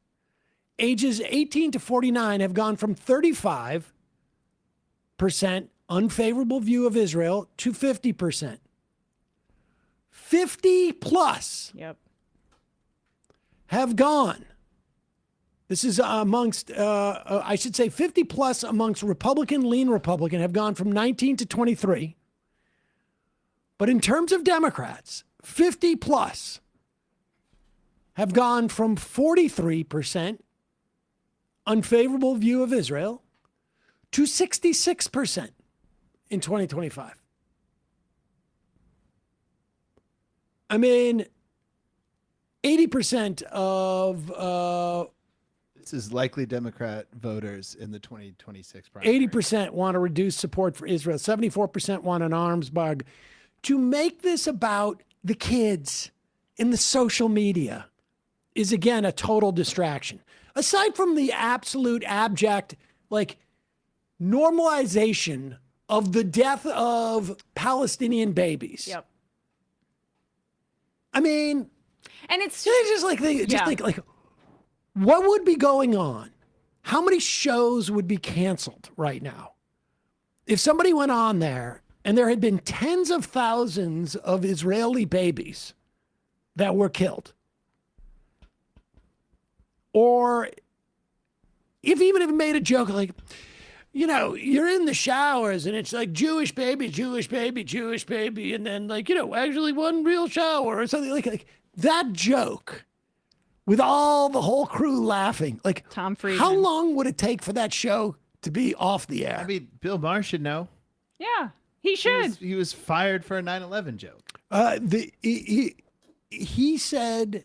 Speaker 6: Ages 18 to 49 have gone from 35% unfavorable view of Israel to 50%. 50 plus have gone. This is amongst, I should say 50 plus amongst lean Republican have gone from 19 to 23. But in terms of Democrats, 50 plus have gone from 43% unfavorable view of Israel to 66% in 2025. I mean, 80% of
Speaker 19: this is likely Democrat voters in the 2026 primary.
Speaker 6: 80% want to reduce support for Israel. 74% want an arms embargo. To make this about the kids in the social media is, again, a total distraction. Aside from the absolute abject, like, normalization of the death of Palestinian babies.
Speaker 7: Yep.
Speaker 6: I mean,
Speaker 7: and it's
Speaker 6: just like, think like, what would be going on? How many shows would be canceled right now if somebody went on there and there had been tens of thousands of Israeli babies that were killed? Or even if it made a joke like, you're in the showers and it's like Jewish baby, Jewish baby, Jewish baby, and then actually one real shower or something like that joke with all the whole crew laughing. Like,
Speaker 7: Tom Friedman.
Speaker 6: How long would it take for that show to be off the air?
Speaker 19: I mean, Bill Maher should know.
Speaker 7: Yeah, he should.
Speaker 19: He was fired for a 9/11 joke.
Speaker 6: He said,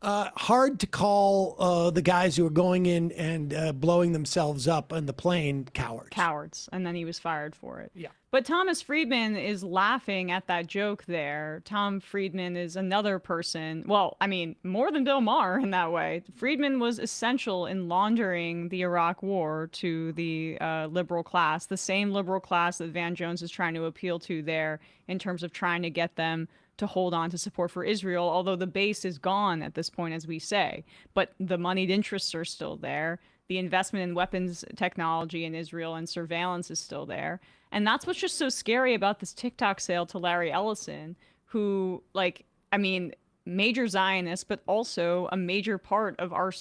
Speaker 6: hard to call the guys who are going in and blowing themselves up on the plane cowards.
Speaker 7: And then he was fired for it.
Speaker 6: Yeah.
Speaker 7: But Thomas Friedman is laughing at that joke there. Tom Friedman is another person. Well, I mean, more than Bill Maher in that way. Friedman was essential in laundering the Iraq war to the liberal class, the same liberal class that Van Jones is trying to appeal to there in terms of trying to get them to hold on to support for Israel, although the base is gone at this point, as we say. But the moneyed interests are still there. The investment in weapons technology in Israel and surveillance is still there. And that's what's just so scary about this TikTok sale to Larry Ellison, who, major Zionists, but also a major part of our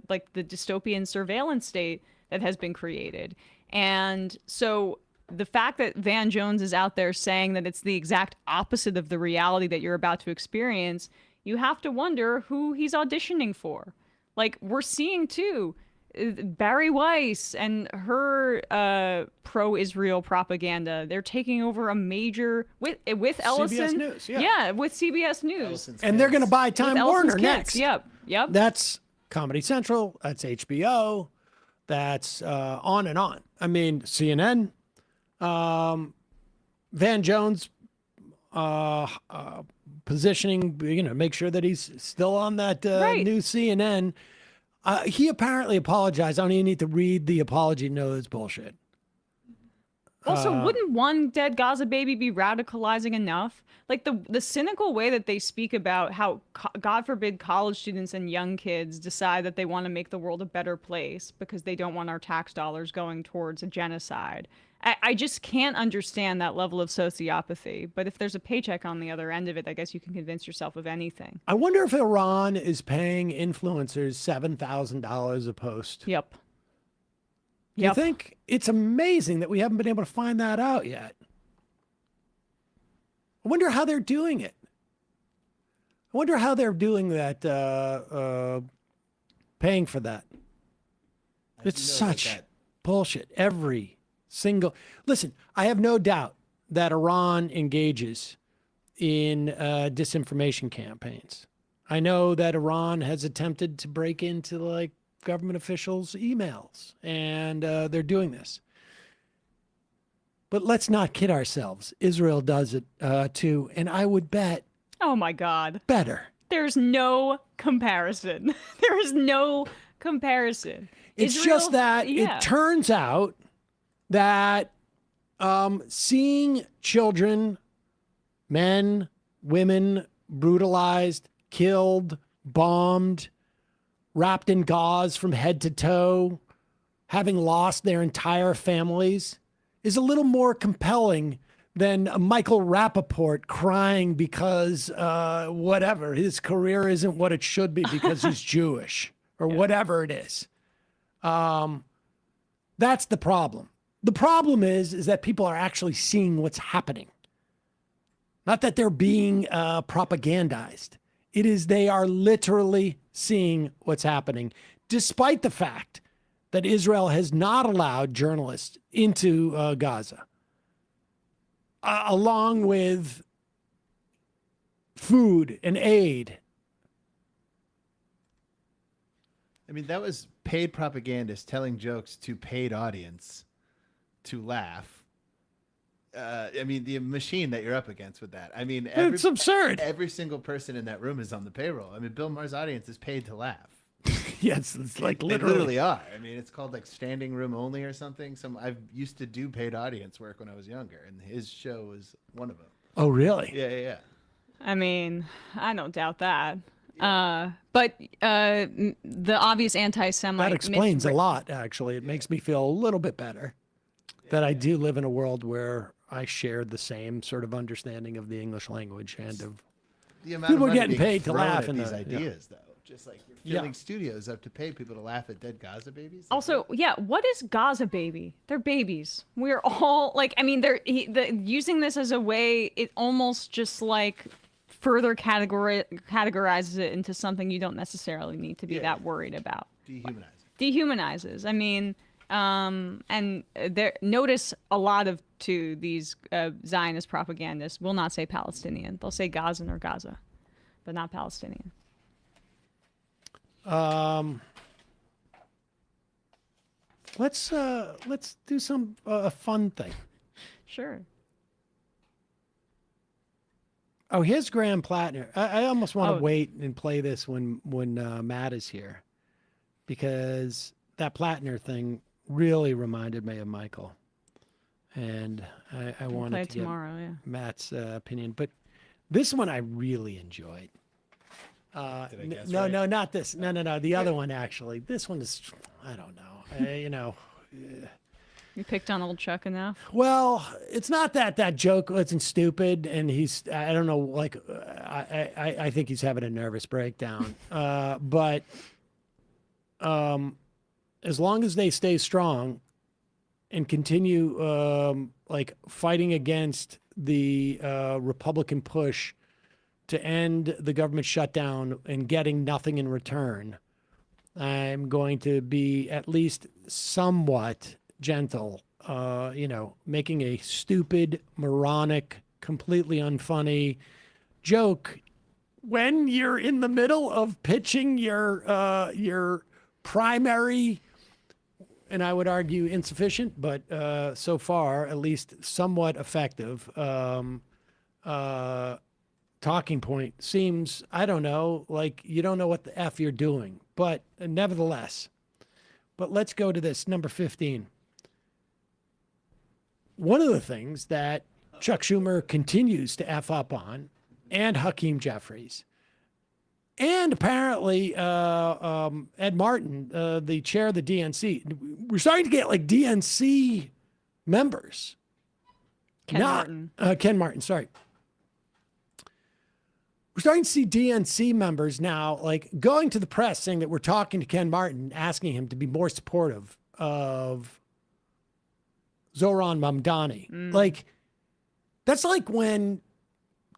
Speaker 7: like the dystopian surveillance state that has been created. And so the fact that Van Jones is out there saying that it's the exact opposite of the reality that you're about to experience, you have to wonder who he's auditioning for. Like, we're seeing too Barry Weiss and her pro-Israel propaganda. They're taking over a major with Ellison.
Speaker 6: CBS News, yeah.
Speaker 7: Yeah, with CBS News.
Speaker 6: And they're going to buy Time Warner
Speaker 7: Ellison's
Speaker 6: next.
Speaker 7: kids. Yep.
Speaker 6: That's Comedy Central. That's HBO. That's on and on. I mean, CNN. Van Jones positioning, make sure that he's still on that new CNN. He apparently apologized. I don't even need to read the apology. No, it's bullshit.
Speaker 7: Also, wouldn't one dead Gaza baby be radicalizing enough? Like the cynical way that they speak about how, God forbid, college students and young kids decide that they want to make the world a better place because they don't want our tax dollars going towards a genocide. I just can't understand that level of sociopathy. But if there's a paycheck on the other end of it, I guess you can convince yourself of anything.
Speaker 6: I wonder if Iran is paying influencers $7,000 a post.
Speaker 7: Yep.
Speaker 6: You think? It's amazing that we haven't been able to find that out yet. I wonder how they're doing it. I wonder how they're doing that, paying for that. It's such bullshit. Every single... Listen, I have no doubt that Iran engages in disinformation campaigns. I know that Iran has attempted to break into, government officials' emails, and they're doing this. But let's not kid ourselves. Israel does it too, and I would bet.
Speaker 7: Oh my God.
Speaker 6: Better.
Speaker 7: There's no comparison. There is no comparison.
Speaker 6: It's just that it turns out that seeing children, men, women brutalized, killed, bombed, wrapped in gauze from head to toe, having lost their entire families, is a little more compelling than Michael Rappaport crying because whatever, his career isn't what it should be because he's Jewish or whatever it is. That's the problem. The problem is that people are actually seeing what's happening. Not that they're being propagandized. It is they are literally seeing what's happening, despite the fact that Israel has not allowed journalists into Gaza, along with food and aid.
Speaker 19: I mean, that was paid propagandists telling jokes to paid audience to laugh. I mean, the machine that you're up against with that. I mean,
Speaker 6: it's absurd.
Speaker 19: Every single person in that room is on the payroll. I mean, Bill Maher's audience is paid to laugh.
Speaker 6: Yes, it's like
Speaker 19: They literally are. I mean, it's called standing room only or something. I've used to do paid audience work when I was younger, and his show was one of them.
Speaker 6: Oh, really?
Speaker 19: Yeah.
Speaker 7: I mean, I don't doubt that. But the obvious anti-Semite...
Speaker 6: That explains a lot, actually. It makes me feel a little bit better that I do live in a world where I share the same sort of understanding of the English language and of
Speaker 19: The amount
Speaker 6: people
Speaker 19: of money
Speaker 6: getting
Speaker 19: being
Speaker 6: paid to
Speaker 19: thrown
Speaker 6: laugh
Speaker 19: at
Speaker 6: in
Speaker 19: these
Speaker 6: the
Speaker 19: ideas, though. Just like you're filling studios up to pay people to laugh at dead Gaza babies.
Speaker 7: Also, what is Gaza baby? They're babies. We're all they're using this as a way. It almost just further categorizes it into something you don't necessarily need to be that worried about. Dehumanizes. I mean, and notice a lot of these Zionist propagandists will not say Palestinian. They'll say Gazan or Gaza, but not Palestinian.
Speaker 6: Let's do some fun thing.
Speaker 7: Sure.
Speaker 6: Oh, here's Graham Plattner. I almost want to wait and play this when Matt is here, because that Plattner thing really reminded me of Michael, and I wanted to get Matt's opinion. But this one I really enjoyed. No, not this. No. The other one, actually. This one is, I don't know.
Speaker 7: You picked on old Chuck enough.
Speaker 6: Well, it's not that joke wasn't stupid, and I don't know, like, I think he's having a nervous breakdown. But as long as they stay strong and continue, like, fighting against the Republican push to end the government shutdown and getting nothing in return, I'm going to be at least somewhat gentle, making a stupid, moronic, completely unfunny joke when you're in the middle of pitching your primary, and I would argue insufficient, but so far at least somewhat effective talking point. Seems, I don't know, like you don't know what the F you're doing, but nevertheless. But let's go to this, number 15. One of the things that Chuck Schumer continues to F up on, and Hakeem Jeffries, and apparently Ed Martin, the chair of the DNC. We're starting to get like DNC members.
Speaker 7: Ken Martin.
Speaker 6: Ken Martin, sorry. We're starting to see DNC members now, like, going to the press saying that we're talking to Ken Martin, asking him to be more supportive of Zohran Mamdani. Like, that's like when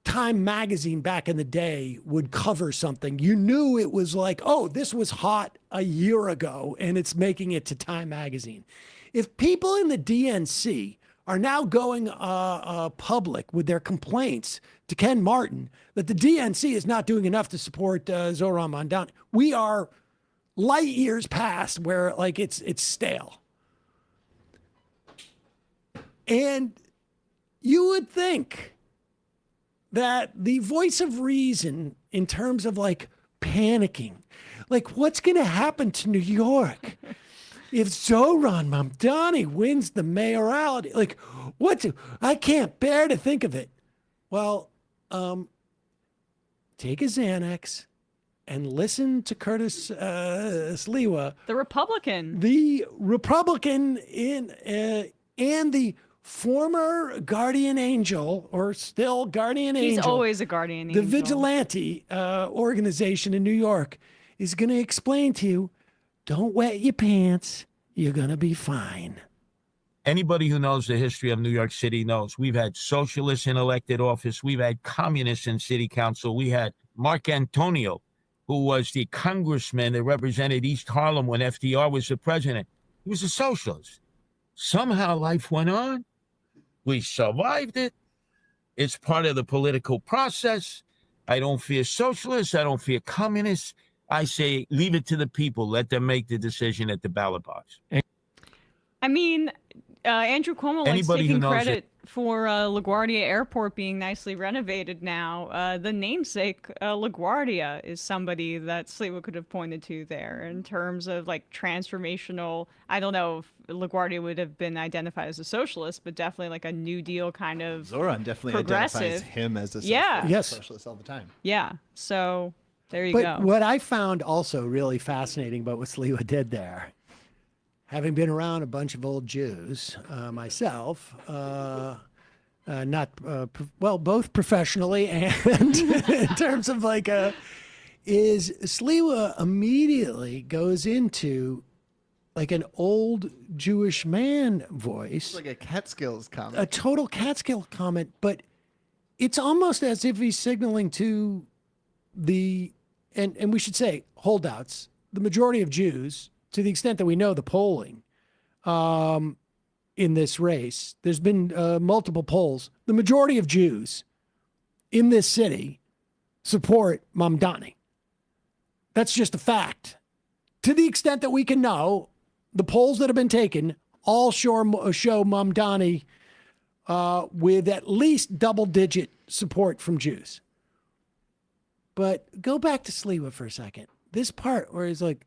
Speaker 6: Time magazine back in the day would cover something. You knew it was like, oh, this was hot a year ago, and it's making it to Time magazine. If people in the DNC are now going public with their complaints to Ken Martin that the DNC is not doing enough to support Zohran Mamdani, we are light years past where, like, it's stale. And you would think that the voice of reason in terms of, like, panicking, like, what's going to happen to New York if Zohran Mamdani wins the mayoralty? Like, I can't bear to think of it. Well, take a Xanax and listen to Curtis Sliwa.
Speaker 7: The Republican.
Speaker 6: The Republican and the former guardian angel, or still guardian angel.
Speaker 7: He's always a guardian angel.
Speaker 6: The vigilante organization in New York is going to explain to you, don't wet your pants. You're going to be fine.
Speaker 12: Anybody who knows the history of New York City knows we've had socialists in elected office. We've had communists in city council. We had Mark Antonio, who was the congressman that represented East Harlem when FDR was the president. He was a socialist. Somehow life went on. We survived it. It's part of the political process. I don't fear socialists. I don't fear communists. I say leave it to the people. Let them make the decision at the ballot box.
Speaker 7: I mean, Andrew Cuomo likes taking credit for LaGuardia Airport being nicely renovated now. The namesake, LaGuardia, is somebody that Sliwa could have pointed to there in terms of, like, transformational. I don't know if LaGuardia would have been identified as a socialist, but definitely like a New Deal kind of
Speaker 19: Zohran definitely
Speaker 7: progressive.
Speaker 19: identifies him as a socialist,
Speaker 7: Yeah.
Speaker 19: socialist all the time.
Speaker 7: Yeah. So there you
Speaker 6: But
Speaker 7: go.
Speaker 6: what I found also really fascinating about what Sliwa did there, having been around a bunch of old Jews myself, both professionally and in terms of, like, is Sliwa immediately goes into, like, an old Jewish man voice.
Speaker 19: It's like a Catskills comment.
Speaker 6: A total Catskill comment, but it's almost as if he's signaling to the, and we should say, holdouts, the majority of Jews, to the extent that we know the polling in this race. There's been multiple polls. The majority of Jews in this city support Mamdani. That's just a fact. To the extent that we can know, the polls that have been taken all show Mamdani with at least double-digit support from Jews. But go back to Sliwa for a second. This part where he's like,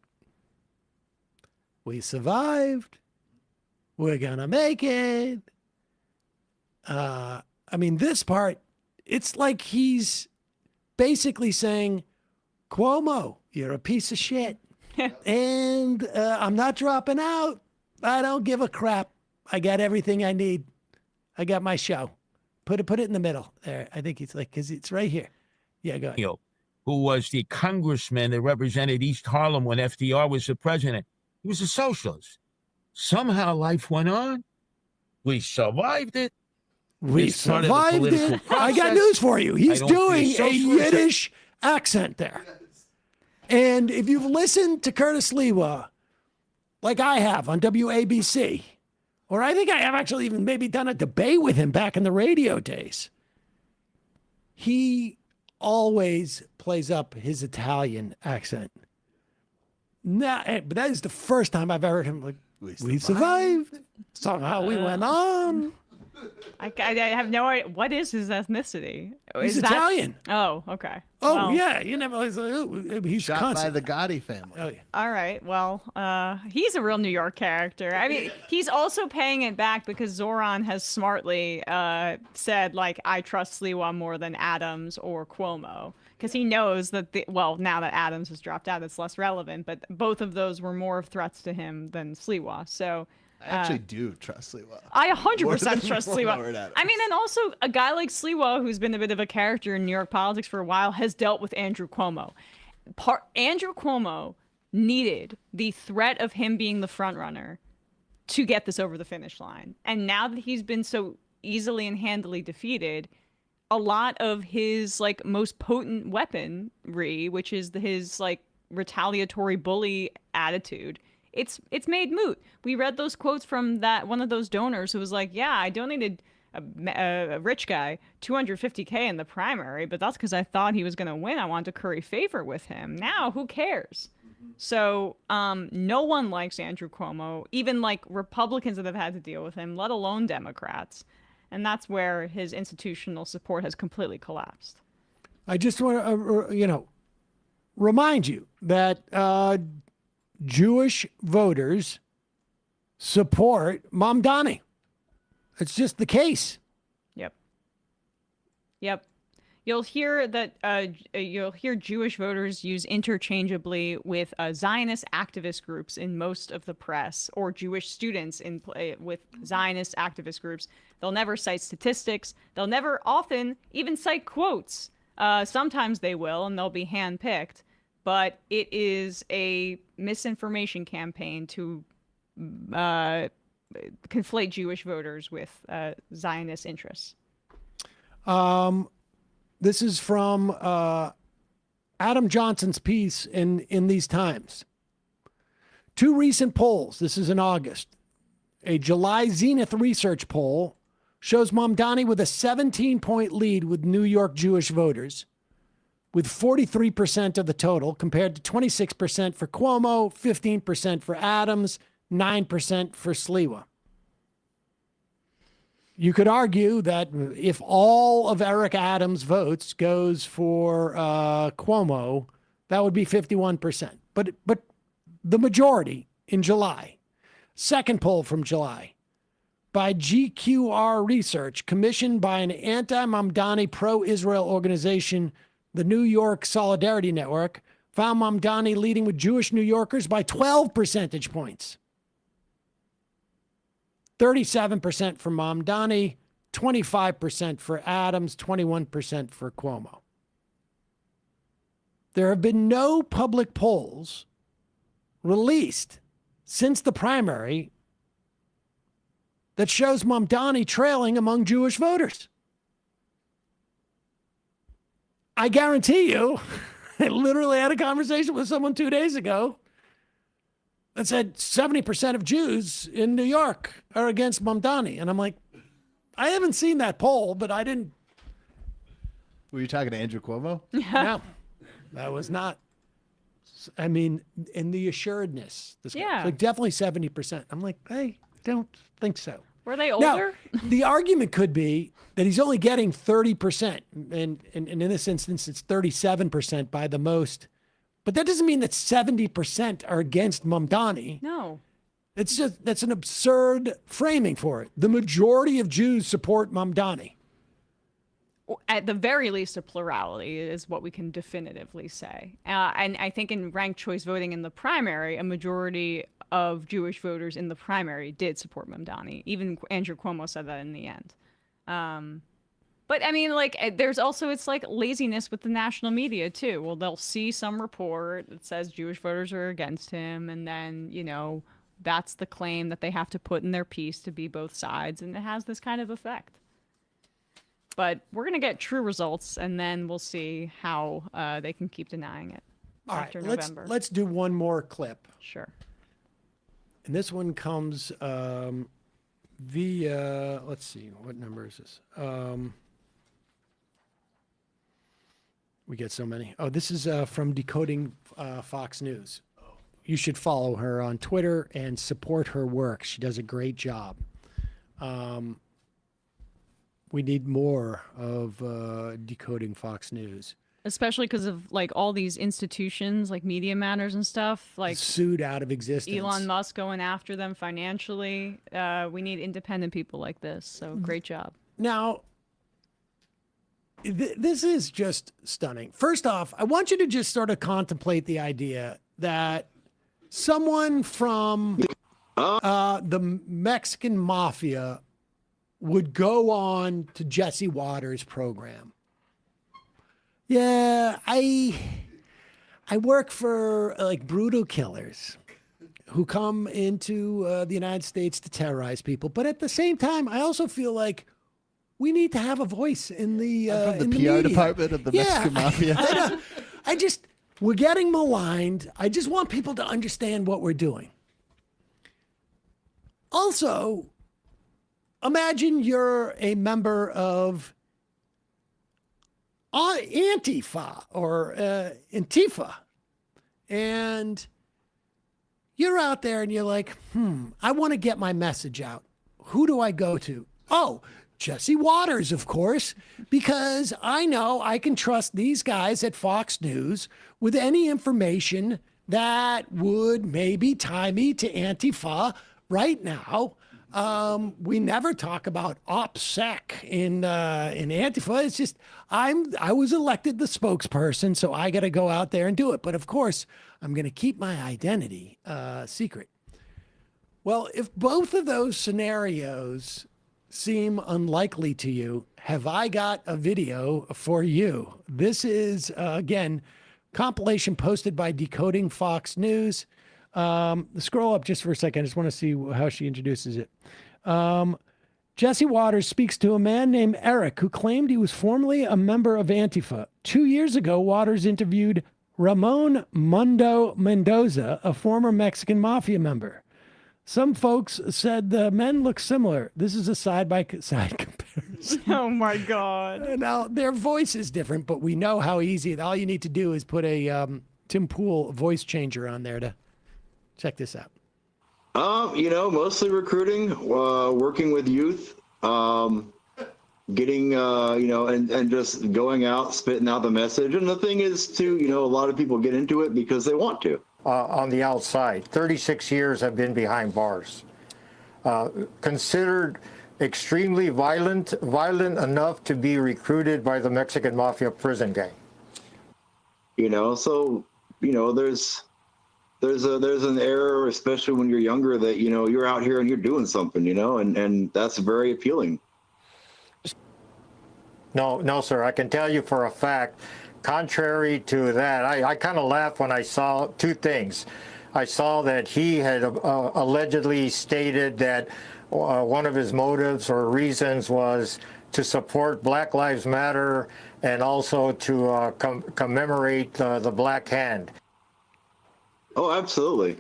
Speaker 6: we survived. We're going to make it. I mean, this part, it's like he's basically saying, Cuomo, you're a piece of shit. And I'm not dropping out. I don't give a crap. I got everything I need. I got my show. Put it in the middle there. I think it's like, because it's right here. Yeah, go ahead.
Speaker 12: Who was the congressman that represented East Harlem when FDR was the president. He was a socialist. Somehow life went on. We survived it.
Speaker 6: We
Speaker 12: It's part of the
Speaker 6: survived
Speaker 12: political
Speaker 6: it. I got
Speaker 12: process.
Speaker 6: news for you. He's
Speaker 12: I don't
Speaker 6: doing
Speaker 12: feel
Speaker 6: a
Speaker 12: socialist.
Speaker 6: Yiddish accent there. And if you've listened to Curtis Lewa, like I have on WABC, or I think I have actually even maybe done a debate with him back in the radio days, he always plays up his Italian accent. But that is the first time I've ever heard him like, we survived. Somehow we went on.
Speaker 7: I have no idea. What is his ethnicity?
Speaker 6: He's
Speaker 7: Is that-
Speaker 6: Italian.
Speaker 7: Oh, okay.
Speaker 6: Oh,
Speaker 7: Well,
Speaker 6: yeah. You never, he's
Speaker 19: Shot
Speaker 6: constant.
Speaker 19: by the Gotti family.
Speaker 6: Oh, yeah.
Speaker 7: All right. Well, he's a real New York character. I mean, he's also paying it back because Zoran has smartly said, like, I trust Sliwa more than Adams or Cuomo. Because he knows that, now that Adams has dropped out, it's less relevant. But both of those were more of threats to him than Sliwa. So
Speaker 19: I actually do trust Sliwa.
Speaker 7: I 100% trust
Speaker 19: More than
Speaker 7: Sliwa.
Speaker 19: Howard Adams.
Speaker 7: I mean, and also a guy like Sliwa, who's been a bit of a character in New York politics for a while, has dealt with Andrew Cuomo. Andrew Cuomo needed the threat of him being the front runner to get this over the finish line. And now that he's been so easily and handily defeated, a lot of his like most potent weaponry, which is his like retaliatory bully attitude, it's made moot. We read those quotes from that one of those donors who was like, yeah, I donated a rich guy $250K in the primary, but that's because I thought he was going to win. I wanted to curry favor with him. Now, who cares? So no one likes Andrew Cuomo, even like Republicans that have had to deal with him, let alone Democrats. And that's where his institutional support has completely collapsed.
Speaker 6: I just want to, remind you that Jewish voters support Mamdani. It's just the case.
Speaker 7: Yep. You'll hear that. You'll hear Jewish voters used interchangeably with Zionist activist groups in most of the press, or Jewish students with Zionist activist groups. They'll never cite statistics. They'll never often even cite quotes. Sometimes they will, and they'll be handpicked. But it is a misinformation campaign to conflate Jewish voters with Zionist interests.
Speaker 6: This is from Adam Johnson's piece in These Times. Two recent polls, this is in August. A July Zenith research poll shows Mamdani with a 17-point lead with New York Jewish voters, with 43% of the total, compared to 26% for Cuomo, 15% for Adams, 9% for Sliwa. You could argue that if all of Eric Adams' votes goes for Cuomo, that would be 51%. But the majority in July. Second poll from July by GQR Research, commissioned by an anti-Mamdani pro-Israel organization, the New York Solidarity Network, found Mamdani leading with Jewish New Yorkers by 12 percentage points. 37% for Mamdani, 25% for Adams, 21% for Cuomo. There have been no public polls released since the primary that shows Mamdani trailing among Jewish voters. I guarantee you, I literally had a conversation with someone 2 days ago that said 70% of Jews in New York are against Mamdani. And I'm like, I haven't seen that poll, but I didn't.
Speaker 19: Were you talking to Andrew Cuomo?
Speaker 6: No, that was not. I mean, in the assuredness.
Speaker 7: Yeah.
Speaker 6: Like definitely 70%. I'm like, I don't think so.
Speaker 7: Were they
Speaker 6: Now,
Speaker 7: older?
Speaker 6: the argument could be that he's only getting 30%. And in this instance, it's 37% by the most. But that doesn't mean that 70% are against Mamdani.
Speaker 7: No.
Speaker 6: It's just, that's an absurd framing for it. The majority of Jews support Mamdani.
Speaker 7: At the very least, a plurality is what we can definitively say. And I think in ranked choice voting in the primary, a majority of Jewish voters in the primary did support Mamdani. Even Andrew Cuomo said that in the end. But I mean, like, there's also, it's like laziness with the national media too. Well, they'll see some report that says Jewish voters are against him, and then, you know, that's the claim that they have to put in their piece to be both sides, and it has this kind of effect. But we're gonna get true results, and then we'll see how they can keep denying it after November.
Speaker 6: Let's do one more clip.
Speaker 7: Sure.
Speaker 6: And this one comes via, let's see, what number is this? We get so many. Oh, this is from Decoding Fox News. You should follow her on Twitter and support her work. She does a great job. We need more of Decoding Fox News.
Speaker 7: Especially because of like all these institutions like Media Matters and stuff, like
Speaker 6: sued out of existence.
Speaker 7: Elon Musk going after them financially. We need independent people like this. So great job.
Speaker 6: Now, this is just stunning. First off, I want you to just sort of contemplate the idea that someone from the Mexican mafia would go on to Jesse Waters' program. Yeah, I work for like brutal killers who come into the United States to terrorize people, but at the same time, I also feel like we need to have a voice in the
Speaker 19: from the PR department of the Mexican mafia.
Speaker 6: We're getting maligned. I just want people to understand what we're doing. Also, imagine you're a member of Antifa or Antifa, and you're out there and you're like, I want to get my message out. Who do I go to? Oh, Jesse Waters, of course, because I know I can trust these guys at Fox News with any information that would maybe tie me to Antifa right now. We never talk about OPSEC in Antifa. It's just I was elected the spokesperson, so I got to go out there and do it. But of course, I'm going to keep my identity secret. Well, if both of those scenarios seem unlikely to you, have I got a video for you? This is, again, compilation posted by Decoding Fox News. Scroll up just for a second. I just want to see how she introduces it. Jesse Waters speaks to a man named Eric who claimed he was formerly a member of Antifa. 2 years ago, Waters interviewed Ramon Mundo Mendoza, a former Mexican mafia member. Some folks said the men look similar. This is a side-by-side comparison.
Speaker 7: Oh, my God.
Speaker 6: Now, their voice is different, but we know how easy. All you need to do is put a Tim Pool voice changer on there to check this out.
Speaker 14: Mostly recruiting, working with youth, getting, and just going out, spitting out the message. And the thing is, too, a lot of people get into it because they want to.
Speaker 17: On the outside, 36 years I've been behind bars. Considered extremely violent enough to be recruited by the Mexican mafia prison gang.
Speaker 14: There's an error, especially when you're younger, that you're out here and you're doing something, and that's very appealing.
Speaker 17: No, sir. I can tell you for a fact, contrary to that, I kind of laughed when I saw two things. I saw that he had allegedly stated that one of his motives or reasons was to support Black Lives Matter and also to commemorate the Black Hand.
Speaker 14: Oh, absolutely.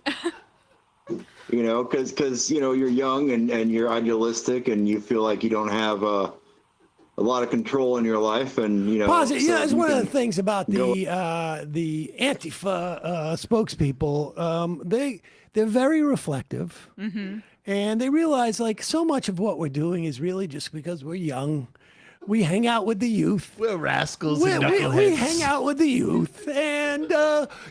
Speaker 14: Because you're young and you're idealistic and you feel like you don't have a lot of control in your life, and
Speaker 6: Positive. So it's one of the things about the Antifa spokespeople. They're very reflective, and they realize like so much of what we're doing is really just because we're young. We hang out with the youth.
Speaker 19: We're rascals and knuckleheads.
Speaker 6: We hang out with the youth, and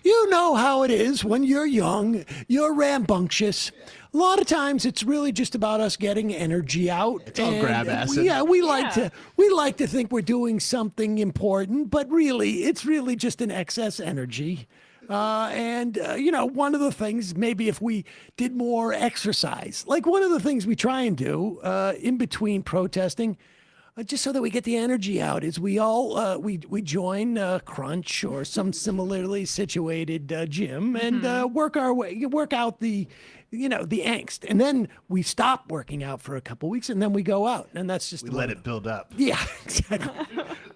Speaker 6: you know how it is when you're young. You're rambunctious. A lot of times, it's really just about us getting energy out.
Speaker 19: It's all grab acid.
Speaker 6: We like to think we're doing something important, but really, it's really just an excess energy. One of the things, maybe if we did more exercise, like one of the things we try and do in between protesting, just so that we get the energy out, is we all we join Crunch or some similarly situated gym and work out the the angst, and then we stop working out for a couple weeks, and then we go out, and that's just
Speaker 19: We let it build up.
Speaker 6: Yeah, exactly.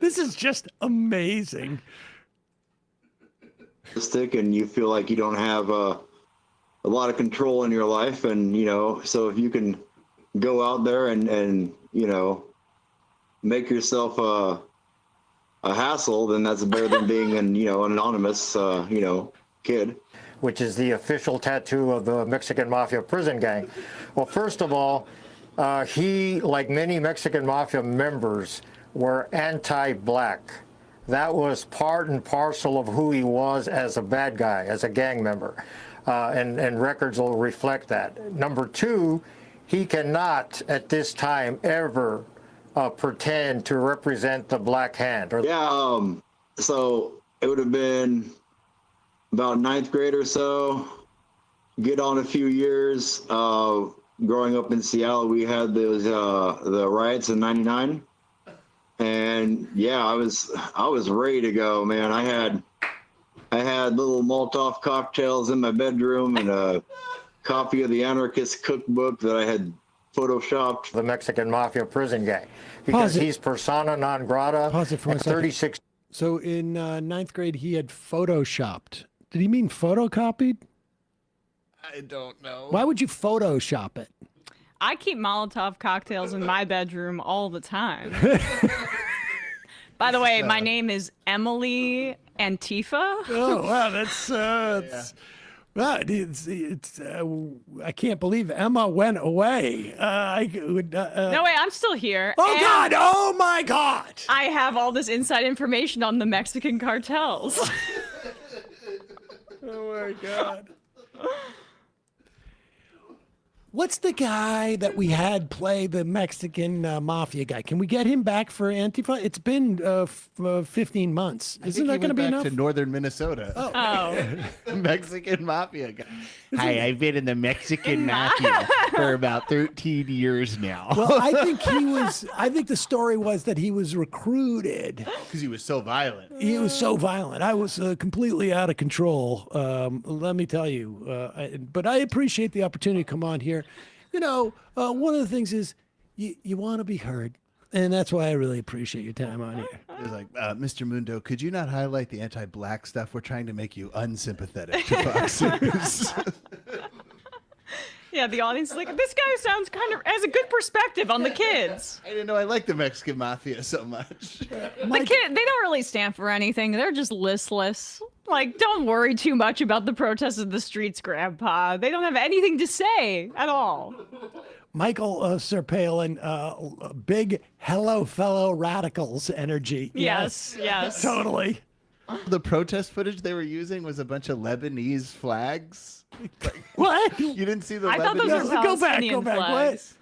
Speaker 6: This is just amazing.
Speaker 14: And you feel like you don't have a lot of control in your life, and so if you can go out there and make yourself a hassle, then that's better than being an anonymous kid.
Speaker 17: Which is the official tattoo of the Mexican Mafia prison gang. Well, first of all, he, like many Mexican Mafia members, were anti-black. That was part and parcel of who he was as a bad guy, as a gang member. And records will reflect that. Number two, he cannot, at this time, ever pretend to represent the Black Hand.
Speaker 14: So it would have been about ninth grade or so, get on a few years. Growing up in Seattle, we had those the riots in '99, and I was ready to go, man. I had little Molotov cocktails in my bedroom and a copy of the Anarchist Cookbook that I had photoshopped.
Speaker 17: The Mexican Mafia prison gang, because he's persona non grata.
Speaker 6: Pause it for a second.
Speaker 17: 36.
Speaker 6: So in ninth grade, he had photoshopped. Did he mean photocopied?
Speaker 19: I don't know.
Speaker 6: Why would you Photoshop it?
Speaker 7: I keep Molotov cocktails in my bedroom all the time. By the way, my name is Emily Antifa.
Speaker 6: Oh, wow, that's well, I can't believe Emma went away.
Speaker 7: No way, I'm still here.
Speaker 6: Oh, God! Oh, my God!
Speaker 7: I have all this inside information on the Mexican cartels.
Speaker 6: Oh, my God. What's the guy that we had play the Mexican mafia guy? Can we get him back for Antifa? It's been 15 months. Isn't that going to be enough?
Speaker 19: To northern Minnesota.
Speaker 7: Oh.
Speaker 19: Mexican mafia guy. Hi, I've been in the Mexican mafia for about 13 years now.
Speaker 6: Well, I think the story was that he was recruited.
Speaker 19: Because he was so violent.
Speaker 6: He was so violent. I was completely out of control. Let me tell you. But I appreciate the opportunity to come on here. One of the things is you want to be heard. And that's why I really appreciate your time on here.
Speaker 19: It was like, Mr. Mundo, could you not highlight the anti-black stuff? We're trying to make you unsympathetic to Fox News.
Speaker 7: Yeah, the audience is like, this guy sounds kind of has a good perspective on the kids.
Speaker 19: I didn't know I liked the Mexican mafia so much.
Speaker 7: The kid, they don't really stand for anything. They're just listless. Like, don't worry too much about the protests of the streets, Grandpa. They don't have anything to say at all.
Speaker 6: Michael Sir Palin, big hello fellow radicals energy.
Speaker 7: Yes.
Speaker 6: Totally.
Speaker 19: The protest footage they were using was a bunch of Lebanese flags. Like,
Speaker 6: what?
Speaker 19: You didn't see the
Speaker 7: I
Speaker 19: Lebanese?
Speaker 7: thought those were Palestinian flags.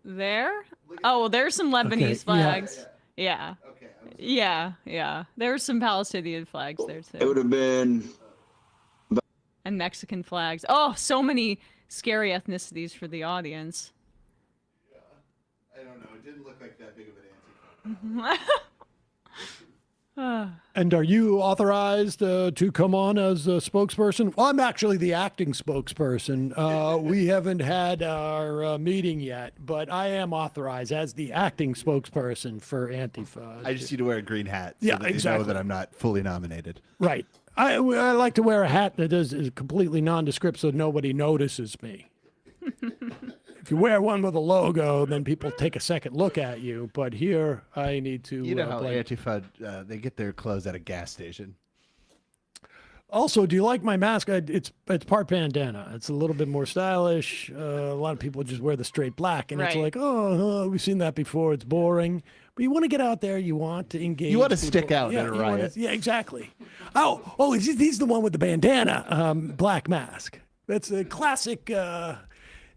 Speaker 7: There? Oh, there's some Lebanese flags. Yeah.
Speaker 19: Okay.
Speaker 7: Yeah. There's some Palestinian flags there too.
Speaker 14: It would have been.
Speaker 7: And Mexican flags. Oh, so many scary ethnicities for the audience.
Speaker 19: I don't know. It didn't look like that big of an anti.
Speaker 6: And are you authorized to come on as a spokesperson? Well, I'm actually the acting spokesperson. We haven't had our meeting yet, but I am authorized as the acting spokesperson for Antifa.
Speaker 19: I just need to wear a green hat. So
Speaker 6: Yeah,
Speaker 19: that
Speaker 6: exactly.
Speaker 19: You know that I'm not fully nominated.
Speaker 6: Right. I like to wear a hat that is completely nondescript so nobody notices me. If you wear one with a logo, then people take a second look at you. But here, I need to.
Speaker 19: You know how Antifa, they get their clothes at a gas station.
Speaker 6: Also, do you like my mask? It's part bandana. It's a little bit more stylish. A lot of people just wear the straight black, and it's
Speaker 7: Right.
Speaker 6: like, we've seen that before. It's boring. But you want to get out there. You want to engage.
Speaker 19: You want to
Speaker 6: people.
Speaker 19: stick out at a
Speaker 6: you wanna-
Speaker 19: riot.
Speaker 6: yeah, exactly. Oh, he's the one with the bandana, black mask. That's a classic.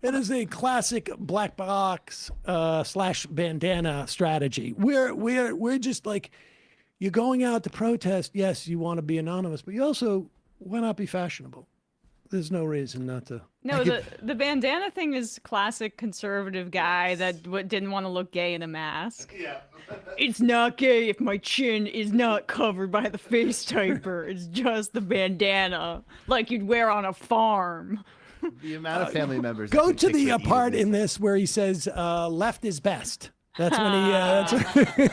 Speaker 6: It is a classic black box slash bandana strategy. We're just like, you're going out to protest. Yes, you want to be anonymous, but you also why not be fashionable? There's no reason not to.
Speaker 7: No, the bandana thing is classic conservative guy that didn't want to look gay in a mask.
Speaker 19: Yeah.
Speaker 7: It's not gay if my chin is not covered by the face taper. It's just the bandana, like you'd wear on a farm.
Speaker 19: The amount of family members.
Speaker 6: Go
Speaker 19: that
Speaker 6: to
Speaker 19: can
Speaker 6: the
Speaker 19: picture
Speaker 6: part
Speaker 19: Edith
Speaker 6: in this where he says left is best. That's when he.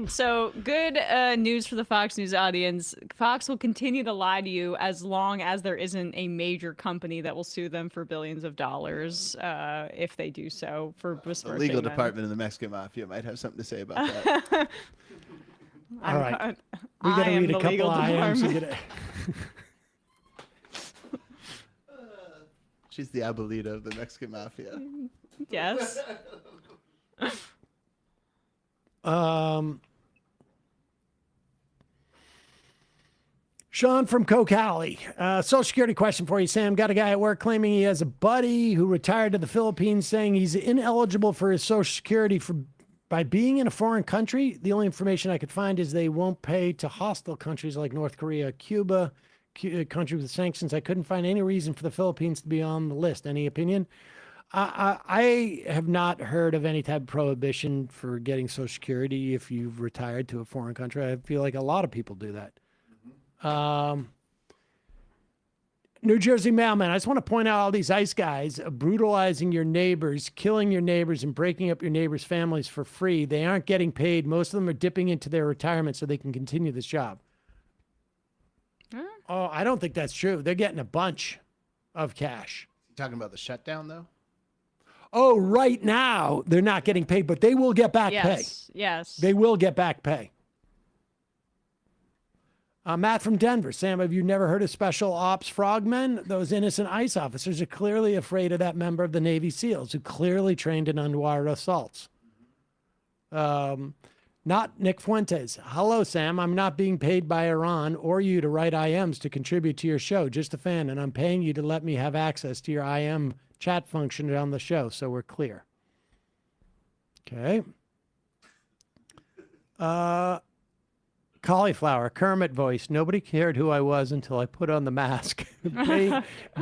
Speaker 7: So good news for the Fox News audience. Fox will continue to lie to you as long as there isn't a major company that will sue them for billions of dollars if they do so for
Speaker 19: The
Speaker 7: besmirching
Speaker 19: legal
Speaker 7: them.
Speaker 19: department of the Mexican Mafia might have something to say about that.
Speaker 6: All right. We
Speaker 7: I
Speaker 6: got to
Speaker 7: am
Speaker 6: read
Speaker 7: the
Speaker 6: a couple
Speaker 7: legal
Speaker 6: IMs
Speaker 7: department.
Speaker 6: today.
Speaker 19: She's the abuelita of the Mexican Mafia.
Speaker 7: Yes.
Speaker 6: Sean from Coke Alley. Social Security question for you, Sam. Got a guy at work claiming he has a buddy who retired to the Philippines, saying he's ineligible for his Social Security by being in a foreign country. The only information I could find is they won't pay to hostile countries like North Korea, Cuba, country with sanctions. I couldn't find any reason for the Philippines to be on the list. Any opinion? I have not heard of any type of prohibition for getting Social Security if you've retired to a foreign country. I feel like a lot of people do that. New Jersey mailman. I just want to point out all these ICE guys brutalizing your neighbors, killing your neighbors, and breaking up your neighbors' families for free. They aren't getting paid. Most of them are dipping into their retirement so they can continue this job. Oh, I don't think that's true. They're getting a bunch of cash.
Speaker 19: You talking about the shutdown, though?
Speaker 6: Oh, right now they're not getting paid, but they will get back pay.
Speaker 7: Yes.
Speaker 6: They will get back pay. Matt from Denver. Sam, have you never heard of Special Ops frogmen? Those innocent ICE officers are clearly afraid of that member of the Navy SEALs who clearly trained in underwater assaults. Not Nick Fuentes. Hello, Sam. I'm not being paid by Iran or you to write IMs to contribute to your show. Just a fan, and I'm paying you to let me have access to your IM chat function on the show, so we're clear. Okay. Cauliflower, Kermit voice. Nobody cared who I was until I put on the mask.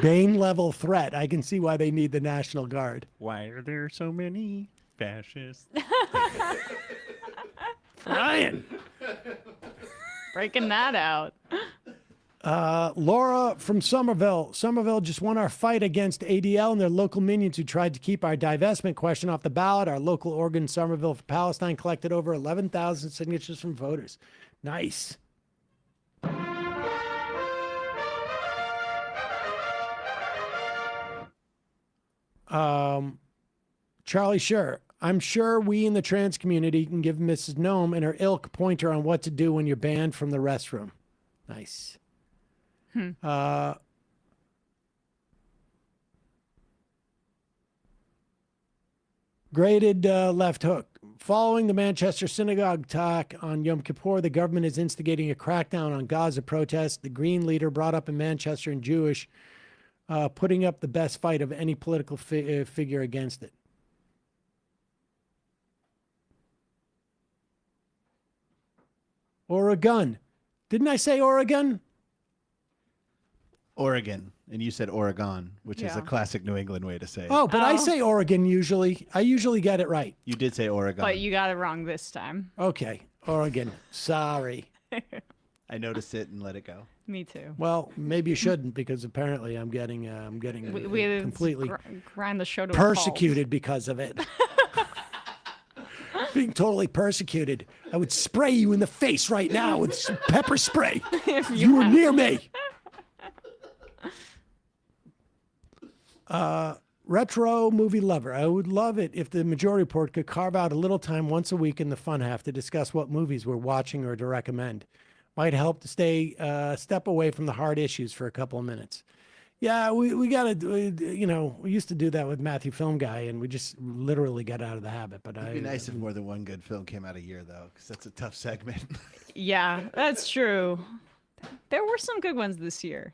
Speaker 6: Bane level threat. I can see why they need the National Guard.
Speaker 8: Why are there so many fascists?
Speaker 6: Brian.
Speaker 7: Breaking that out.
Speaker 6: Laura from Somerville. Somerville just won our fight against ADL and their local minions who tried to keep our divestment question off the ballot. Our local organ, Somerville for Palestine, collected over 11,000 signatures from voters. Nice. Charlie Scher. I'm sure we in the trans community can give Mrs. Gnome and her ilk pointer on what to do when you're banned from the restroom. Nice. Graded left hook. Following the Manchester synagogue attack on Yom Kippur, the government is instigating a crackdown on Gaza protests. The Green leader brought up in Manchester and Jewish, putting up the best fight of any political figure against it. Oregon. Didn't I say Oregon?
Speaker 19: Oregon. And you said Oregon, which is
Speaker 7: Yeah.
Speaker 19: a classic New England way to say it.
Speaker 6: Oh, but I say Oregon usually. I usually get it right.
Speaker 19: You did say Oregon.
Speaker 7: But you got it wrong this time.
Speaker 6: Okay, Oregon. Sorry.
Speaker 19: I noticed it and let it go.
Speaker 7: Me too.
Speaker 6: Well, maybe you shouldn't because apparently I'm getting
Speaker 7: We
Speaker 6: completely
Speaker 7: grind the show to a halt.
Speaker 6: persecuted because of it. Being totally persecuted. I would spray you in the face right now with some pepper spray.
Speaker 7: If
Speaker 6: You were near me. Retro movie lover. I would love it if the Majority Report could carve out a little time once a week in the fun half to discuss what movies we're watching or to recommend. Might help to stay step away from the hard issues for a couple of minutes. Yeah, we got to, we used to do that with Matthew Film Guy, and we just literally got out of the habit. But
Speaker 19: It'd be nice if more than one good film came out a year, though, because that's a tough segment.
Speaker 7: Yeah, that's true. There were some good ones this year.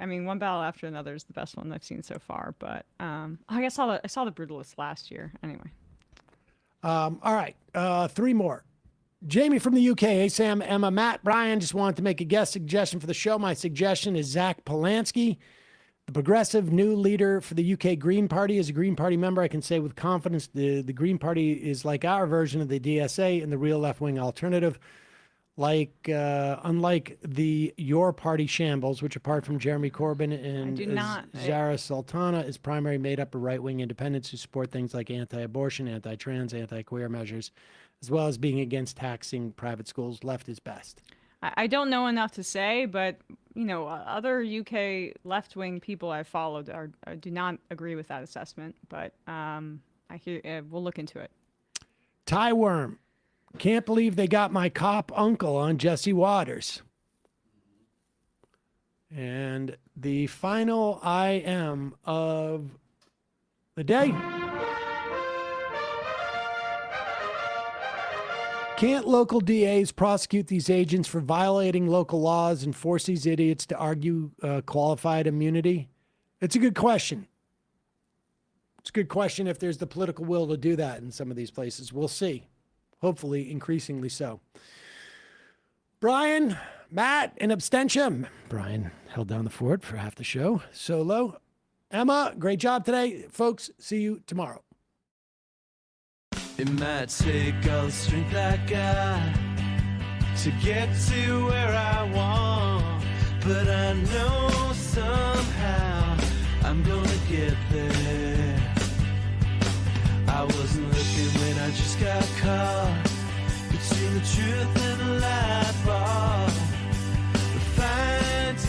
Speaker 7: I mean, One Battle After Another is the best one I've seen so far. But I saw the Brutalist last year. Anyway.
Speaker 6: All right, 3 more. Jamie from the UK. Hey, Sam, Emma, Matt, Brian. Just wanted to make a guest suggestion for the show. My suggestion is Zach Polanski, the progressive new leader for the UK Green Party. As a Green Party member, I can say with confidence the Green Party is like our version of the DSA and the real left-wing alternative. Unlike the Your Party shambles, which apart from Jeremy Corbyn and Zara Sultana is primarily made up of right-wing independents who support things like anti-abortion, anti-trans, anti-queer measures, as well as being against taxing private schools. Left is best.
Speaker 7: I don't know enough to say, but other UK left-wing people I've followed do not agree with that assessment. But we'll look into it.
Speaker 6: Ty Worm. Can't believe they got my cop uncle on Jesse Waters. And the final IM of the day. Can't local DAs prosecute these agents for violating local laws and force these idiots to argue qualified immunity? It's a good question. It's a good question if there's the political will to do that in some of these places. We'll see. Hopefully, increasingly so. Brian, Matt, in abstention. Brian held down the fort for half the show. Solo. Emma, great job today. Folks, see you tomorrow.
Speaker 10: It might take all the strength I got to get to where I want, but I know somehow I'm gonna get there. I wasn't looking when I just got caught between the truth